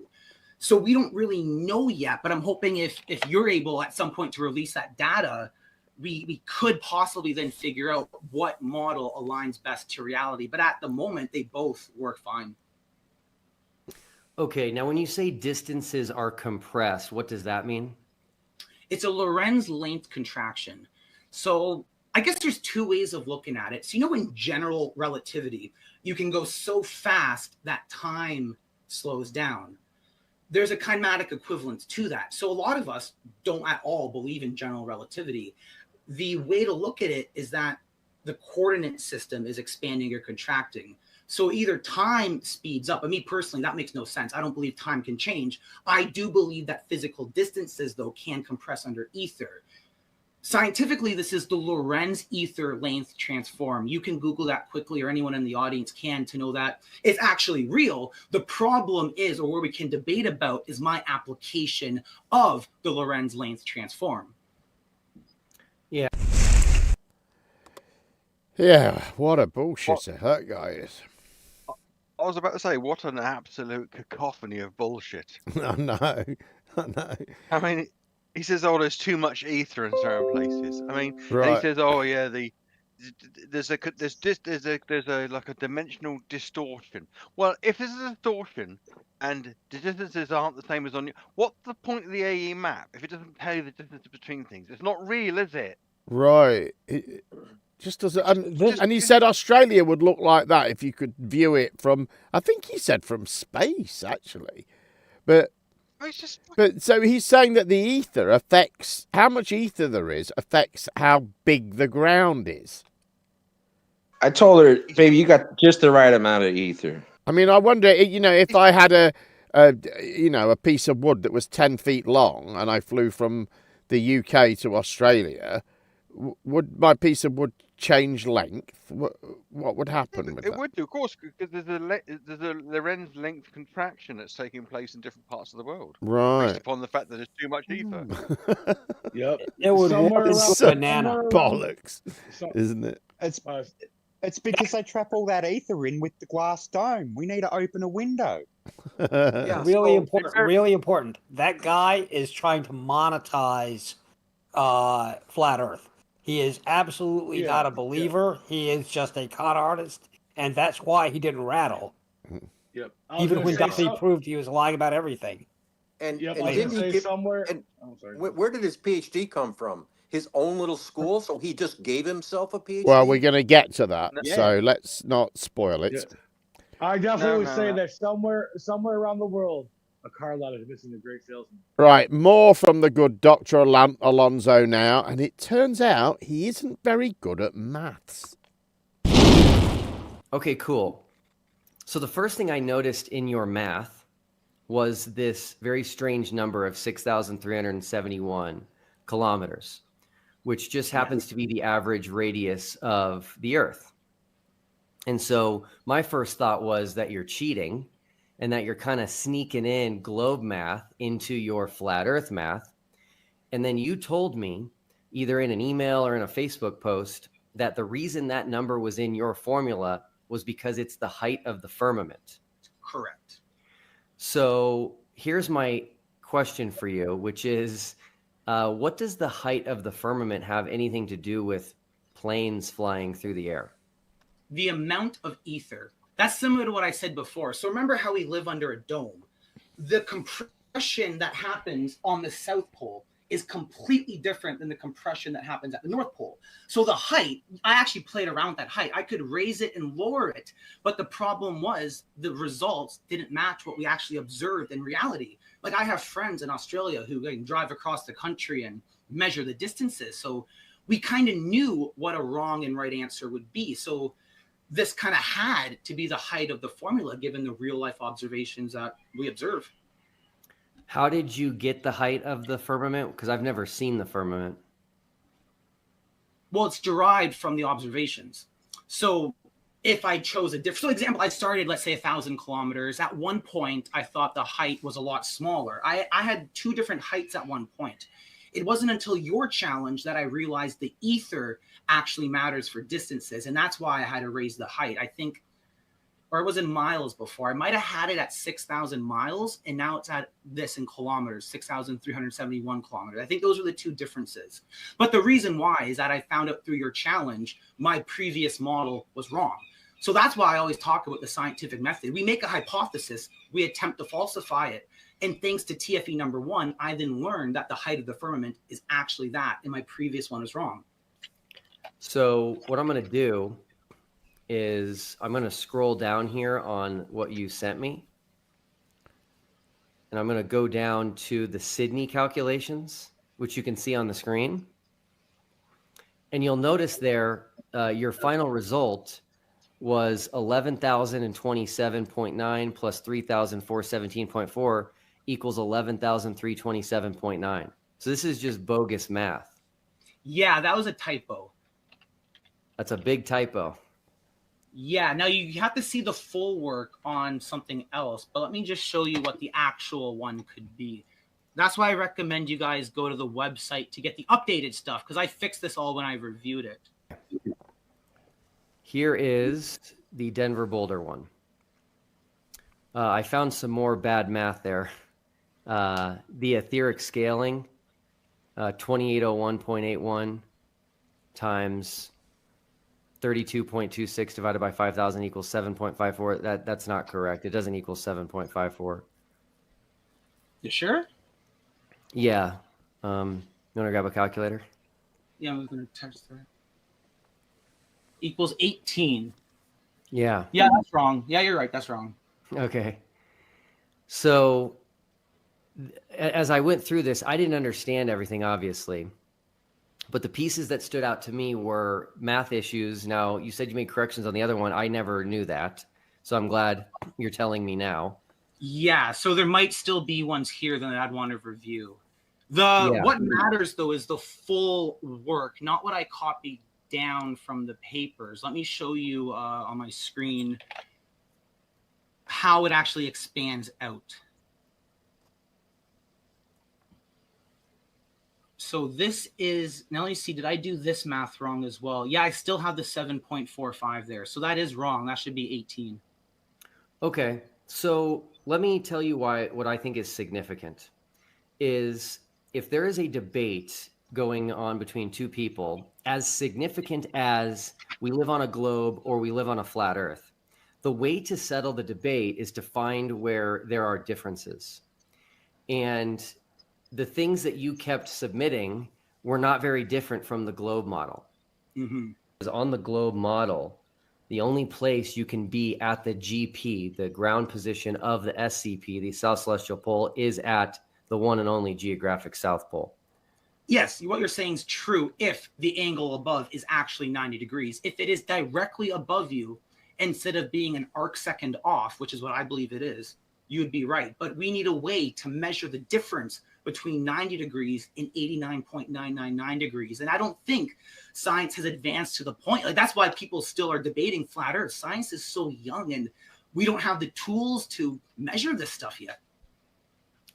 So we don't really know yet, but I'm hoping if you're able at some point to release that data, we could possibly then figure out what model aligns best to reality. But at the moment, they both work fine. Okay, now when you say distances are compressed, what does that mean? It's a Lorentz length contraction. So I guess there's two ways of looking at it. So, you know, in general relativity, you can go so fast that time slows down. There's a kinematic equivalence to that. So a lot of us don't at all believe in general relativity. The way to look at it is that the coordinate system is expanding or contracting. So either time speeds up. Me personally, that makes no sense. I don't believe time can change. I do believe that physical distances, though, can compress under ether. Scientifically, this is the Lorentz ether length transform. You can Google that quickly, or anyone in the audience can, to know that it's actually real. The problem is, or where we can debate about, is my application of the Lorentz length transform. Yeah. Yeah, what a bullshitter that guy is. I was about to say, what an absolute cacophony of bullshit. I know. I mean, he says, "Oh, there's too much ether in certain places." I mean, and he Right. says, "Oh, yeah, there's like a dimensional distortion." Well, if there's a distortion and the distances aren't the same as on you, what's the point of the AE map if it doesn't tell you the distance between things? It's not real, is it? Right. It just doesn't. And he said Australia would look like that if you could view it from, I think he said from space, actually. But so he's saying that the ether affects, how much ether there is affects how big the ground is. I told her, baby, you got just the right amount of ether. I mean, I wonder, you know, if I had a piece of wood that was 10 feet long and I flew from the UK to Australia, would my piece of wood change length? What would happen with that? It would do, of course, because there's a Lorentz length contraction that's taking place in different parts of the world. Right. Based upon the fact that there's too much ether. Yep. It would Somewhere work around- banana. somewhere around- Bollocks, so- isn't it? It's because they trap all that ether in with the glass dome. We need to open a window. Really important. Really important. That guy is trying to monetize flat Earth. He is absolutely not a believer. He is just a con artist, and that's why he didn't rattle. Yep. Even when Duffy proved he was lying about everything. And, Yep, and I was didn't gonna he say get somewhere- And Oh, sorry. where did his PhD come from? His own little school? So he just gave himself a PhD? Well, we're going to get to that, Yeah. so let's not spoil it. Yeah. I definitely would No. say that somewhere around the world, a car lot is missing a great salesman. Right, more from the good Dr. Alonso now, and it turns out he isn't very good at maths. Okay, cool. So the first thing I noticed in your math was this very strange number of 6,371 kilometers, which just happens to be the average radius of the Earth. And so my first thought was that you're cheating and that you're kind of sneaking in globe math into your flat Earth math. And then you told me, either in an email or in a Facebook post, that the reason that number was in your formula was because it's the height of the firmament. Correct. So here's my question for you, which is, what does the height of the firmament have anything to do with planes flying through the air? The amount of ether. That's similar to what I said before. So remember how we live under a dome? The compression that happens on the South Pole is completely different than the compression that happens at the North Pole. So the height, I actually played around with that height. I could raise it and lower it, but the problem was the results didn't match what we actually observed in reality. Like, I have friends in Australia who can drive across the country and measure the distances. So we kind of knew what a wrong and right answer would be. So this kind of had to be the height of the formula given the real life observations that we observe. How did you get the height of the firmament? Because I've never seen the firmament. Well, it's derived from the observations. So if I chose a different, so example, I started, let's say 1,000 kilometers. At one point, I thought the height was a lot smaller. I had two different heights at one point. It wasn't until your challenge that I realized the ether actually matters for distances. And that's why I had to raise the height. I think or it was in miles before. I might have had it at 6,000 miles, and now it's at this in kilometers, 6,371 kilometers. I think those are the two differences. But the reason why is that I found out through your challenge, my previous model was wrong. So that's why I always talk about the scientific method. We make a hypothesis, we attempt to falsify it. And thanks to TFE number 1, I then learned that the height of the firmament is actually that, and my previous one was wrong. So what I'm going to do is I'm going to scroll down here on what you sent me. And I'm going to go down to the Sydney calculations, which you can see on the screen. And you'll notice there, your final result was 11,027.9 plus 3,417.4 equals 11,327.9. So this is just bogus math. Yeah, that was a typo. That's a big typo. Yeah, now you have to see the full work on something else, but let me just show you what the actual one could be. That's why I recommend you guys go to the website to get the updated stuff, because I fixed this all when I reviewed it. Here is the Denver Boulder one. I found some more bad math there. The etheric scaling, 2801.81 times 32.26 divided by 5,000 equals 7.54. That's not correct. It doesn't equal 7.54. You sure? Yeah. You want to grab a calculator? Yeah, I'm going to test that. Equals 18. Yeah. Yeah, that's wrong. Yeah, you're right. That's wrong. Okay. So as I went through this, I didn't understand everything, obviously. But the pieces that stood out to me were math issues. Now, you said you made corrections on the other one. I never knew that. So I'm glad you're telling me now. Yeah, so there might still be ones here that I'd want to review. What matters, though, is the full work, not what I copied down from the papers. Let me show you on my screen how it actually expands out. So this is, now let me see, did I do this math wrong as well? Yeah, I still have the 7.45 there. So that is wrong. That should be 18. Okay. So let me tell you what I think is significant is if there is a debate going on between two people, as significant as we live on a globe or we live on a flat earth, the way to settle the debate is to find where there are differences. And the things that you kept submitting were not very different from the globe model. Mm-hmm. Because on the globe model, the only place you can be at the GP, the ground position of the SCP, the South Celestial Pole, is at the one and only geographic South Pole. Yes, what you're saying is true if the angle above is actually 90 degrees. If it is directly above you, instead of being an arc second off, which is what I believe it is, you would be right. But we need a way to measure the difference between 90 degrees and 89.999 degrees. And I don't think science has advanced to the point. Like, that's why people still are debating flat Earth. Science is so young, and we don't have the tools to measure this stuff yet.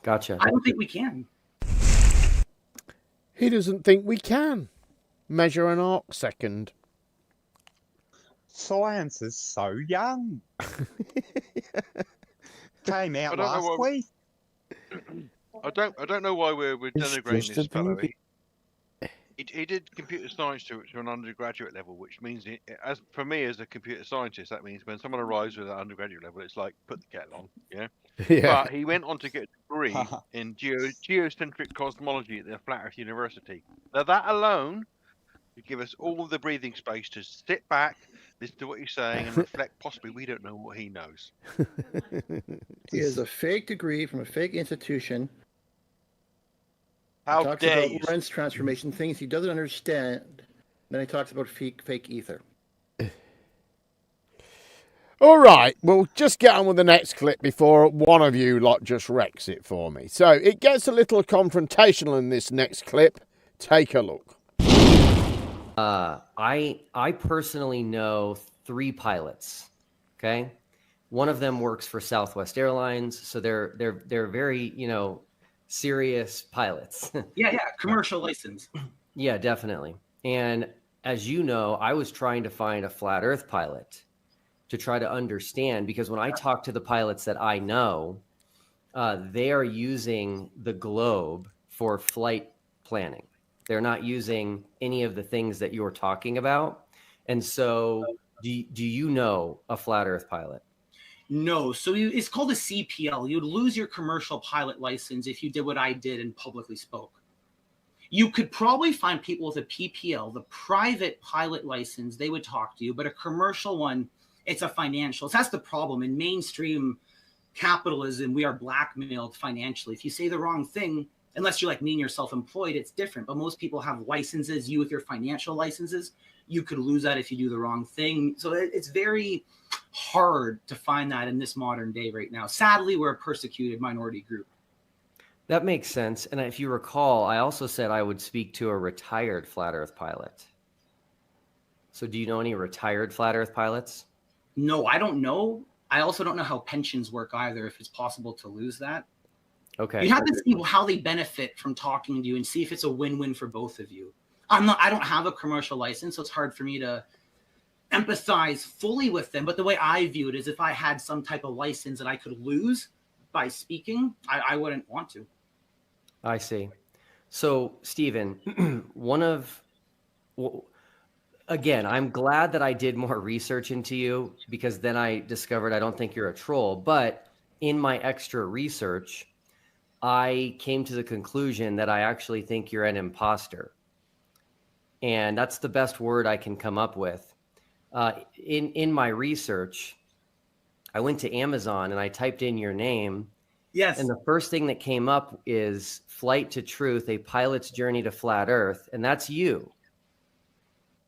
Gotcha. I don't think we can. He doesn't think we can measure an arc second. Science is so young. Came out last week. I don't know why we're denigrating this fellow. He did computer science to an undergraduate level, which means, as for me as a computer scientist, that means when someone arrives with an undergraduate level, it's like put the kettle on, yeah. Yeah. But he went on to get a degree in geocentric cosmology at the Flat Earth University. Now that alone would give us all the breathing space to sit back, listen to what he's saying, and reflect. Possibly we don't know what he knows. He has a fake degree from a fake institution. How he talks dare about you? lens transformation, things he doesn't understand. Then he talks about fake ether. All right, we'll just get on with the next clip before one of you lot just wrecks it for me. So it gets a little confrontational in this next clip. Take a look. I personally know 3 pilots. Okay, one of them works for Southwest Airlines, so they're very serious pilots. Yeah, commercial license. Yeah, definitely. And as you know, I was trying to find a flat Earth pilot, to try to understand, because when I talk to the pilots that I know, they are using the globe for flight planning. They're not using any of the things that you're talking about. And so do you know a flat earth pilot? No. So it's called a CPL. You'd lose your commercial pilot license if you did what I did and publicly spoke. You could probably find people with a PPL, the private pilot license, they would talk to you, but a commercial one, it's a financial. So that's the problem. In mainstream capitalism, we are blackmailed financially. If you say the wrong thing, unless you're like me and you're self-employed, it's different. But most people have licenses. You with your financial licenses, you could lose that if you do the wrong thing. So it's very hard to find that in this modern day right now. Sadly, we're a persecuted minority group. That makes sense. And if you recall, I also said I would speak to a retired flat earth pilot. So do you know any retired flat earth pilots? No, I don't know. I also don't know how pensions work either, if it's possible to lose that. Okay. You have to see how they benefit from talking to you and see if it's a win-win for both of you. I don't have a commercial license, so it's hard for me to empathize fully with them. But the way I view it is if I had some type of license that I could lose by speaking, I wouldn't want to. I see. So, Stephen, again, I'm glad that I did more research into you, because then I discovered I don't think you're a troll. But in my extra research, I came to the conclusion that I actually think you're an imposter. And that's the best word I can come up with. In my research, I went to Amazon and I typed in your name. Yes. And the first thing that came up is Flight to Truth, A Pilot's Journey to Flat Earth. And that's you.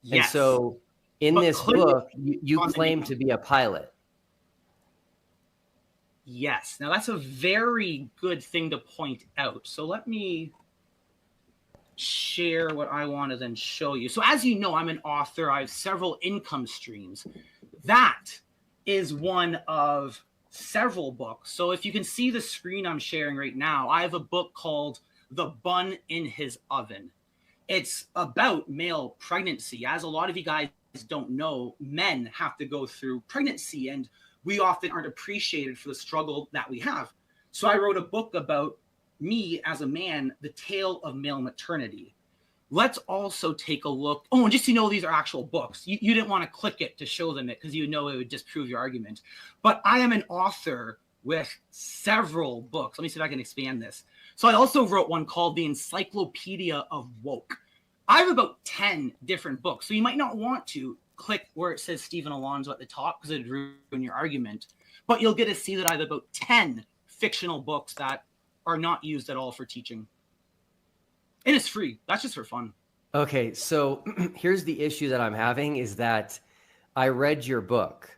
Yes. And so in this book, you claim to be a pilot. Yes. Now, that's a very good thing to point out. So let me share what I want to then show you. So as you know, I'm an author. I have several income streams. That is one of several books. So if you can see the screen I'm sharing right now, I have a book called The Bun in His Oven. It's about male pregnancy. As a lot of you guys don't know, men have to go through pregnancy, and we often aren't appreciated for the struggle that we have. So I wrote a book about me as a man, the tale of male maternity. Let's also take a look. Oh, and just so you know, these are actual books. You didn't want to click it to show them it because you know it would disprove your argument. But I am an author with several books. Let me see if I can expand this. So I also wrote one called The Encyclopedia of Woke. I have about 10 different books. So you might not want to click where it says Stephen Alonzo at the top because it'd ruin your argument. But you'll get to see that I have about 10 fictional books that are not used at all for teaching. And it's free. That's just for fun. Okay, so here's the issue that I'm having is that I read your book,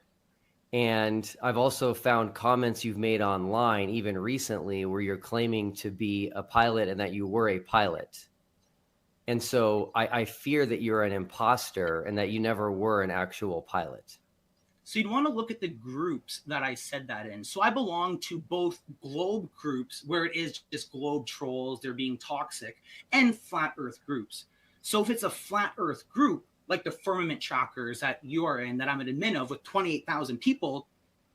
and I've also found comments you've made online, even recently, where you're claiming to be a pilot and that you were a pilot. And so I fear that you're an imposter and that you never were an actual pilot. So you'd want to look at the groups that I said that in. So I belong to both globe groups where it is just globe trolls, they're being toxic, and flat earth groups. So if it's a flat earth group, like the firmament trackers that you are in, that I'm an admin of with 28,000 people,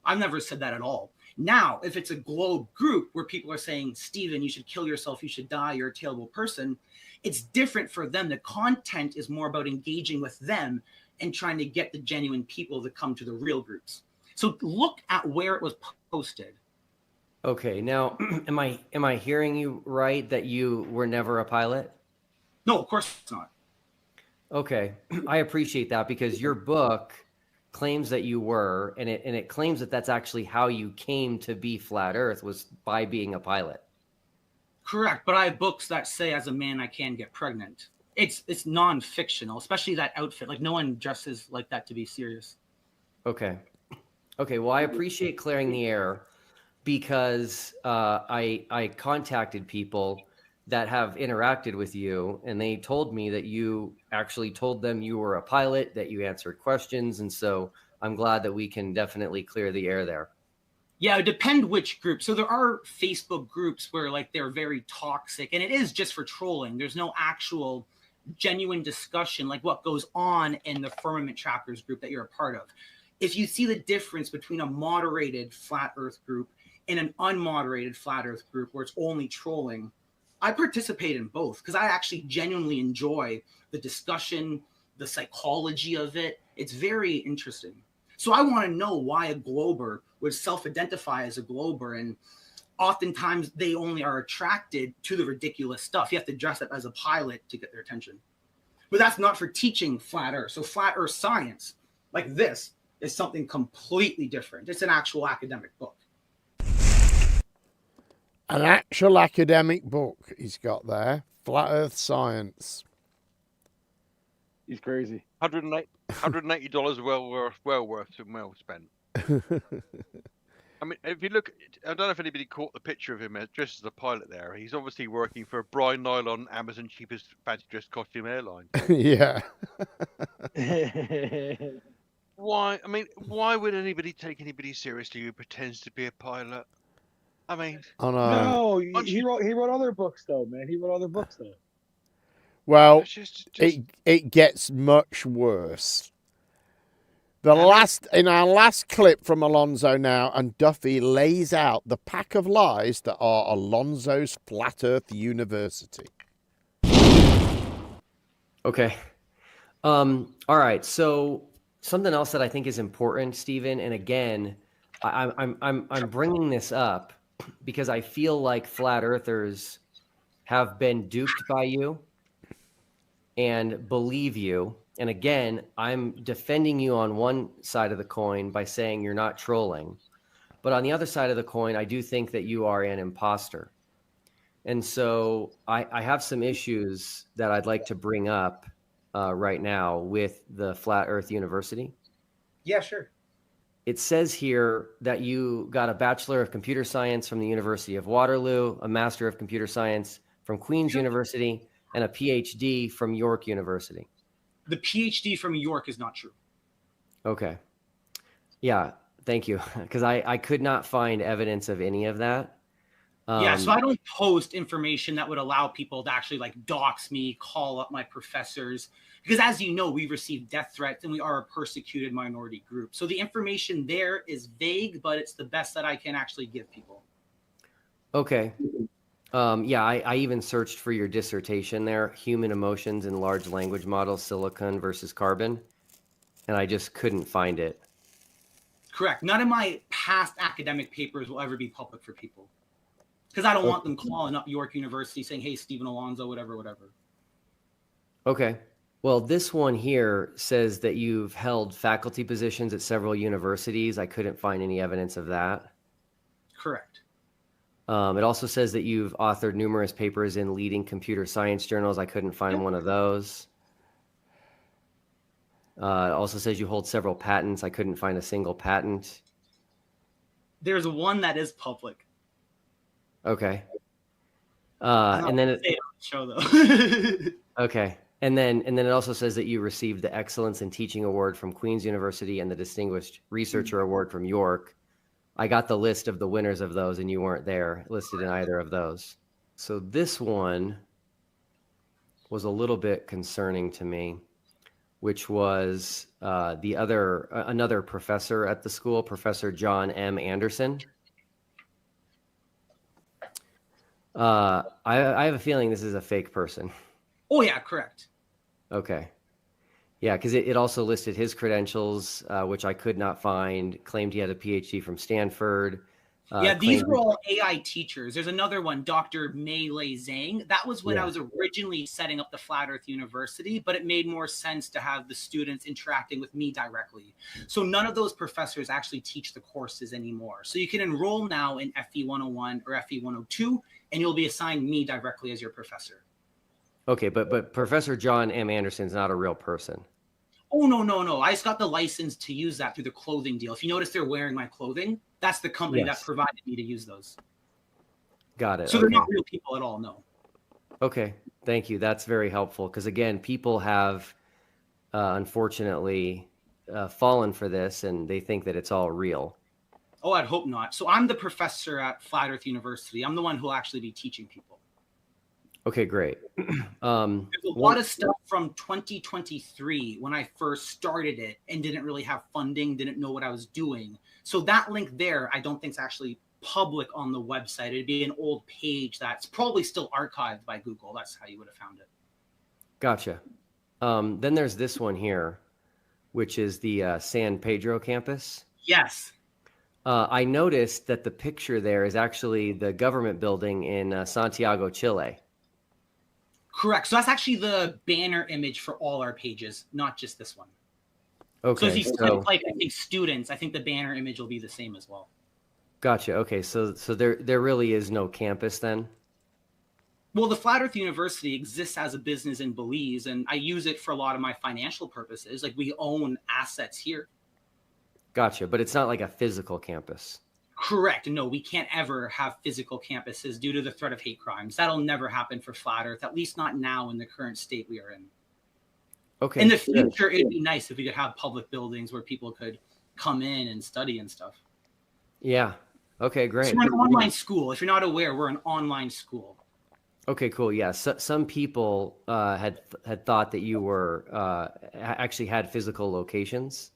I've never said that at all. Now, if it's a globe group where people are saying, Stephen, you should kill yourself, you should die, you're a terrible person, it's different for them. The content is more about engaging with them and trying to get the genuine people to come to the real groups. So look at where it was posted. Okay, now, am I hearing you right that you were never a pilot? No, of course not. Okay, I appreciate that because your book claims that you were, and it claims that that's actually how you came to be flat Earth was by being a pilot. Correct, but I have books that say as a man I can get pregnant. It's non-fictional, especially that outfit. Like no one dresses like that to be serious. Okay. Well, I appreciate clearing the air because I contacted people that have interacted with you, and they told me that you actually told them you were a pilot, that you answered questions, and so I'm glad that we can definitely clear the air there. Yeah, it depends which group. So there are Facebook groups where like they're very toxic, and it is just for trolling. There's no actual genuine discussion like what goes on in the firmament trackers group that you're a part of. if you see the difference between a moderated flat earth group and an unmoderated flat earth group where it's only trolling, I participate in both because I actually genuinely enjoy the discussion, the psychology of it. It's very interesting. So I want to know why a glober would self-identify as a glober, and oftentimes they only are attracted to the ridiculous stuff. You have to dress up as a pilot to get their attention. But that's not for teaching flat earth. So flat earth science, like this, is something completely different. It's an actual academic book. An actual academic book he's got there. Flat Earth Science. He's crazy. $180 well worth and well spent. I mean, if you look, I don't know if anybody caught the picture of him dressed as a pilot there. He's obviously working for a Brian Nylon, Amazon cheapest fancy dress costume airline. Yeah. Why? I mean, why would anybody take anybody seriously who pretends to be a pilot? I mean, I know. No, he wrote other books though, man. He wrote other books though. Well, it gets much worse. In our last clip from Alonzo now, and Duffy lays out the pack of lies that are Alonzo's Flat Earth University. Okay. All right. So something else that I think is important, Stephen, and again, I'm bringing this up because I feel like flat earthers have been duped by you and believe you. And again, I'm defending you on one side of the coin by saying you're not trolling. But on the other side of the coin, I do think that you are an imposter. And so I have some issues that I'd like to bring up right now with the Flat Earth University. Yeah, sure. It says here that you got a Bachelor of Computer Science from the University of Waterloo, a Master of Computer Science from Queen's University, and a PhD from York University. The PhD from York is not true. Okay. Yeah, thank you. Because I could not find evidence of any of that. Yeah, so I don't post information that would allow people to actually like dox me, call up my professors. Because as you know, we receive death threats and we are a persecuted minority group. So the information there is vague, but it's the best that I can actually give people. Okay. Yeah, I even searched for your dissertation there, Human Emotions in Large Language Models, Silicon versus Carbon, and I just couldn't find it. Correct. None of my past academic papers will ever be public for people. Because I don't want them calling up York University saying, hey, Stephen Alonzo, whatever. Okay. Well, this one here says that you've held faculty positions at several universities. I couldn't find any evidence of that. Correct. It also says that you've authored numerous papers in leading computer science journals. I couldn't find one of those. It also says you hold several patents. I couldn't find a single patent. There's one that is public. Okay. And then show though. Okay. And then it also says that you received the Excellence in Teaching Award from Queen's University and the Distinguished Researcher Award from York. I got the list of the winners of those, and you weren't there listed in either of those. So this one was a little bit concerning to me, which was another professor at the school, Professor John M. Anderson. I have a feeling this is a fake person. Oh, yeah, correct. Okay. Yeah, because it also listed his credentials, which I could not find, claimed he had a PhD from Stanford. Yeah, these were all AI teachers. There's another one, Dr. Mei Lei Zhang. That was when I was originally setting up the Flat Earth University, but it made more sense to have the students interacting with me directly. So none of those professors actually teach the courses anymore. So you can enroll now in FE 101 or FE 102, and you'll be assigned me directly as your professor. Okay, but Professor John M. Anderson's not a real person. Oh, no. I just got the license to use that through the clothing deal. If you notice they're wearing my clothing, that's the company that provided me to use those. Got it. So they're not real people at all, no. Okay, thank you. That's very helpful because, again, people have unfortunately fallen for this and they think that it's all real. Oh, I'd hope not. So I'm the professor at Flat Earth University. I'm the one who will actually be teaching people. Okay, great. There's a lot of stuff from 2023 when I first started it and didn't really have funding, didn't know what I was doing. So that link there, I don't think is actually public on the website. It'd be an old page that's probably still archived by Google. That's how you would have found it. Gotcha. Then there's this one here, which is the San Pedro campus. Yes. I noticed that the picture there is actually the government building in Santiago, Chile. Correct. So that's actually the banner image for all our pages, not just this one. Okay. So if you click, like, I think students, I think the banner image will be the same as well. Gotcha. Okay. So there really is no campus then? Well, the Flat Earth University exists as a business in Belize, and I use it for a lot of my financial purposes. Like, we own assets here. Gotcha. But it's not like a physical campus. Correct. No, we can't ever have physical campuses due to the threat of hate crimes. That'll never happen for Flat Earth, at least not now in the current state we are in. Okay. In the future, it'd be nice if we could have public buildings where people could come in and study and stuff. Yeah. Okay, great. So we're an online school. If you're not aware, we're an online school. Okay, cool. Yeah. So, some people had thought that you were actually had physical locations.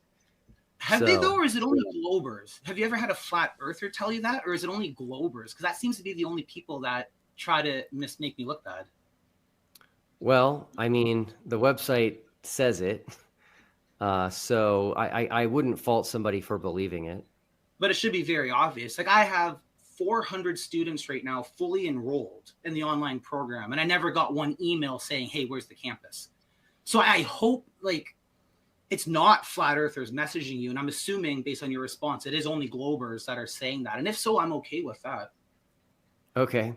Have they though, or is it only Globers? Have you ever had a flat earther tell you that, or is it only Globers? Because that seems to be the only people that try to make me look bad. Well, I mean, the website says it, so I wouldn't fault somebody for believing it. But it should be very obvious. Like, I have 400 students right now fully enrolled in the online program, and I never got one email saying, "Hey, where's the campus?" So I hope, like, it's not flat earthers messaging you, and I'm assuming based on your response, it is only Globers that are saying that. And if so, I'm okay with that. Okay.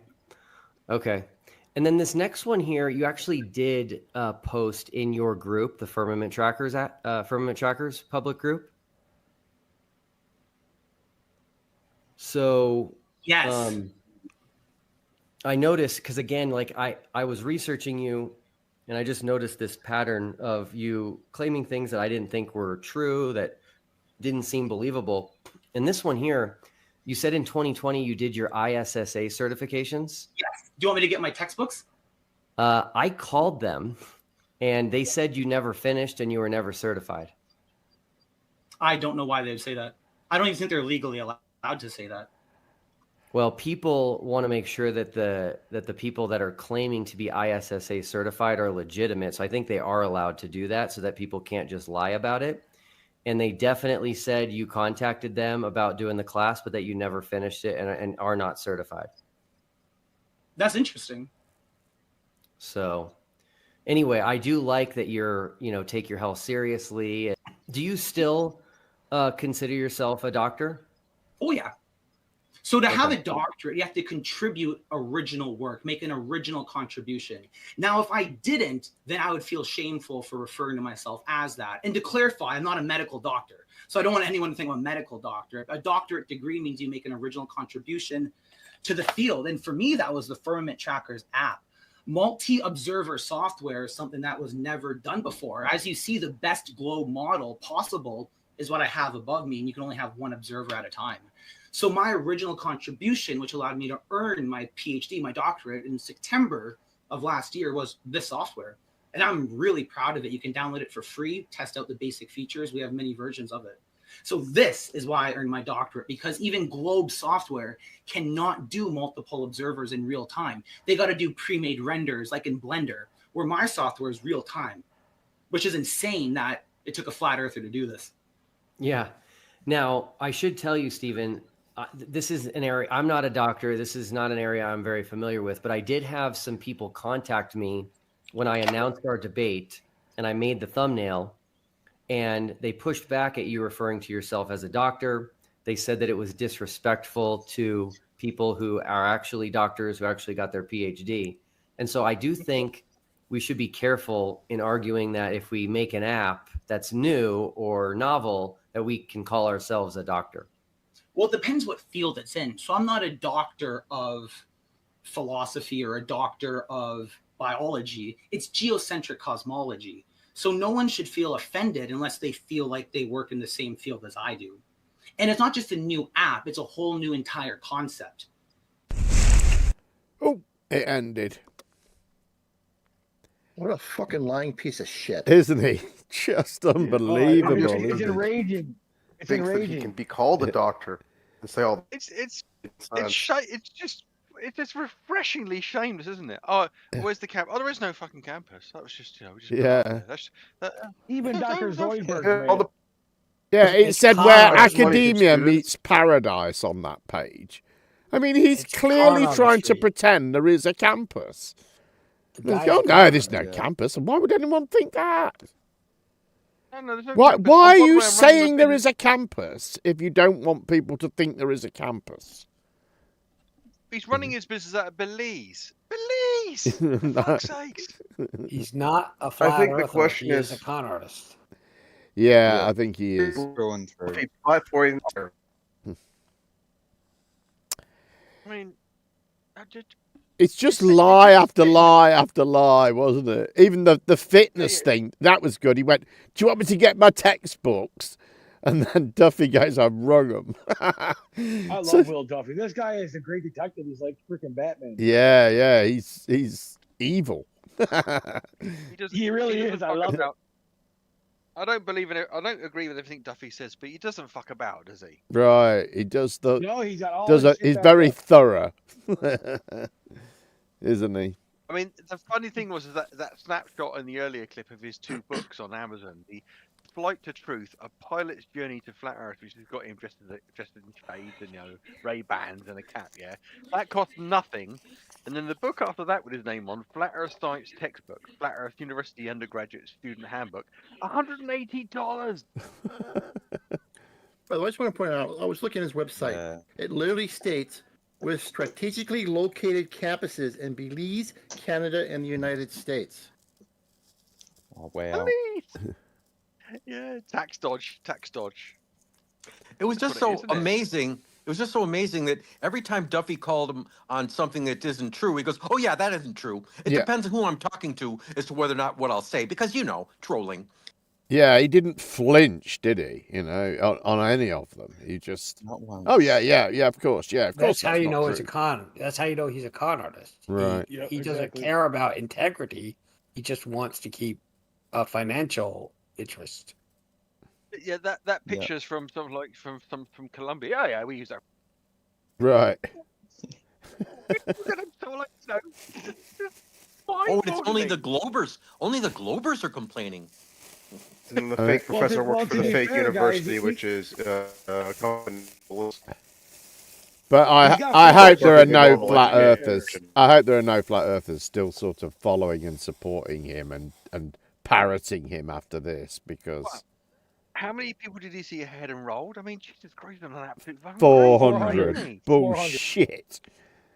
And then this next one here, you actually did post in your group, the Firmament Trackers public group. So yes, I noticed, because again, like I was researching you, and I just noticed this pattern of you claiming things that I didn't think were true, that didn't seem believable. And this one here, you said in 2020 you did your ISSA certifications. Yes. Do you want me to get my textbooks? I called them, and they said you never finished and you were never certified. I don't know why they would say that. I don't even think they're legally allowed to say that. Well, people want to make sure that the people that are claiming to be ISSA certified are legitimate. So I think they are allowed to do that so that people can't just lie about it. And they definitely said you contacted them about doing the class, but that you never finished it and are not certified. That's interesting. So anyway, I do like that you're, take your health seriously. Do you still consider yourself a doctor? Oh, yeah. So to have a doctorate, you have to contribute original work, make an original contribution. Now, if I didn't, then I would feel shameful for referring to myself as that. And to clarify, I'm not a medical doctor. So I don't want anyone to think I'm a medical doctor. A doctorate degree means you make an original contribution to the field. And for me, that was the Firmament Trackers app. Multi-observer software is something that was never done before. As you see, the best globe model possible is what I have above me, and you can only have one observer at a time. So my original contribution, which allowed me to earn my PhD, my doctorate in September of last year, was this software. And I'm really proud of it. You can download it for free, test out the basic features. We have many versions of it. So this is why I earned my doctorate, because even Globe software cannot do multiple observers in real time. They got to do pre-made renders like in Blender, where my software is real time, which is insane that it took a flat earther to do this. Yeah. Now, I should tell you, Stephen, this is an area, I'm not a doctor. This is not an area I'm very familiar with, but I did have some people contact me when I announced our debate and I made the thumbnail, and they pushed back at you referring to yourself as a doctor. They said that it was disrespectful to people who are actually doctors, who actually got their PhD. And so I do think we should be careful in arguing that if we make an app that's new or novel, that we can call ourselves a doctor. Well, it depends what field it's in. So I'm not a doctor of philosophy or a doctor of biology. It's geocentric cosmology. So no one should feel offended unless they feel like they work in the same field as I do. And it's not just a new app. It's a whole new entire concept. Oh, it ended. What a fucking lying piece of shit. Isn't he? Just unbelievable. It's isn't he? enraging. It's Thinks that he enraging. can be called a doctor and say all. It's just refreshingly shameless, isn't it? Oh, where's the camp? Oh, there is no fucking campus. That was just, we just put it out Yeah. there. That's, Even Dr. Zoidberg All made the it. Yeah, it It's said con where artist. academia meets paradise on that page. I mean, he's It's clearly con trying to artistry. pretend there is a campus. The There's- guy's oh a no, con there's no artist. campus. And why would anyone think that? no, there's no Why? campus. Why Oh, are by the you way, I'm running saying a there business- is a campus if you don't want people to think there is a campus? He's running his business out of Belize. Belize! For No. fuck's sakes. He's not a flat think the earther. question He is is- a con artist. Yeah, I think he is. Going through. I mean, It's just lie after lie after lie, wasn't it? Even the fitness thing, that was good. He went, "Do you want me to get my textbooks?" And then Duffy goes, "I've rung them." I love Will Duffy. This guy is a great detective. He's like freaking Batman. Yeah, he's evil. He really is. I love it. I don't believe in it. I don't agree with everything Duffy says, but he doesn't fuck about, does he? Right, he does the. No, he's got all does his a, shit he's backed very up. thorough, isn't he? I mean, the funny thing was that snapshot in the earlier clip of his 2 books on Amazon, the Flight to Truth, A Pilot's Journey to Flat Earth, which has got him dressed in shades and Ray-Bans and a cap, yeah? That cost nothing. And then the book after that with his name on, Flat Earth Science Textbook, Flat Earth University Undergraduate Student Handbook, $180! By the way, I just want to point out, I was looking at his website. It literally states, with strategically located campuses in Belize, Canada, and the United States. Oh, wow. Yeah, tax dodge. It was That's just what so it is, isn't it? amazing. It was just so amazing that every time Duffy called him on something that isn't true, he goes, "Oh yeah, that isn't true." It Yeah. depends on who I'm talking to as to whether or not what I'll say, because trolling. Yeah, he didn't flinch, did he? On any of them, he just. Oh yeah, of course, of course. That's how you not know true. it's a con. That's how you know he's a con artist. Right. He doesn't care about integrity. He just wants to keep a financial interest. Yeah, that picture's from something like from Colombia. Yeah, we use that. Right. Oh, and it's only the Globers. Only the Globers are complaining. And the All fake right. professor Well, works for to the be fake fair, university, guys, which is a company. But He's got I hope football there are players no involved flat in it. earthers. I hope there are no flat earthers still sort of following and supporting him and parroting him after this, because How many people did he see ahead enrolled? I mean, Jesus Christ, on an absolute fucking 400 isn't he? bullshit.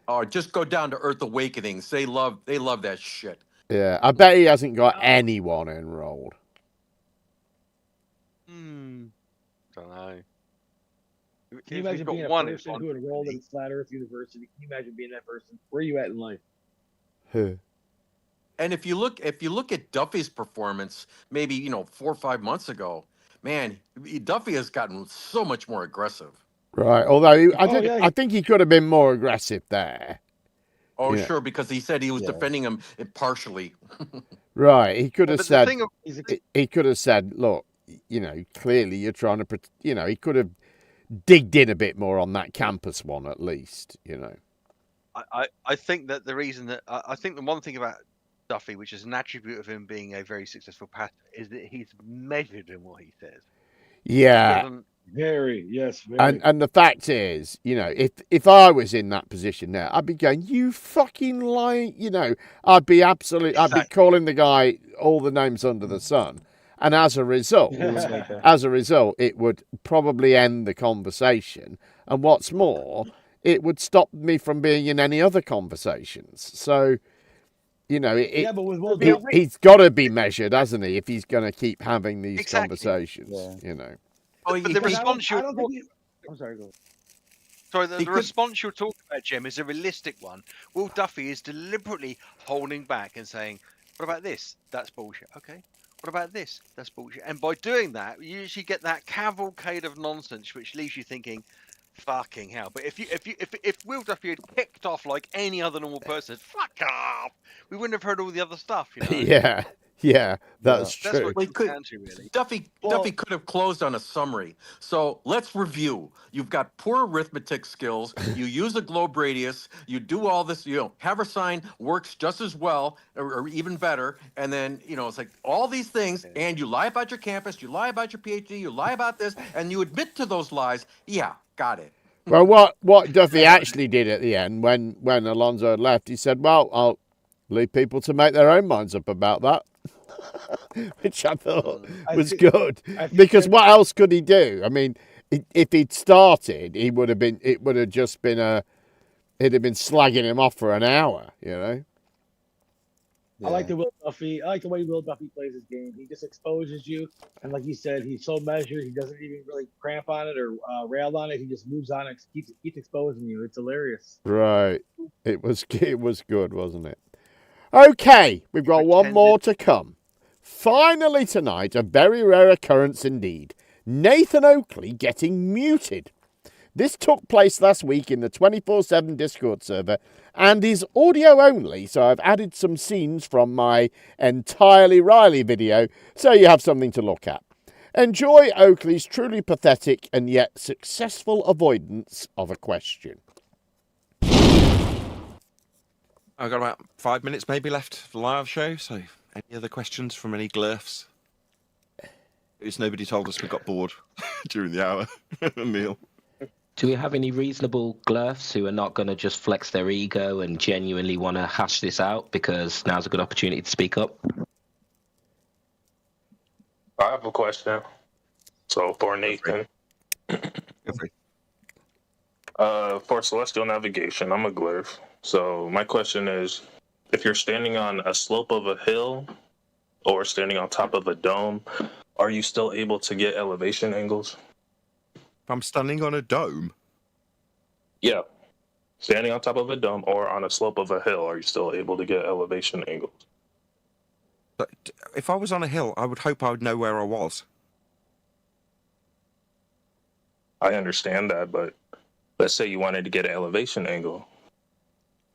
Oh, just go down to Earth Awakenings. They love that shit. Yeah, I bet he hasn't got anyone enrolled. Don't know. Can you imagine being a person who enrolled in Flat Earth University? Can you imagine being that person? Where are you at in life? And if you look at Duffy's performance, maybe 4 or 5 months ago, man, Duffy has gotten so much more aggressive. Right. Although I think he could have been more aggressive there. Oh, Yeah. sure, because he said he was defending him impartially. Right. He could have But the said. thing of- He could have said, "Look, clearly you're trying to." He could have digged in a bit more on that campus one, at least. I think that the reason that I think the one thing about Duffy, which is an attribute of him being a very successful pastor, is that he's measured in what he says. Yeah. He doesn't- Very, yes, very. And the fact is, if I was in that position now, I'd be going, "You fucking lying," I'd be calling the guy all the names under the sun. And as a result, it would probably end the conversation. And what's more, it would stop me from being in any other conversations. So, but with Will he's got to be measured, hasn't he, if he's going to keep having these Exactly. conversations, But the response I you're don't think I'm sorry, go ahead. Sorry, the response you're talking about, Jim, is a realistic one. Will Duffy is deliberately holding back and saying, "What about this? That's bullshit." Okay. What about this? That's bullshit. And by doing that, you usually get that cavalcade of nonsense, which leaves you thinking, Fucking hell! But if Will Duffy had kicked off like any other normal person, fuck off, we wouldn't have heard all the other stuff. You know? Yeah, that's That's true. what it comes down to, really. Duffy could have closed on a summary. So let's review. You've got poor arithmetic skills. You use a globe radius. You do all this. Haversine works just as well, or even better. And then it's like all these things. And you lie about your campus. You lie about your PhD. You lie about this, and you admit to those lies. Yeah, got it. Well, what Duffy actually did at the end, when Alonso had left, he said, "Well, I'll leave people to make their own minds up about that." Which I thought was good, because what else could he do? I mean, if he'd started, he'd have been slagging him off for an hour, I like the way Will Duffy plays his game. He just exposes you, and like you said, he's so measured. He doesn't even really cramp on it or rail on it. He just moves on and keeps exposing you. It's hilarious. Right. It was good, wasn't it? Okay, we've got one more to come. Finally tonight, a very rare occurrence indeed. Nathan Oakley getting muted. This took place last week in the 24/7 Discord server and is audio only, so I've added some scenes from my Entirely Riley video so you have something to look at. Enjoy Oakley's truly pathetic and yet successful avoidance of a question. I've got about 5 minutes maybe left for the live show, so any other questions from any glurfs? Because nobody told us we got bored during the hour meal. Do we have any reasonable glurfs who are not going to just flex their ego and genuinely want to hash this out because now's a good opportunity to speak up? I have a question. So for Nathan, for celestial navigation, I'm a glurf. So my question is, if you're standing on a slope of a hill or standing on top of a dome, are you still able to get elevation angles? If I'm standing on a dome? Yeah. Standing on top of a dome or on a slope of a hill, are you still able to get elevation angles? But if I was on a hill, I would hope I would know where I was. I understand that, but let's say you wanted to get an elevation angle.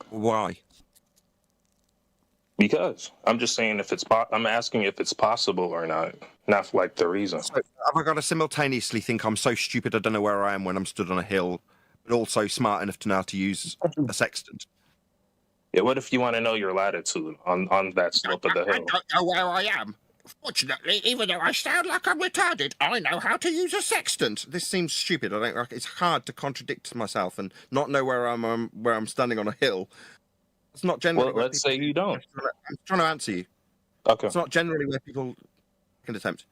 Why? Because I'm just saying if it's I'm asking if it's possible or not like the reason. So have I got to simultaneously think I'm so stupid I don't know where I am when I'm stood on a hill, but also smart enough to know how to use a sextant? Yeah, what if you want to know your latitude on that slope of the hill? I don't know where I am. Fortunately, even though I sound like I'm retarded, I know how to use a sextant. This seems stupid. It's hard to contradict myself and not know where I'm standing on a hill. It's not generally. Well, let's say you don't. I'm trying to answer you. Okay. It's not generally where people can attempt.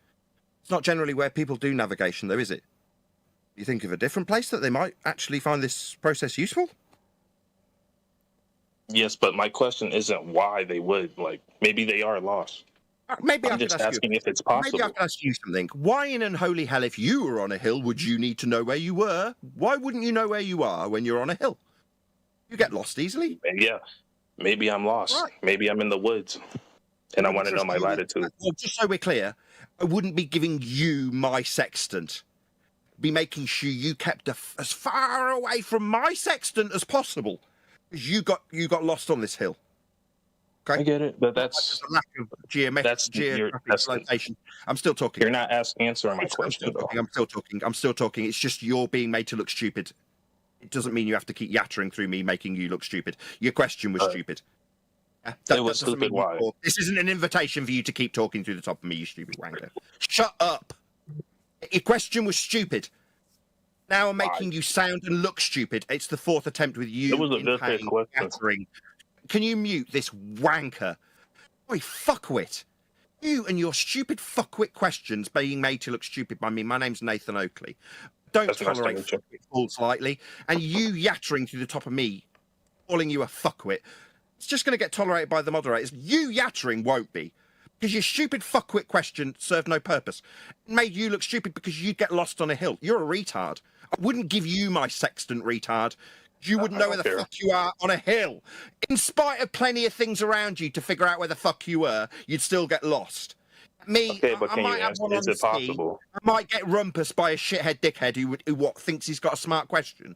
It's not generally where people do navigation, though, is it? You think of a different place that they might actually find this process useful? Yes, but my question isn't why they would. Like, maybe they are lost. Maybe I'm just asking if it's possible. Maybe I can ask you something. Why in unholy hell, if you were on a hill, would you need to know where you were? Why wouldn't you know where you are when you're on a hill? You get lost easily. Yeah. Maybe I'm lost. Right. Maybe I'm in the woods, and I want to know my latitude. Well, just so we're clear, I wouldn't be giving you my sextant. Be making sure you kept as far away from my sextant as possible, because you got lost on this hill. Okay? I get it, but that's a lack of geographic location. I'm still talking. You're not answering my question. I'm still talking. It's just you're being made to look stupid. It doesn't mean you have to keep yattering through me, making you look stupid. Your question was stupid. It was stupid. Why? This isn't an invitation for you to keep talking through the top of me, you stupid wanker. Shut up. Your question was stupid. Now I'm making you sound and look stupid. It's the fourth attempt with you. It was a very question. Yattering. Can you mute this wanker? Oi, fuckwit. You and your stupid fuckwit questions being made to look stupid by me. My name's Nathan Oakley. Don't tolerate fuckwit fools lightly. And you yattering through the top of me, calling you a fuckwit, it's just going to get tolerated by the moderators. You yattering won't be. Because your stupid fuckwit question served no purpose. It made you look stupid because you'd get lost on a hill. You're a retard. I wouldn't give you my sextant, retard. You wouldn't know where the fuck you are on a hill. In spite of plenty of things around you to figure out where the fuck you were, you'd still get lost. Me, Okay, but I can you might have answer? one Is on it the possible? I might get rumpus by a shithead dickhead who what thinks he's got a smart question.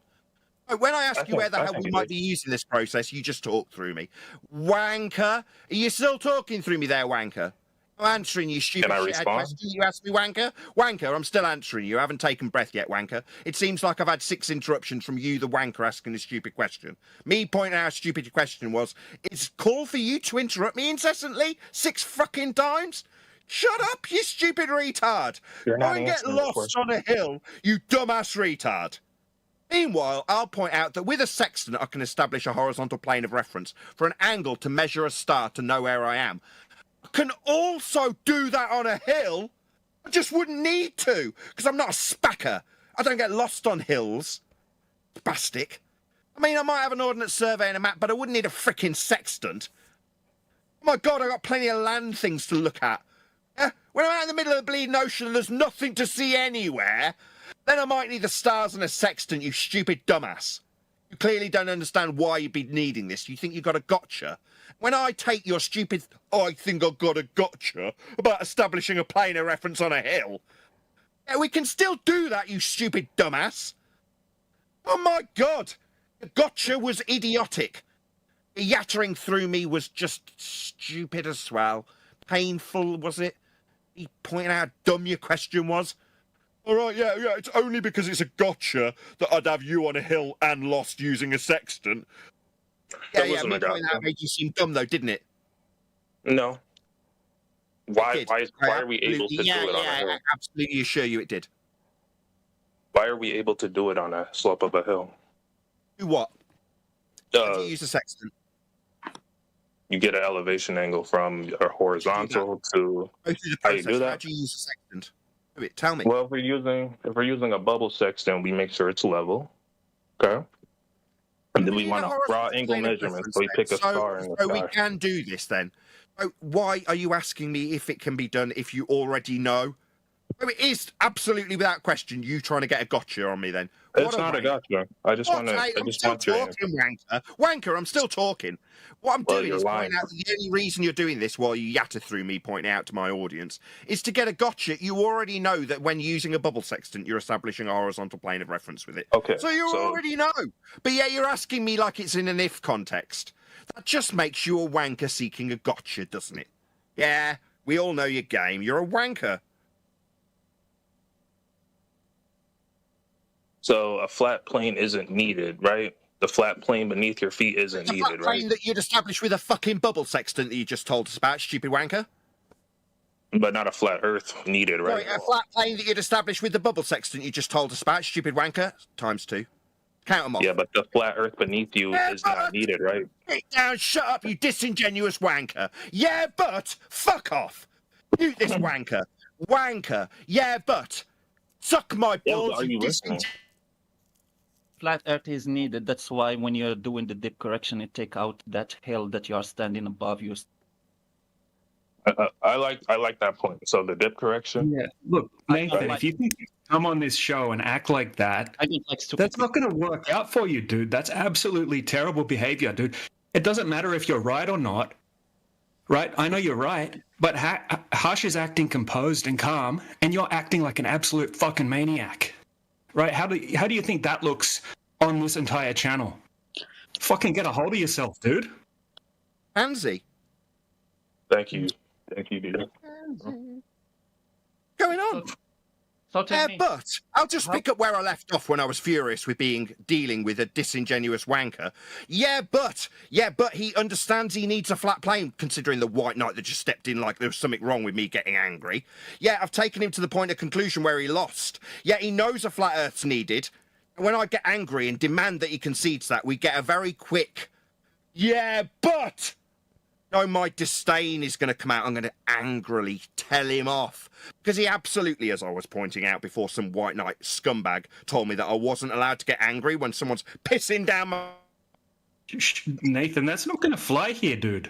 When I ask you where the hell we might be using this process, you just talk through me. Wanker, are you still talking through me there, wanker? I'm answering you, stupid Can I shithead respond? question you asked me, wanker. Wanker, I'm still answering you. I haven't taken breath yet, wanker. It seems like I've had 6 interruptions from you, the wanker, asking a stupid question. Me pointing out a stupid question was, it's cool for you to interrupt me incessantly 6 fucking times? Shut up, you stupid retard! You're Go not and get answering the lost question. on a hill, you dumbass retard. Meanwhile, I'll point out that with a sextant, I can establish a horizontal plane of reference for an angle to measure a star to know where I am. I can also do that on a hill. I just wouldn't need to, because I'm not a spacker. I don't get lost on hills. Spastic. I mean, I might have an ordnance survey and a map, but I wouldn't need a frickin' sextant. Oh my God, I've got plenty of land things to look at. When I'm out in the middle of the bleeding ocean and there's nothing to see anywhere, then I might need the stars and a sextant, you stupid dumbass. You clearly don't understand why you'd be needing this. You think you've got a gotcha. When I take your stupid, I think I've got a gotcha, about establishing a plane of reference on a hill, yeah, we can still do that, you stupid dumbass. Oh my God, the gotcha was idiotic. The yattering through me was just stupid as well. Painful, was it? He pointed out how dumb your question was. All right, yeah, it's only because it's a gotcha that I'd have you on a hill and lost using a sextant. That Me wasn't a pointing gotcha. out made you seem dumb, though, didn't it? No. Why It did. why are we able to do Yeah, it on a hill? I absolutely assure you it did. Why are we able to do it on a slope of a hill? Do what? How do you use a sextant? You get an elevation angle from a horizontal to Go through the how you process. do How that. do you use a sextant? Do it. Tell me. Well, if we're using a bubble sextant, we make sure it's level. Okay. And then we want a raw angle measurement, so we pick a star in the So we sky. can do this then. So why are you asking me if it can be done if you already know? Oh, it is absolutely without question you trying to get a gotcha on me then. It's not a gotcha. I just want to. I I'm just still want your answer. talking, wanker. Wanker, I'm still talking. What I'm Well, doing you're is lying. pointing out that the only reason you're doing this while you yatter through me pointing out to my audience is to get a gotcha. You already know that when using a bubble sextant, you're establishing a horizontal plane of reference with it. Okay. So you already know. But yet you're asking me like it's in an if context. That just makes you a wanker seeking a gotcha, doesn't it? Yeah, we all know your game. You're a wanker. So a flat plane isn't needed, right? The flat plane beneath your feet isn't It's a flat needed, plane right? that you'd establish with a fucking bubble sextant that you just told us about, stupid wanker. But not a flat Earth needed, right? Sorry, a flat plane that you'd establish with the bubble sextant you just told us about, stupid wanker. ×2. Count them off. Yeah, but the flat Earth beneath you is not needed, right? Sit down, shut up, you disingenuous wanker. Yeah, but fuck off. Mute this wanker. Wanker. Yeah, but suck my balls. are you listening? Flat Earth is needed. That's why when you're doing the dip correction, it take out that hill that you are standing above. You. I like that point. So the dip correction. Yeah. Look, Nathan, if you can come on this show and act like that, that's not going to work out for you, dude. That's absolutely terrible behavior, dude. It doesn't matter if you're right or not. Right? I know you're right, but Hush is acting composed and calm, and you're acting like an absolute fucking maniac. Right? How do you think that looks on this entire channel? Fucking get a hold of yourself, dude. Pansy. Thank you, dude. Going on? But I'll just pick up where I left off when I was furious with dealing with a disingenuous wanker. Yeah, but he understands he needs a flat plane, considering the white knight that just stepped in like there was something wrong with me getting angry. Yeah, I've taken him to the point of conclusion where he lost. Yeah, he knows a flat Earth's needed. When I get angry and demand that he concedes that, we get a very quick, yeah, but... No, my disdain is going to come out. I'm going to angrily tell him off. Because he absolutely, as I was pointing out before, some white knight scumbag told me that I wasn't allowed to get angry when someone's pissing down my... Nathan, that's not going to fly here, dude.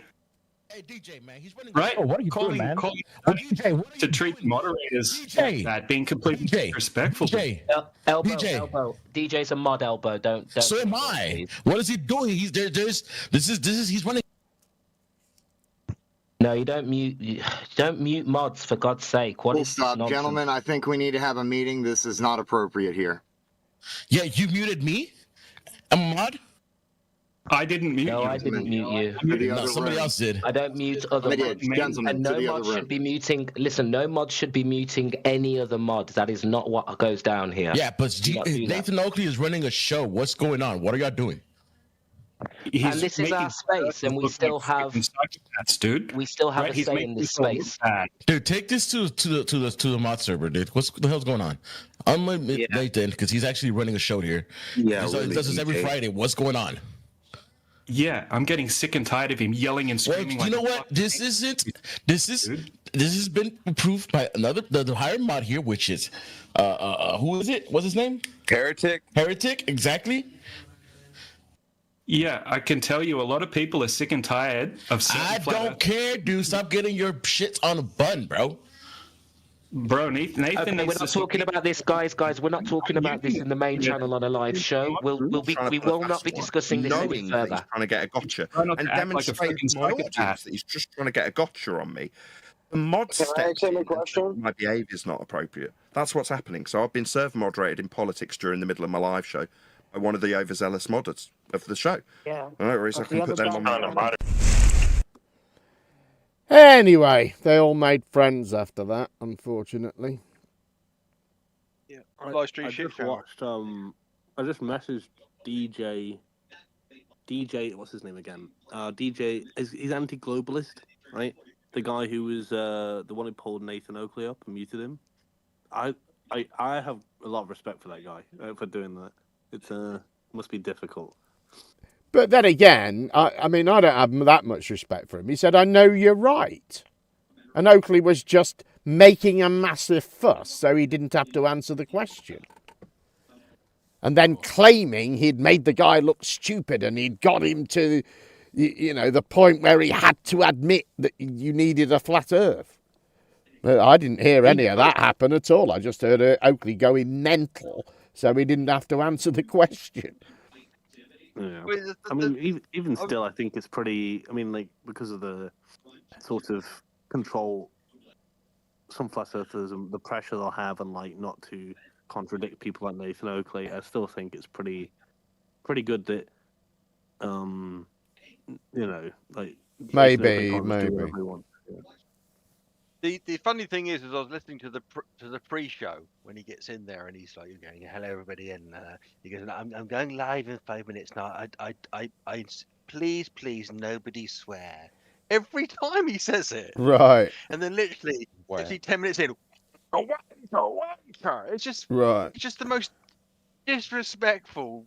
Hey, DJ, man, he's running... Right? Oh, what are you doing, man? DJ, what are to treat moderators like that, being completely disrespectful. Elbow. DJ's a mod elbow. Don't So am I. What is he doing? He's there. He's running... No, you don't mute. You don't mute mods for God's sake. What Full is this stop, nonsense? gentlemen. I think we need to have a meeting. This is not appropriate here. Yeah, you muted me? I'm a mod? I didn't mute you. No, I didn't mute you. No, somebody else did. I don't mute other I mods. did. Gentlemen, And to no the mod other room. should be muting. Listen, no mod should be muting any other mod. That is not what goes down here. Yeah, but Do not do that. Nathan Oakley is running a show. What's going on? What are y'all doing? And this is our space, and we still have dude. We still have Right, a he's say making in this people look space. Dude, take this to the mod server, dude. What the hell's going on? Unlimited Nathan, because he's actually running a show here. Yeah, he really, does this every DJ. Friday. What's going on? Yeah, I'm getting sick and tired of him yelling and Well, screaming. you know what? This has been approved by the higher mod here, which is who is it? What's his name? Heretic. Heretic, exactly. Yeah, I can tell you a lot of people are sick and tired of I don't care, dude. Stop getting your shit on a bun, bro. Bro, Nathan Okay, we're needs not to talking about this, guys. We're not talking about this in the main channel on a live show. We will not be discussing this any knowing that he's further. trying to get a gotcha Try not to and act like a demonstrate fucking my audience psychopath. that he's just trying to get a gotcha on me. The mod Can I steps ask him a in question? and my behaviour is not appropriate. That's what's happening. So I've been server moderated in politics during the middle of my live show by one of the overzealous modders of the show. Yeah. No worries, I can put them on my Anyway, they all made friends after that, unfortunately. Yeah, I just watched. I just messaged DJ. What's his name again? DJ. He's anti-globalist, right? The guy who was the one who pulled Nathan Oakley up and muted him. I have a lot of respect for that guy for doing that. It's must be difficult. But then again, I mean, I don't have that much respect for him. He said, I know you're right. And Oakley was just making a massive fuss so he didn't have to answer the question. And then claiming he'd made the guy look stupid and he'd got him to, you know, the point where he had to admit that you needed a flat earth. But I didn't hear any of that happen at all. I just heard Oakley going mental so he didn't have to answer the question. Yeah. I mean, even still, I think it's pretty. I mean, like because of the sort of control some flat earthers and the pressure they'll have, and like not to contradict people like Nathan Oakley. I still think it's pretty good that, you know, like Maybe. The funny thing is I was listening to the pre-show when he gets in there and he's like, "You're going, hello everybody," and he goes, "I'm going live in 5 minutes now. I please nobody swear." Every time he says it, Right. And then literally 10 minutes in, it's just Right. It's just the most disrespectful,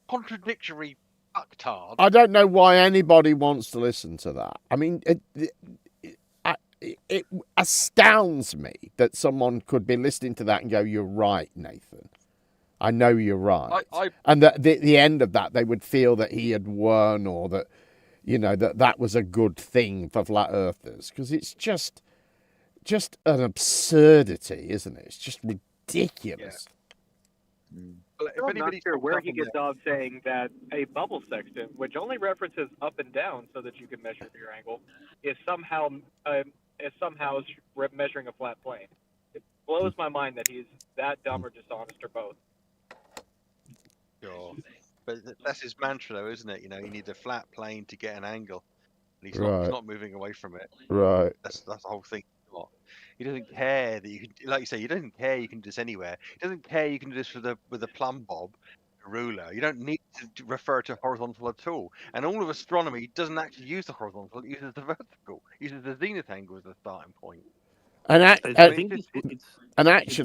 contradictory fucktard. I don't know why anybody wants to listen to that. I mean, it astounds me that someone could be listening to that and go, "You're right, Nathan. I know you're right." And that the end of that, they would feel that he had won, or that, you know, that was a good thing for flat earthers, because it's just an absurdity, isn't it? It's just ridiculous. I'm not sure where he gets off saying that a bubble sextant, which only references up and down so that you can measure your angle, is somehow measuring a flat plane. It blows my mind that he's that dumb or dishonest or both. Sure. But that's his mantra, though, isn't it? You know, you need a flat plane to get an angle. And he's Right. not moving away from it. Right. That's the whole thing. He doesn't care that you can, like you say, he doesn't care you can do this anywhere. He doesn't care you can do this with a plumb bob, a ruler. You don't need to refer to horizontal at all. And all of astronomy doesn't actually use the horizontal; it uses the vertical. It uses the zenith angle as the starting point. And I think it's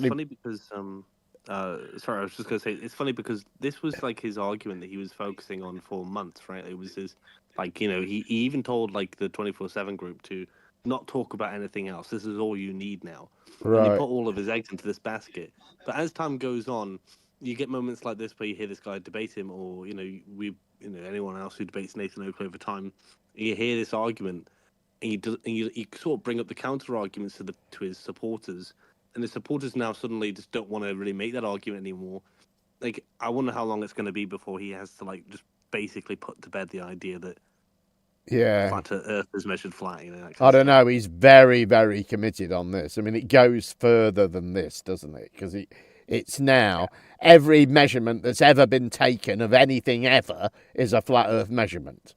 funny because sorry, I was just gonna say it's funny because this was like his argument that he was focusing on for months, right? It was his, like, you know, he even told like the 24/7 group to not talk about anything else. This is all you need now. Right. And he put all of his eggs into this basket. But as time goes on, you get moments like this where you hear this guy debate him, or anyone else who debates Nathan Oakley over time. You hear this argument, and you sort of bring up the counter arguments to his supporters, and the supporters now suddenly just don't want to really make that argument anymore. Like, I wonder how long it's going to be before he has to like just basically put to bed the idea that Yeah. Flat Earth is measured flat. You know. That kind I of don't stuff. know. He's very, very committed on this. I mean, it goes further than this, doesn't it? Because it's now every measurement that's ever been taken of anything ever is a flat Earth measurement.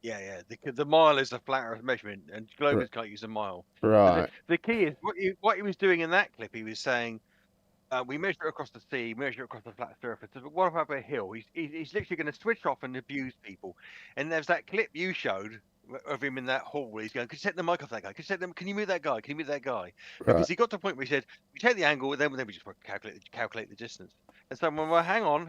Yeah. The mile is a flat Earth measurement, and globers can't use a mile. Right. The key is what he was doing in that clip. He was saying, we measure it across the sea, measure it across the flat surface. But what about a hill? He's literally going to switch off and abuse people. And there's that clip you showed of him in that hall where he's going, "Could you take the mic off that guy? Can you move that guy? Can you move that guy?" Because Right. he got to a point where he said, "We take the angle, then we just calculate the distance." And so, well, hang on,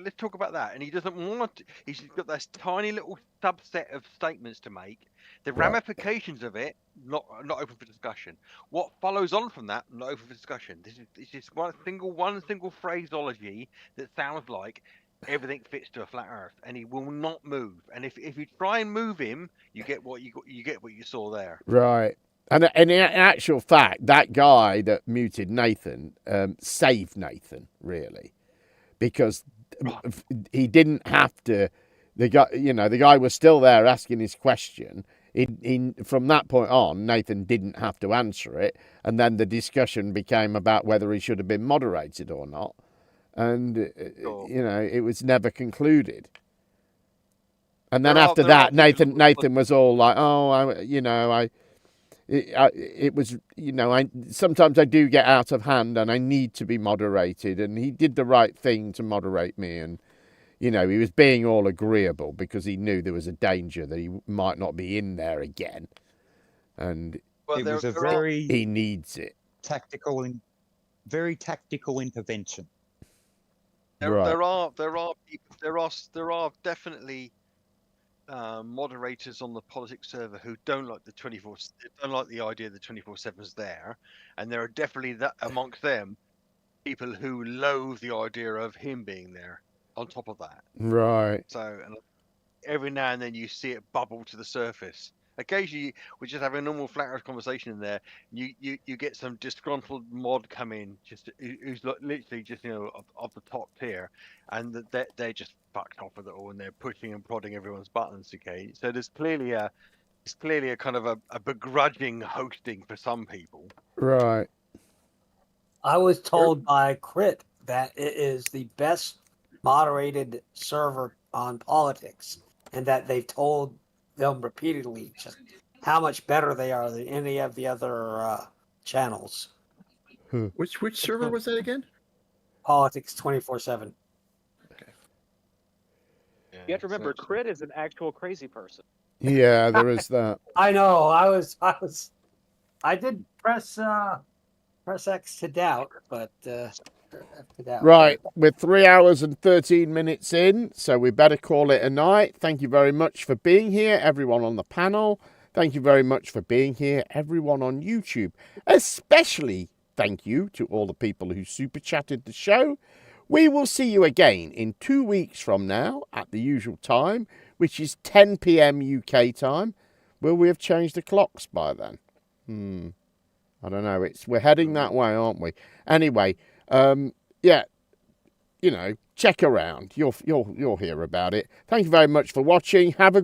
let's talk about that. And he doesn't want to, he's got this tiny little subset of statements to make. The ramifications of it, not open for discussion. What follows on from that, not open for discussion. This is one single phraseology that sounds like everything fits to a flat Earth, and he will not move. And if you try and move him, you get what you saw there. Right. And in actual fact, that guy that muted Nathan saved Nathan, really, because he didn't have to. The guy was still there asking his question. From that point on, Nathan didn't have to answer it, and then the discussion became about whether he should have been moderated or not, and it was never concluded. And then after that, Nathan was all like, "Oh, it was, sometimes I do get out of hand and I need to be moderated," and he did the right thing to moderate me, and he was being all agreeable because he knew there was a danger that he might not be in there again, and it was a very he needs it. Very tactical intervention. There are definitely moderators on the politics server who don't like the idea that 24/7 is there, and there are definitely amongst them people who loathe the idea of him being there. On top of that, right. So every now and then you see it bubble to the surface. Occasionally, we're just having a normal flat Earth conversation in there. You get some disgruntled mod come in, who's literally just of the top tier, and they're just fucked off with it all, and they're pushing and prodding everyone's buttons. Okay, so there's clearly a kind of a begrudging hosting for some people. Right. I was told by Crit that it is the best moderated server on politics, and that they've told them repeatedly just how much better they are than any of the other channels. Which server was that again? Politics 24/7. Okay. You have to remember, Crit is an actual crazy person. Yeah, there is that. I know. I did press X to doubt, but. Right, we're 3 hours and 13 minutes in, so we better call it a night. Thank you very much for being here, everyone on the panel. Thank you very much for being here, everyone on YouTube. Especially thank you to all the people who super chatted the show. We will see you again in 2 weeks from now at the usual time, which is 10 p.m. UK time. Will we have changed the clocks by then? I don't know. We're heading that way, aren't we? Anyway. Check around. You'll hear about it. Thank you very much for watching. Have a good